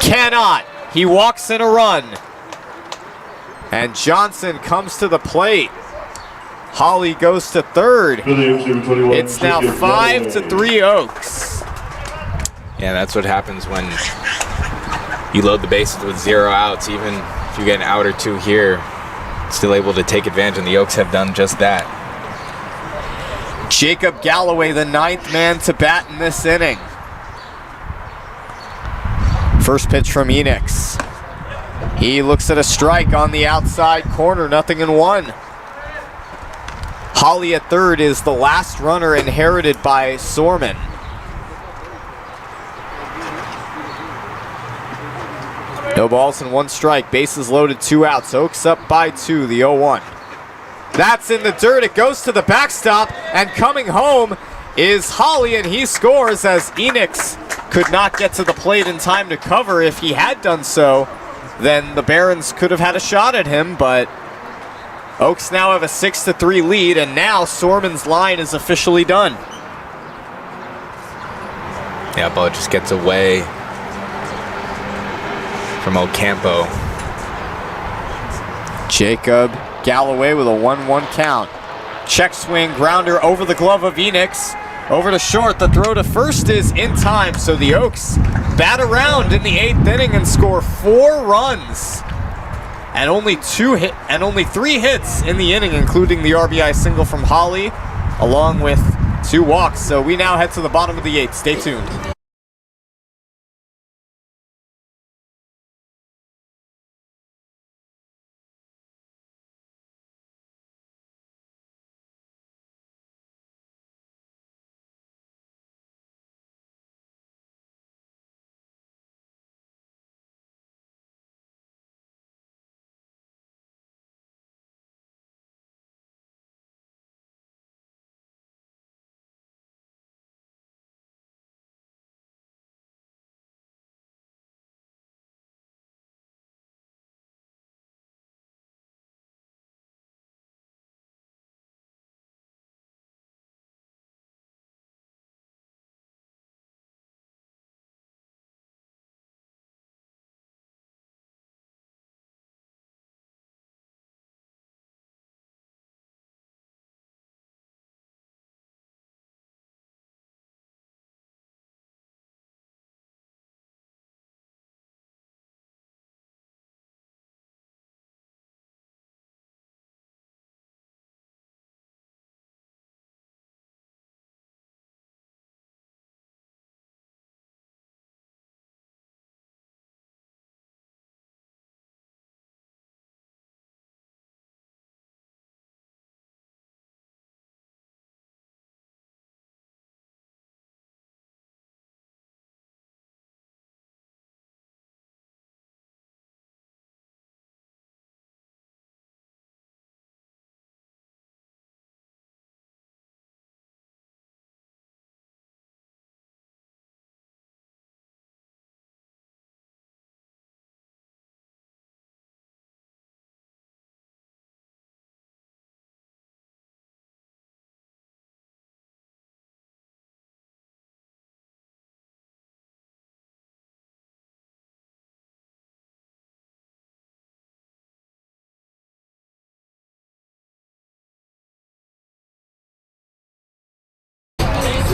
Cannot. He walks in a run. And Johnson comes to the plate. Holly goes to third. It's now 5-3 Oaks. Yeah, that's what happens when you load the bases with 0 outs. Even if you get an out or 2 here, still able to take advantage, and the Oaks have done just that. Jacob Galloway, the 9th man to bat in this inning. First pitch from Enix. He looks at a strike on the outside corner, 0-1. Holly at third is the last runner inherited by Sorman. No balls and 1 strike, bases loaded, 2 outs. Oaks up by 2, the 0-1. That's in the dirt, it goes to the backstop, and coming home is Holly, and he scores as Enix could not get to the plate in time to cover. If he had done so, then the Barons could have had a shot at him, but Oaks now have a 6-3 lead, and now Sorman's line is officially done. Yeah, ball just gets away from Ocampo. Jacob Galloway with a 1-1 count. Check swing, grounder over the glove of Enix. Over to short, the throw to first is in time, so the Oaks bat around in the 8th inning and score 4 runs. And only 3 hits in the inning, including the RBI single from Holly, along with 2 walks. So we now head to the bottom of the 8th. Stay tuned.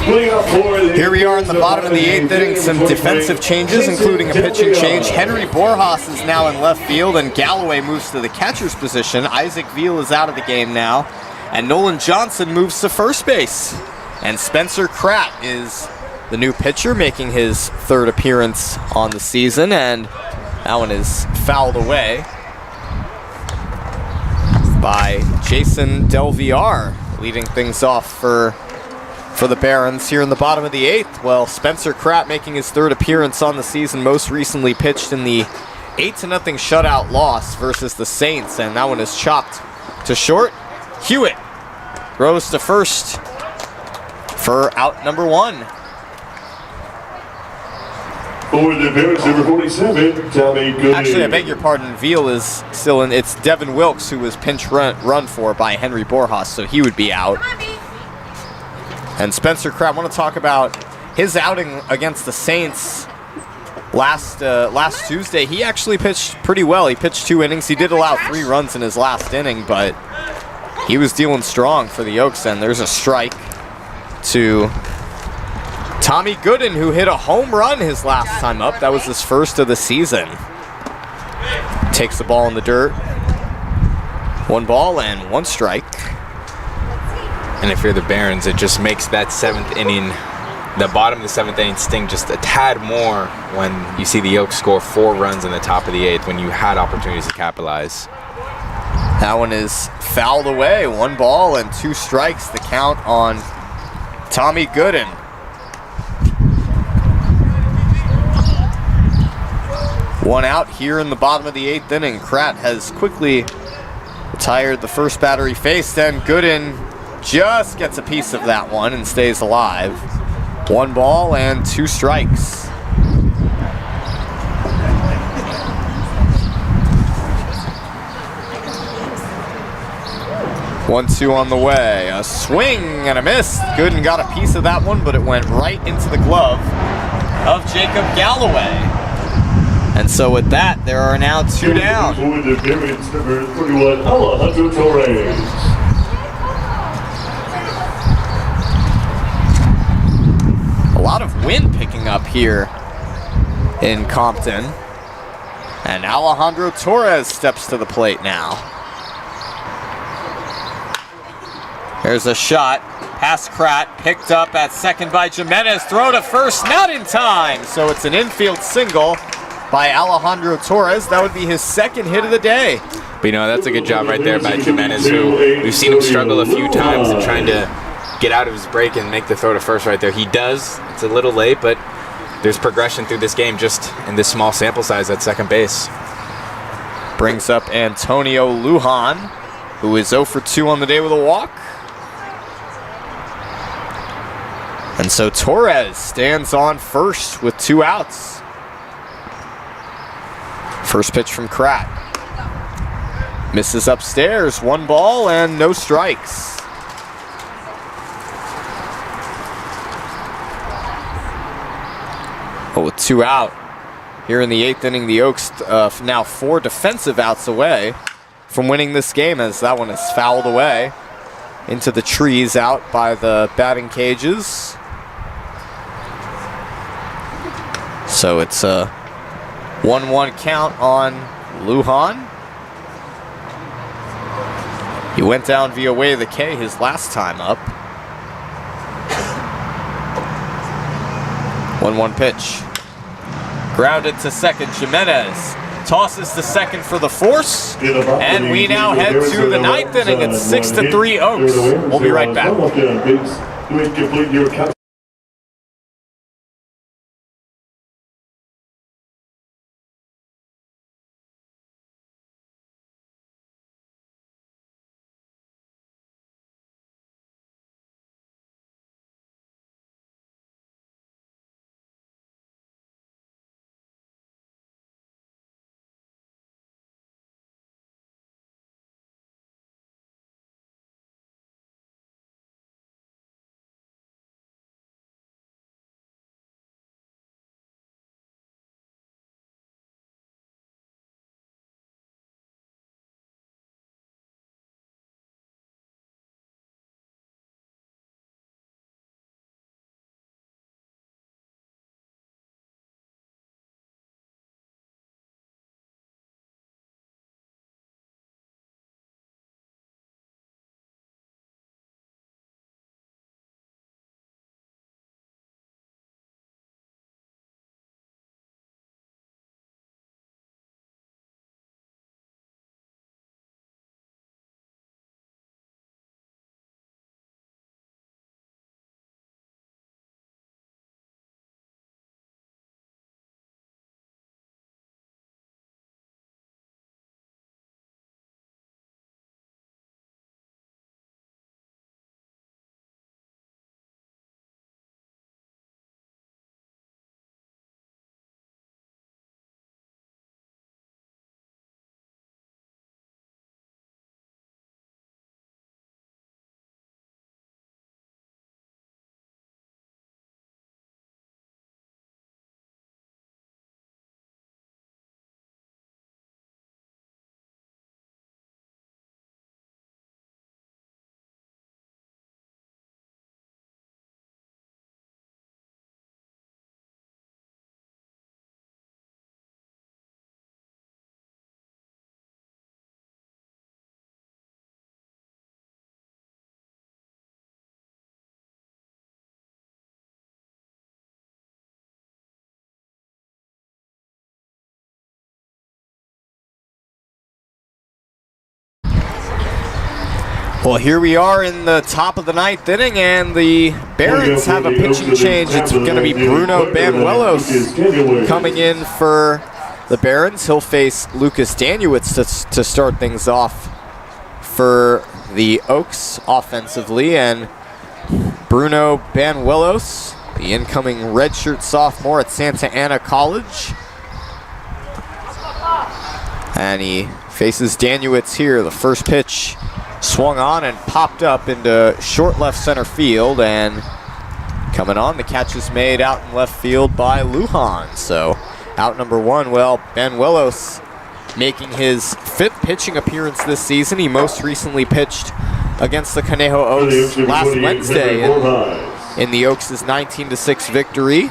Here we are in the bottom of the 8th inning. Some defensive changes, including a pitching change. Henry Borjas is now in left field, and Galloway moves to the catcher's position. Isaac Veal is out of the game now, and Nolan Johnson moves to first base. And Spencer Kratt is the new pitcher, making his 3rd appearance on the season, and that one is fouled away by Jason Del Villar, leading things off for the Barons here in the bottom of the 8th. Well, Spencer Kratt making his 3rd appearance on the season, most recently pitched in the 8-0 shutout loss versus the Saints, and that one is chopped to short. Hewitt throws to first for out number 1. For the Barons, number 47, Tommy Gooding. Actually, I beg your pardon, Veal is still in. It's Devin Wilkes who was pinch run for by Henry Borjas, so he would be out. And Spencer Kratt, I want to talk about his outing against the Saints last Tuesday. He actually pitched pretty well. He pitched 2 innings. He did allow 3 runs in his last inning, but he was dealing strong for the Oaks. And there's a strike to Tommy Gooden, who hit a home run his last time up. That was his 1st of the season. Takes the ball in the dirt. 1 ball and 1 strike. And if you're the Barons, it just makes that 7th inning, the bottom of the 7th inning, sting just a tad more when you see the Oaks score 4 runs in the top of the 8th when you had opportunities to capitalize. That one is fouled away. 1 ball and 2 strikes, the count on Tommy Gooden. One out here in the bottom of the 8th inning. Kratt has quickly retired the first batter he faced, and Gooden just gets a piece of that one and stays alive. 1 ball and 2 strikes. One, 2 on the way. A swing and a miss. Gooden got a piece of that one, but it went right into the glove of Jacob Galloway. And so with that, there are now 2 down. For the Barons, number 31, Alejandro Torres. A lot of wind picking up here in Compton. And Alejandro Torres steps to the plate now. There's a shot. Past Kratt, picked up at second by Jimenez. Throw to first, not in time. So it's an infield single by Alejandro Torres. That would be his 2nd hit of the day. But you know, that's a good job right there by Jimenez, who we've seen him struggle a few times in trying to get out of his break and make the throw to first right there. He does. It's a little late, but there's progression through this game just in this small sample size at second base. Brings up Antonio Lujan, who is 0 for 2 on the day with a walk. And so Torres stands on first with 2 outs. First pitch from Kratt. Misses upstairs. 1 ball and no strikes. But with 2 out here in the 8th inning, the Oaks now 4 defensive outs away from winning this game, as that one is fouled away into the trees out by the batting cages. So it's a 1-1 count on Lujan. He went down via way of the K his last time up. 1-1 pitch. Grounded to second. Jimenez tosses to second for the force. And we now head to the 9th inning. It's 6-3 Oaks. We'll be right back. Well, here we are in the top of the 9th inning, and the Barons have a pitching change. It's going to be Bruno Banuelos coming in for the Barons. He'll face Lucas Danuwitz to start things off for the Oaks offensively, and Bruno Banuelos, the incoming redshirt sophomore at Santa Ana College. And he faces Danuwitz here. The first pitch swung on and popped up into short left center field, and coming on, the catch is made out in left field by Lujan. So out number 1. Well, Banuelos making his 5th pitching appearance this season. He most recently pitched against the Conejo Oaks last Wednesday in the Oaks' 19-6 victory.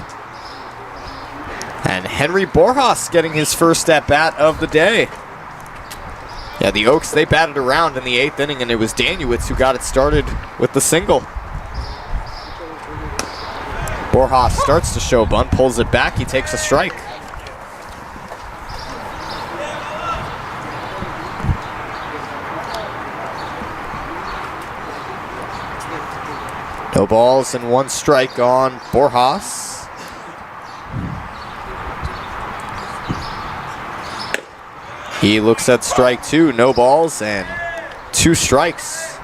And Henry Borjas getting his first at-bat of the day. Yeah, the Oaks, they batted around in the 8th inning, and it was Danuwitz who got it started with the single. Borjas starts to show bunt, pulls it back, he takes a strike. No balls and 1 strike on Borjas. He looks at strike 2, no balls and 2 strikes.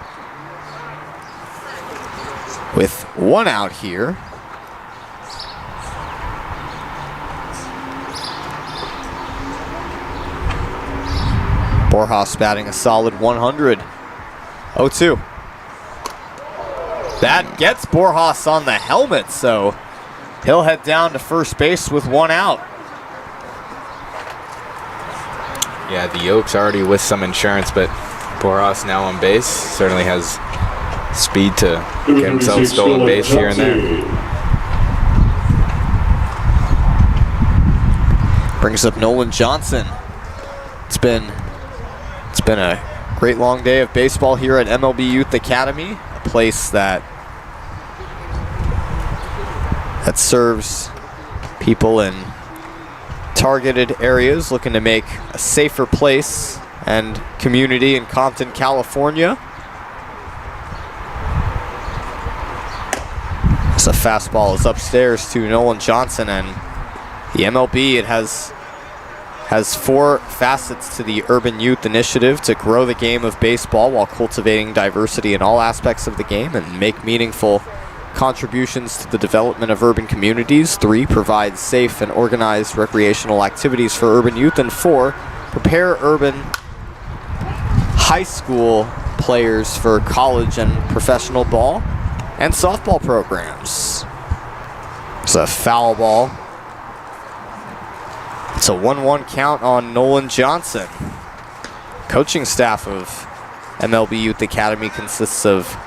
With 1 out here. Borjas batting a solid 100. 0-2. That gets Borjas on the helmet, so he'll head down to first base with 1 out. Yeah, the Oaks already with some insurance, but Borjas now on base certainly has speed to get himself stolen base here and there. Brings up Nolan Johnson. It's been a great long day of baseball here at MLB Youth Academy, a place that serves people in targeted areas looking to make a safer place and community in Compton, California. So the fastball is upstairs to Nolan Johnson, and the MLB, it has 4 facets to the Urban Youth Initiative to grow the game of baseball while cultivating diversity in all aspects of the game and make meaningful contributions to the development of urban communities. 3, provide safe and organized recreational activities for urban youth. And 4, prepare urban high school players for college and professional ball and softball programs. It's a foul ball. It's a 1-1 count on Nolan Johnson. Coaching staff of MLB Youth Academy consists of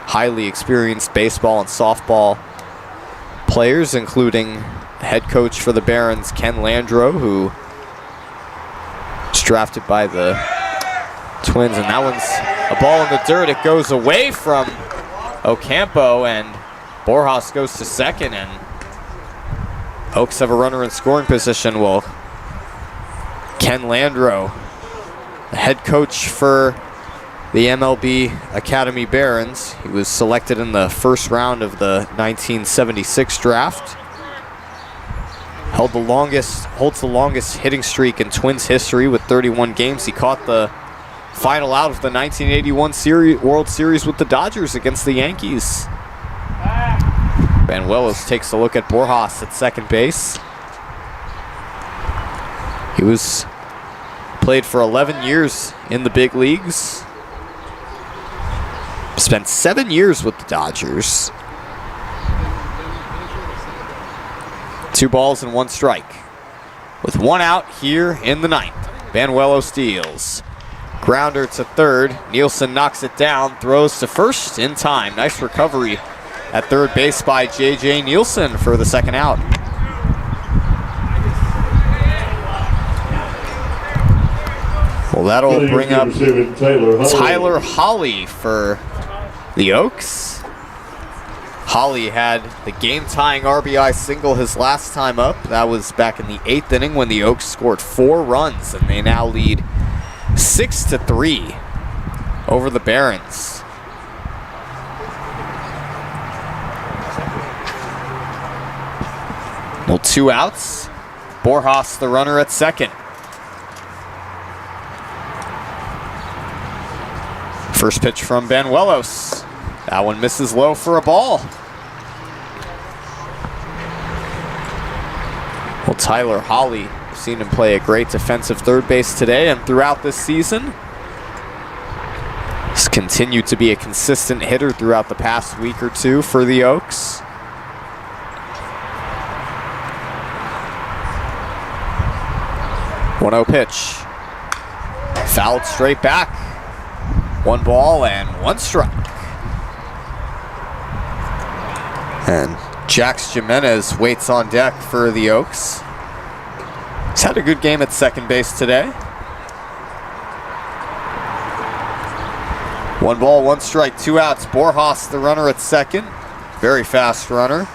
highly experienced baseball and softball players, including head coach for the Barons, Ken Landreau, who was drafted by the Twins. And that one's a ball in the dirt. It goes away from Ocampo, and Borjas goes to second, and Oaks have a runner in scoring position. Well, Ken Landreau, the head coach for the MLB Academy Barons. He was selected in the first round of the 1976 draft. Holds the longest hitting streak in Twins history with 31 games. He caught the final out of the 1981 World Series with the Dodgers against the Yankees. Banuelos takes a look at Borjas at second base. He played for 11 years in the big leagues. Spent 7 years with the Dodgers. 2 balls and 1 strike. With 1 out here in the 9th. Banuelos deals. Grounder to third. Nielsen knocks it down. Throws to first in time. Nice recovery at third base by J.J. Nielsen for the 2nd out. Well, that'll bring up Tyler Holly for the Oaks. Holly had the game-tying RBI single his last time up. That was back in the 8th inning when the Oaks scored 4 runs, and they now lead 6-3 over the Barons. Well, 2 outs. Borjas, the runner at second. First pitch from Banuelos. That one misses low for a ball. Well, Tyler Holly, we've seen him play a great defensive third base today and throughout this season. He's continued to be a consistent hitter throughout the past week or two for the Oaks. One 0 pitch. Fouled straight back. 1 ball and 1 strike. And Jax Jimenez waits on deck for the Oaks. He's had a good game at second base today. 1 ball, 1 strike, 2 outs. Borjas, the runner at second. Very fast runner.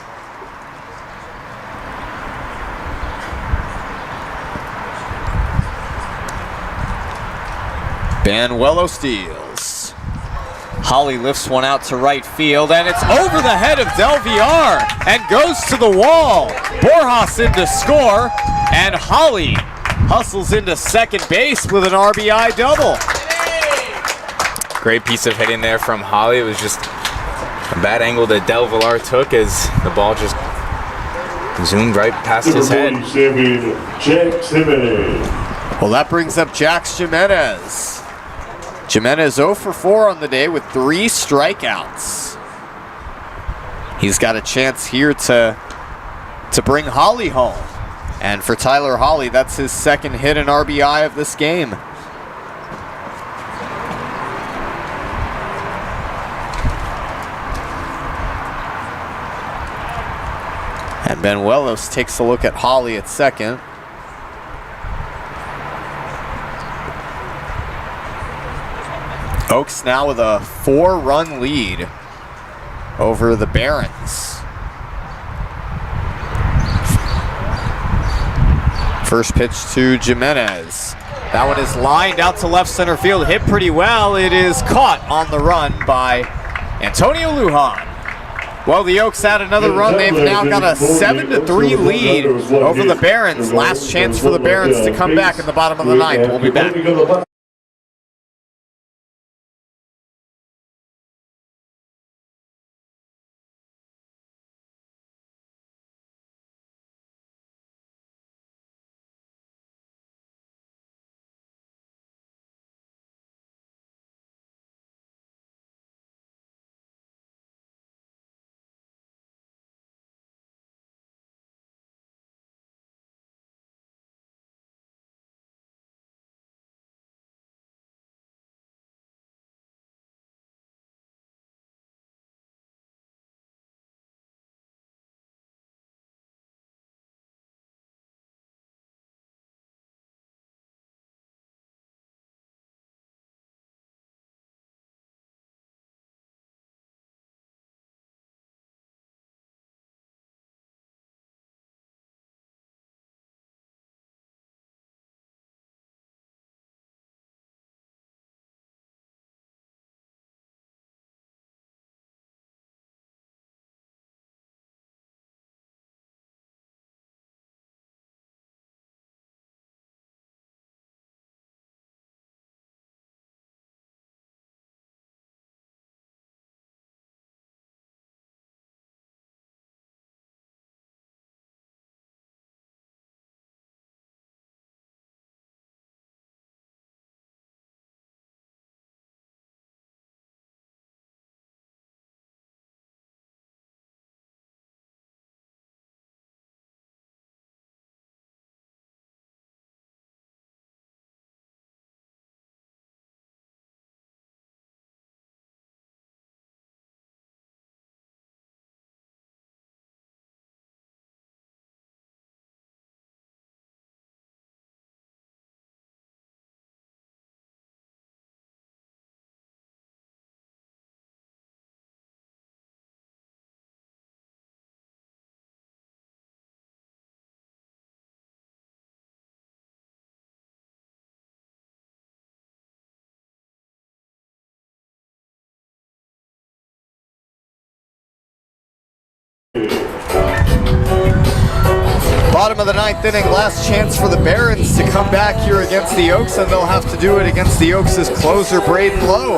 Banuelos steals. Holly lifts one out to right field, and it's over the head of Del Villar and goes to the wall. Borjas in to score, and Holly hustles into second base with an RBI double. Great piece of hitting there from Holly. It was just a bad angle that Del Villar took as the ball just zoomed right past his head. Well, that brings up Jax Jimenez. Jimenez 0 for 4 on the day with 3 strikeouts. He's got a chance here to bring Holly home. And for Tyler Holly, that's his second hit and RBI of this game. And Banuelos takes a look at Holly at second. Oaks now with a 4-run lead over the Barons. First pitch to Jimenez. That one is lined out to left center field, hit pretty well. It is caught on the run by Antonio Lujan. Well, the Oaks had another run. They've now got a 7-3 lead over the Barons. Last chance for the Barons to come back in the bottom of the ninth. We'll be back. Bottom of the 9th inning, last chance for the Barons to come back here against the Oaks, and they'll have to do it against the Oaks' closer, Braden Lowe.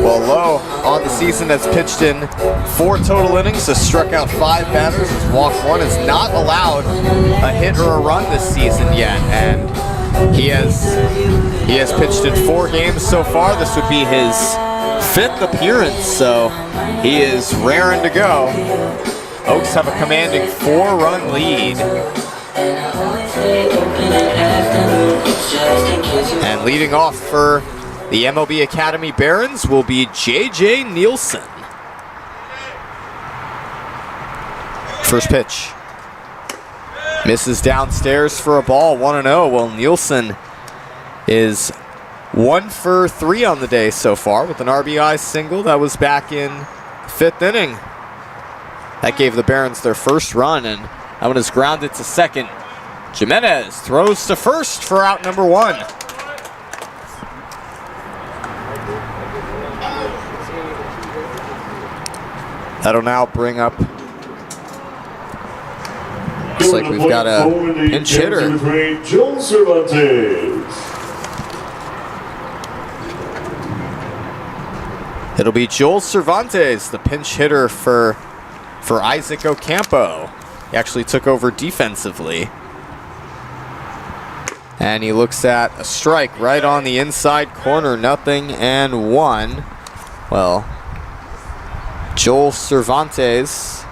Well, Lowe on the season has pitched in 4 total innings, has struck out 5 batters, has walked 1, has not allowed a hit or a run this season yet, and he has pitched in 4 games so far. This would be his 5th appearance, so he is raring to go. Oaks have a commanding 4-run lead. And leading off for the MLB Academy Barons will be J.J. Nielsen. First pitch. Misses downstairs for a ball, 1-0. Well, Nielsen is 1 for 3 on the day so far with an RBI single. That was back in 5th inning. That gave the Barons their first run, and that one is grounded to second. Jimenez throws to first for out number 1. That'll now bring up. Looks like we've got a pinch hitter. Joel Cervantes. It'll be Joel Cervantes, the pinch hitter for Isaac Ocampo. He actually took over defensively. And he looks at a strike right on the inside corner, 0-1. Well, Joel Cervantes,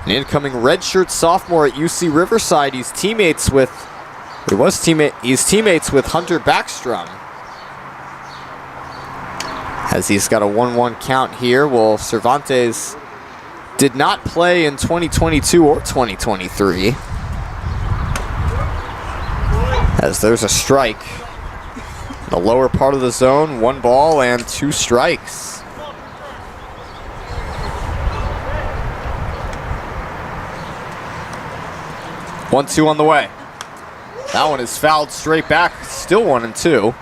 an incoming redshirt sophomore at UC Riverside. He's teammates with Hunter Backstrom. As he's got a 1-1 count here. Well, Cervantes did not play in 2022 or 2023. As there's a strike in the lower part of the zone, 1 ball and 2 strikes. One, 2 on the way. That one is fouled straight back, still 1-2.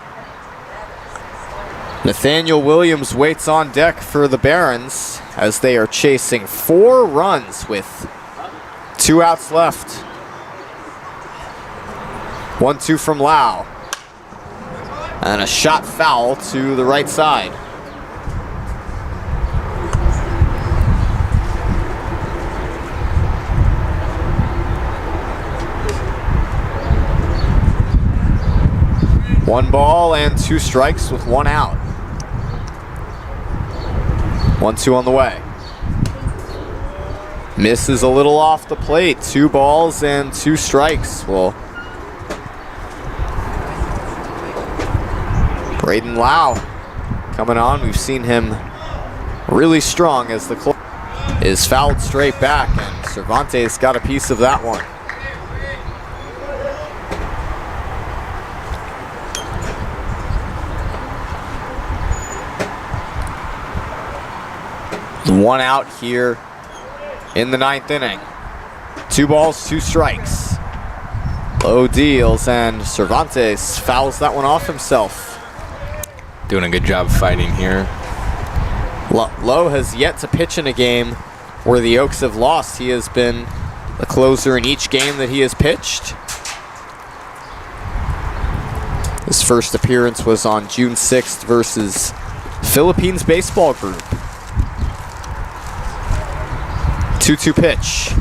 Nathaniel Williams waits on deck for the Barons as they are chasing 4 runs with 2 outs left. 1-2 from Lau. And a shot foul to the right side. One ball and 2 strikes with 1 out. 1-2 on the way. Misses a little off the plate. 2 balls and 2 strikes. Well, Braden Lau coming on. We've seen him really strong as the club is fouled straight back, and Cervantes got a piece of that one. One out here in the 9th inning. 2 balls, 2 strikes. Low deals, and Cervantes fouls that one off himself. Doing a good job fighting here. Lowe has yet to pitch in a game where the Oaks have lost. He has been the closer in each game that he has pitched. His first appearance was on June 6th versus Philippines Baseball Group. 2-2 pitch.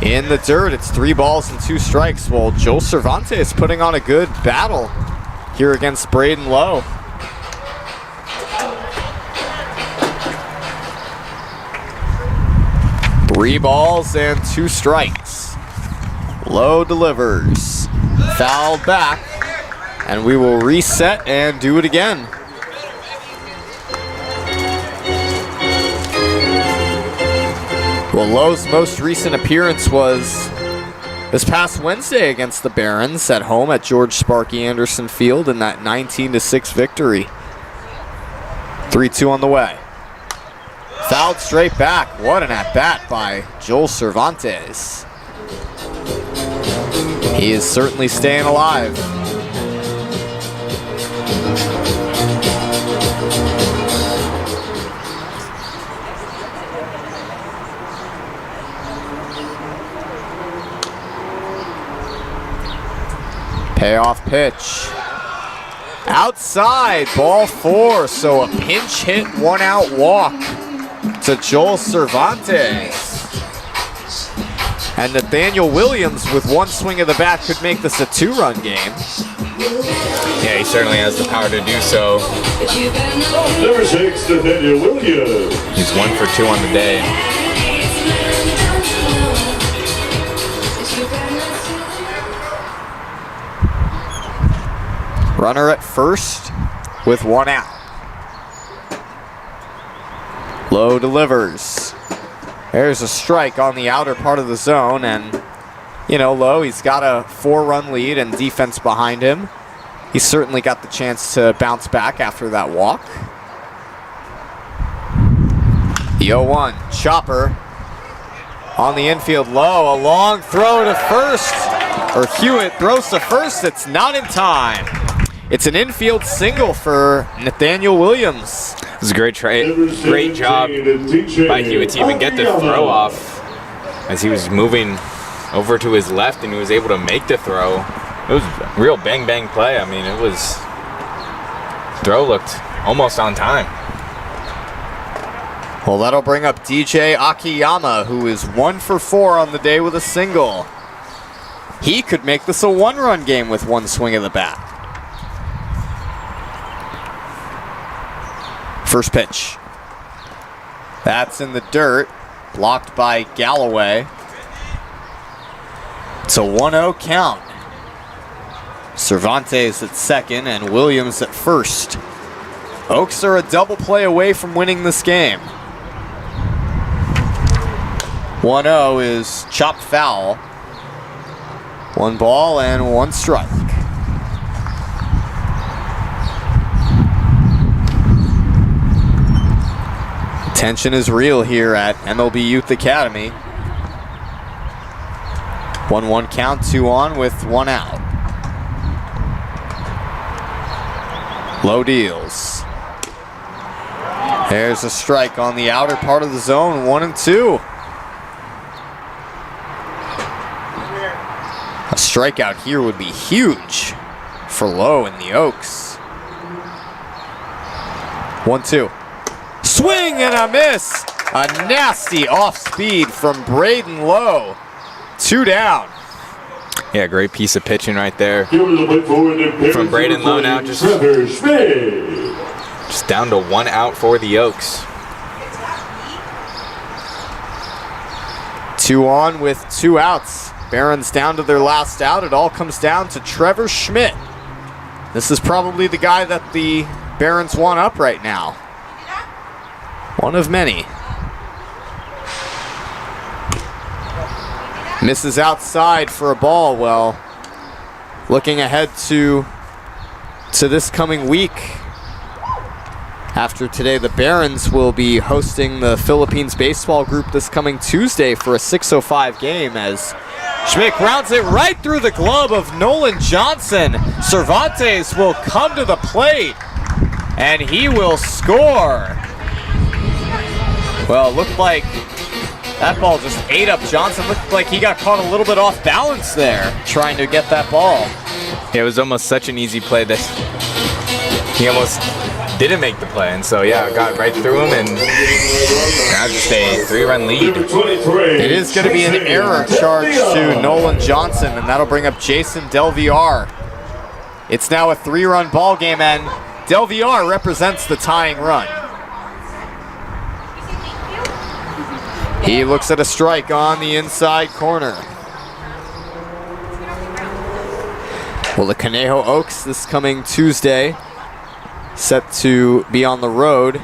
In the dirt, it's 3 balls and 2 strikes. Well, Joel Cervantes putting on a good battle here against Braden Lowe. Three balls and 2 strikes. Lowe delivers. Fouled back. And we will reset and do it again. Well, Lowe's most recent appearance was this past Wednesday against the Barons at home at George Sparky Anderson Field in that 19-6 victory. 3-2 on the way. Fouled straight back. What an at-bat by Joel Cervantes. He is certainly staying alive. Payoff pitch. Outside, ball 4, so a pinch hit, 1-out walk to Joel Cervantes. And Nathaniel Williams, with one swing of the bat, could make this a 2-run game. Yeah, he certainly has the power to do so. Number 6, Nathaniel Williams. He's 1 for 2 on the day. Runner at first with 1 out. Lowe delivers. There's a strike on the outer part of the zone, and you know, Lowe, he's got a 4-run lead and defense behind him. He certainly got the chance to bounce back after that walk. The 0-1, chopper on the infield. Lowe, a long throw to first, or Hewitt throws to first. It's not in time. It's an infield single for Nathaniel Williams. It was a great job by Hewitt to even get the throw off as he was moving over to his left and he was able to make the throw. It was a real bang play. I mean, throw looked almost on time. Well, that'll bring up DJ Akiyama, who is 1 for 4 on the day with a single. He could make this a 1-run game with one swing of the bat. First pitch. That's in the dirt, blocked by Galloway. It's a 1-0 count. Cervantes at second and Williams at first. Oaks are a double play away from winning this game. 1-0 is chopped foul. 1 ball and 1 strike. Tension is real here at MLB Youth Academy. 1-1 count, 2 on with 1 out. Low deals. There's a strike on the outer part of the zone, 1-2. A strikeout here would be huge for Lowe and the Oaks. 1-2. Swing and a miss. A nasty off-speed from Braden Lowe. 2 down. Yeah, great piece of pitching right there from Braden Lowe now. Just down to 1 out for the Oaks. 2 on with 2 outs. Barons down to their last out. It all comes down to Trevor Schmidt. This is probably the guy that the Barons want up right now. One of many. Misses outside for a ball. Well, looking ahead to this coming week. After today, the Barons will be hosting the Philippines baseball group this coming Tuesday for a 6:05 game as Schmidt grounds it right through the glove of Nolan Johnson. Cervantes will come to the plate and he will score. Well, it looked like that ball just ate up Johnson. Looked like he got caught a little bit off balance there trying to get that ball. Yeah, it was almost such an easy play that he almost didn't make the play. And so, yeah, got right through him and now just a 3-run lead. It is going to be an error charge to Nolan Johnson, and that'll bring up Jason Del Villar. It's now a 3-run ball game, and Del Villar represents the tying run. He looks at a strike on the inside corner. Well, the Conejo Oaks this coming Tuesday, set to be on the road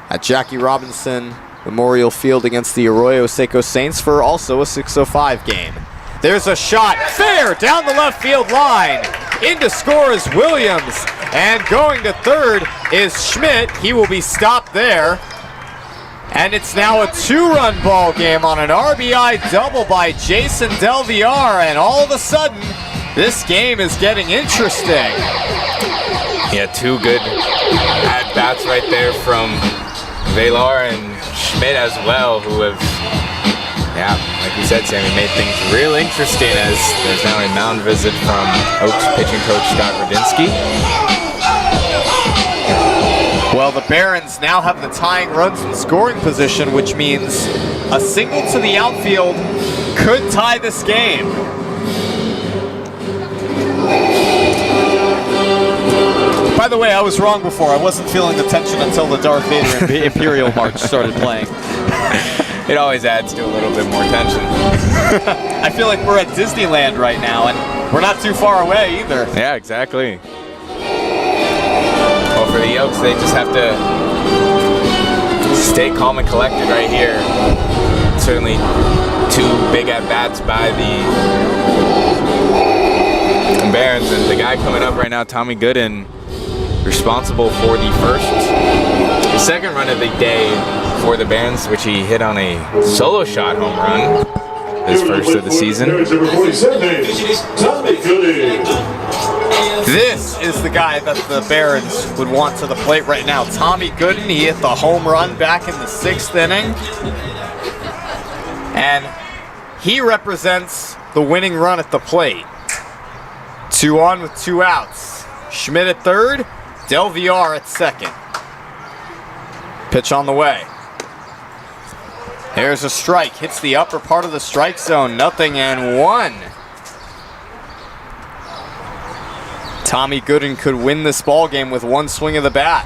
at Jackie Robinson Memorial Field against the Arroyo Seco Saints for also a 6:05 game. There's a shot, fair, down the left field line. In to score is Williams, and going to third is Schmidt. He will be stopped there. And it's now a 2-run ball game on an RBI double by Jason Del Villar, and all of a sudden, this game is getting interesting. Yeah, 2 good at-bats right there from Villar and Schmidt as well, who have Yeah, like you said, Sammy, made things real interesting as there's now a mound visit from Oaks pitching coach Scott Radinsky. Well, the Barons now have the tying runs in scoring position, which means a single to the outfield could tie this game. By the way, I was wrong before. I wasn't feeling the tension until the Darth Vader Imperial March started playing. It always adds to a little bit more tension. I feel like we're at Disneyland right now, and we're not too far away either. Yeah, exactly. Well, for the Oaks, they just have to stay calm and collected right here. Certainly 2 big at-bats by the Barons, and the guy coming up right now, Tommy Gooden, responsible for the second run of the day for the Barons, which he hit on a solo shot home run, his first of the season. This is the guy that the Barons would want to the plate right now. Tommy Gooden, he hit the home run back in the 6th inning. And he represents the winning run at the plate. 2 on with 2 outs. Schmidt at third, Del Villar at second. Pitch on the way. There's a strike, hits the upper part of the strike zone, 0-1. Tommy Gooden could win this ball game with 1 swing of the bat.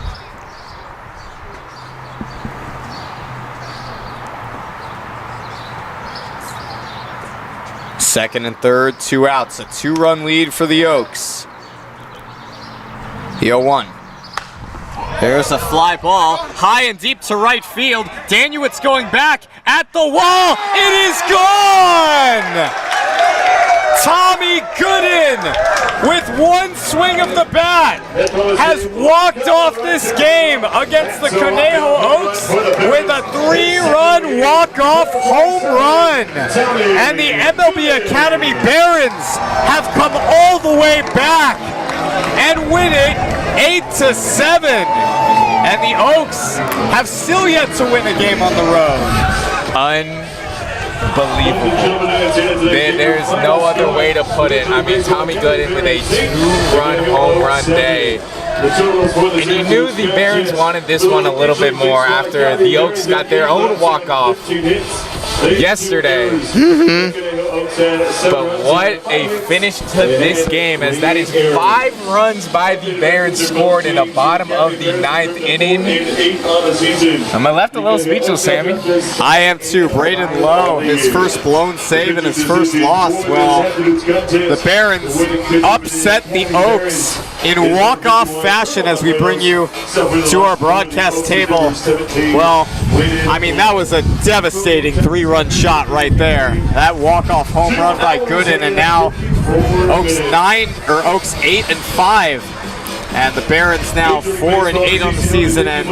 Second and third, 2 outs, a 2-run lead for the Oaks. The 0-1. There's a fly ball, high and deep to right field. Danuit's going back at the wall. It is gone! Tommy Gooden, with 1 swing of the bat, has walked off this game against the Conejo Oaks with a 3-run walk-off home run. And the MLB Academy Barons have come all the way back and win it 8-7. And the Oaks have still yet to win a game on the road. Unbelievable. There's no other way to put it. I mean, Tommy Gooden with a 2-run home run day. And you knew the Barons wanted this one a little bit more after the Oaks got their own walk-off yesterday. But what a finish to this game, as that is 5 runs by the Barons scored in the bottom of the 9th inning. I'm left a little speechless, Sammy. I am too. Braden Lowe, his first blown save and his first loss. Well, the Barons upset the Oaks in walk-off fashion as we bring you to our broadcast table. Well, I mean, that was a devastating 3-run shot right there. That walk-off home run by Gooden, and now Oaks 8-5, and the Barons now 4-8 on the season. And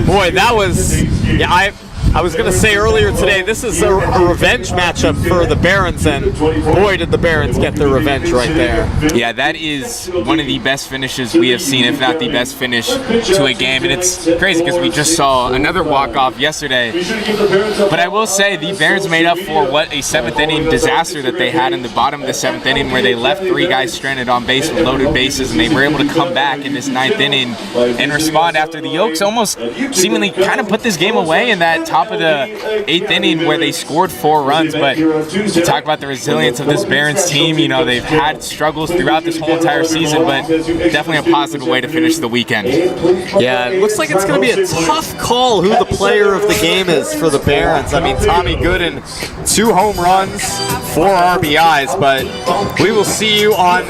boy, that was, yeah, I was going to say earlier today, this is a revenge matchup for the Barons, and boy, did the Barons get their revenge right there. Yeah, that is one of the best finishes we have seen, if not the best finish to a game. And it's crazy because we just saw another walk-off yesterday. But I will say the Barons made up for what a 7th inning disaster that they had in the bottom of the 7th inning, where they left 3 guys stranded on base with loaded bases, and they were able to come back in this 9th inning and respond after the Oaks almost seemingly kind of put this game away in that top of the 8th inning where they scored 4 runs. But to talk about the resilience of this Barons team, you know, they've had struggles throughout this whole entire season, but definitely a positive way to finish the weekend. Yeah, it looks like it's going to be a tough call who the player of the game is for the Barons. I mean, Tommy Gooden, 2 home runs, 4 RBIs, but we will see you on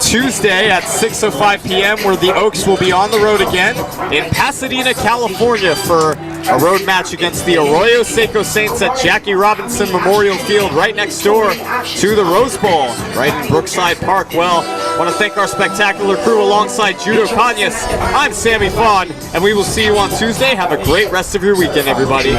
Tuesday at 6:05 p.m. where the Oaks will be on the road again in Pasadena, California for a road match against the Arroyo Seco Saints at Jackie Robinson Memorial Field right next door to the Rose Bowl, right in Brookside Park. Well, I want to thank our spectacular crew alongside Judo Kanyas. I'm Sammy Fawn, and we will see you on Tuesday. Have a great rest of your weekend, everybody.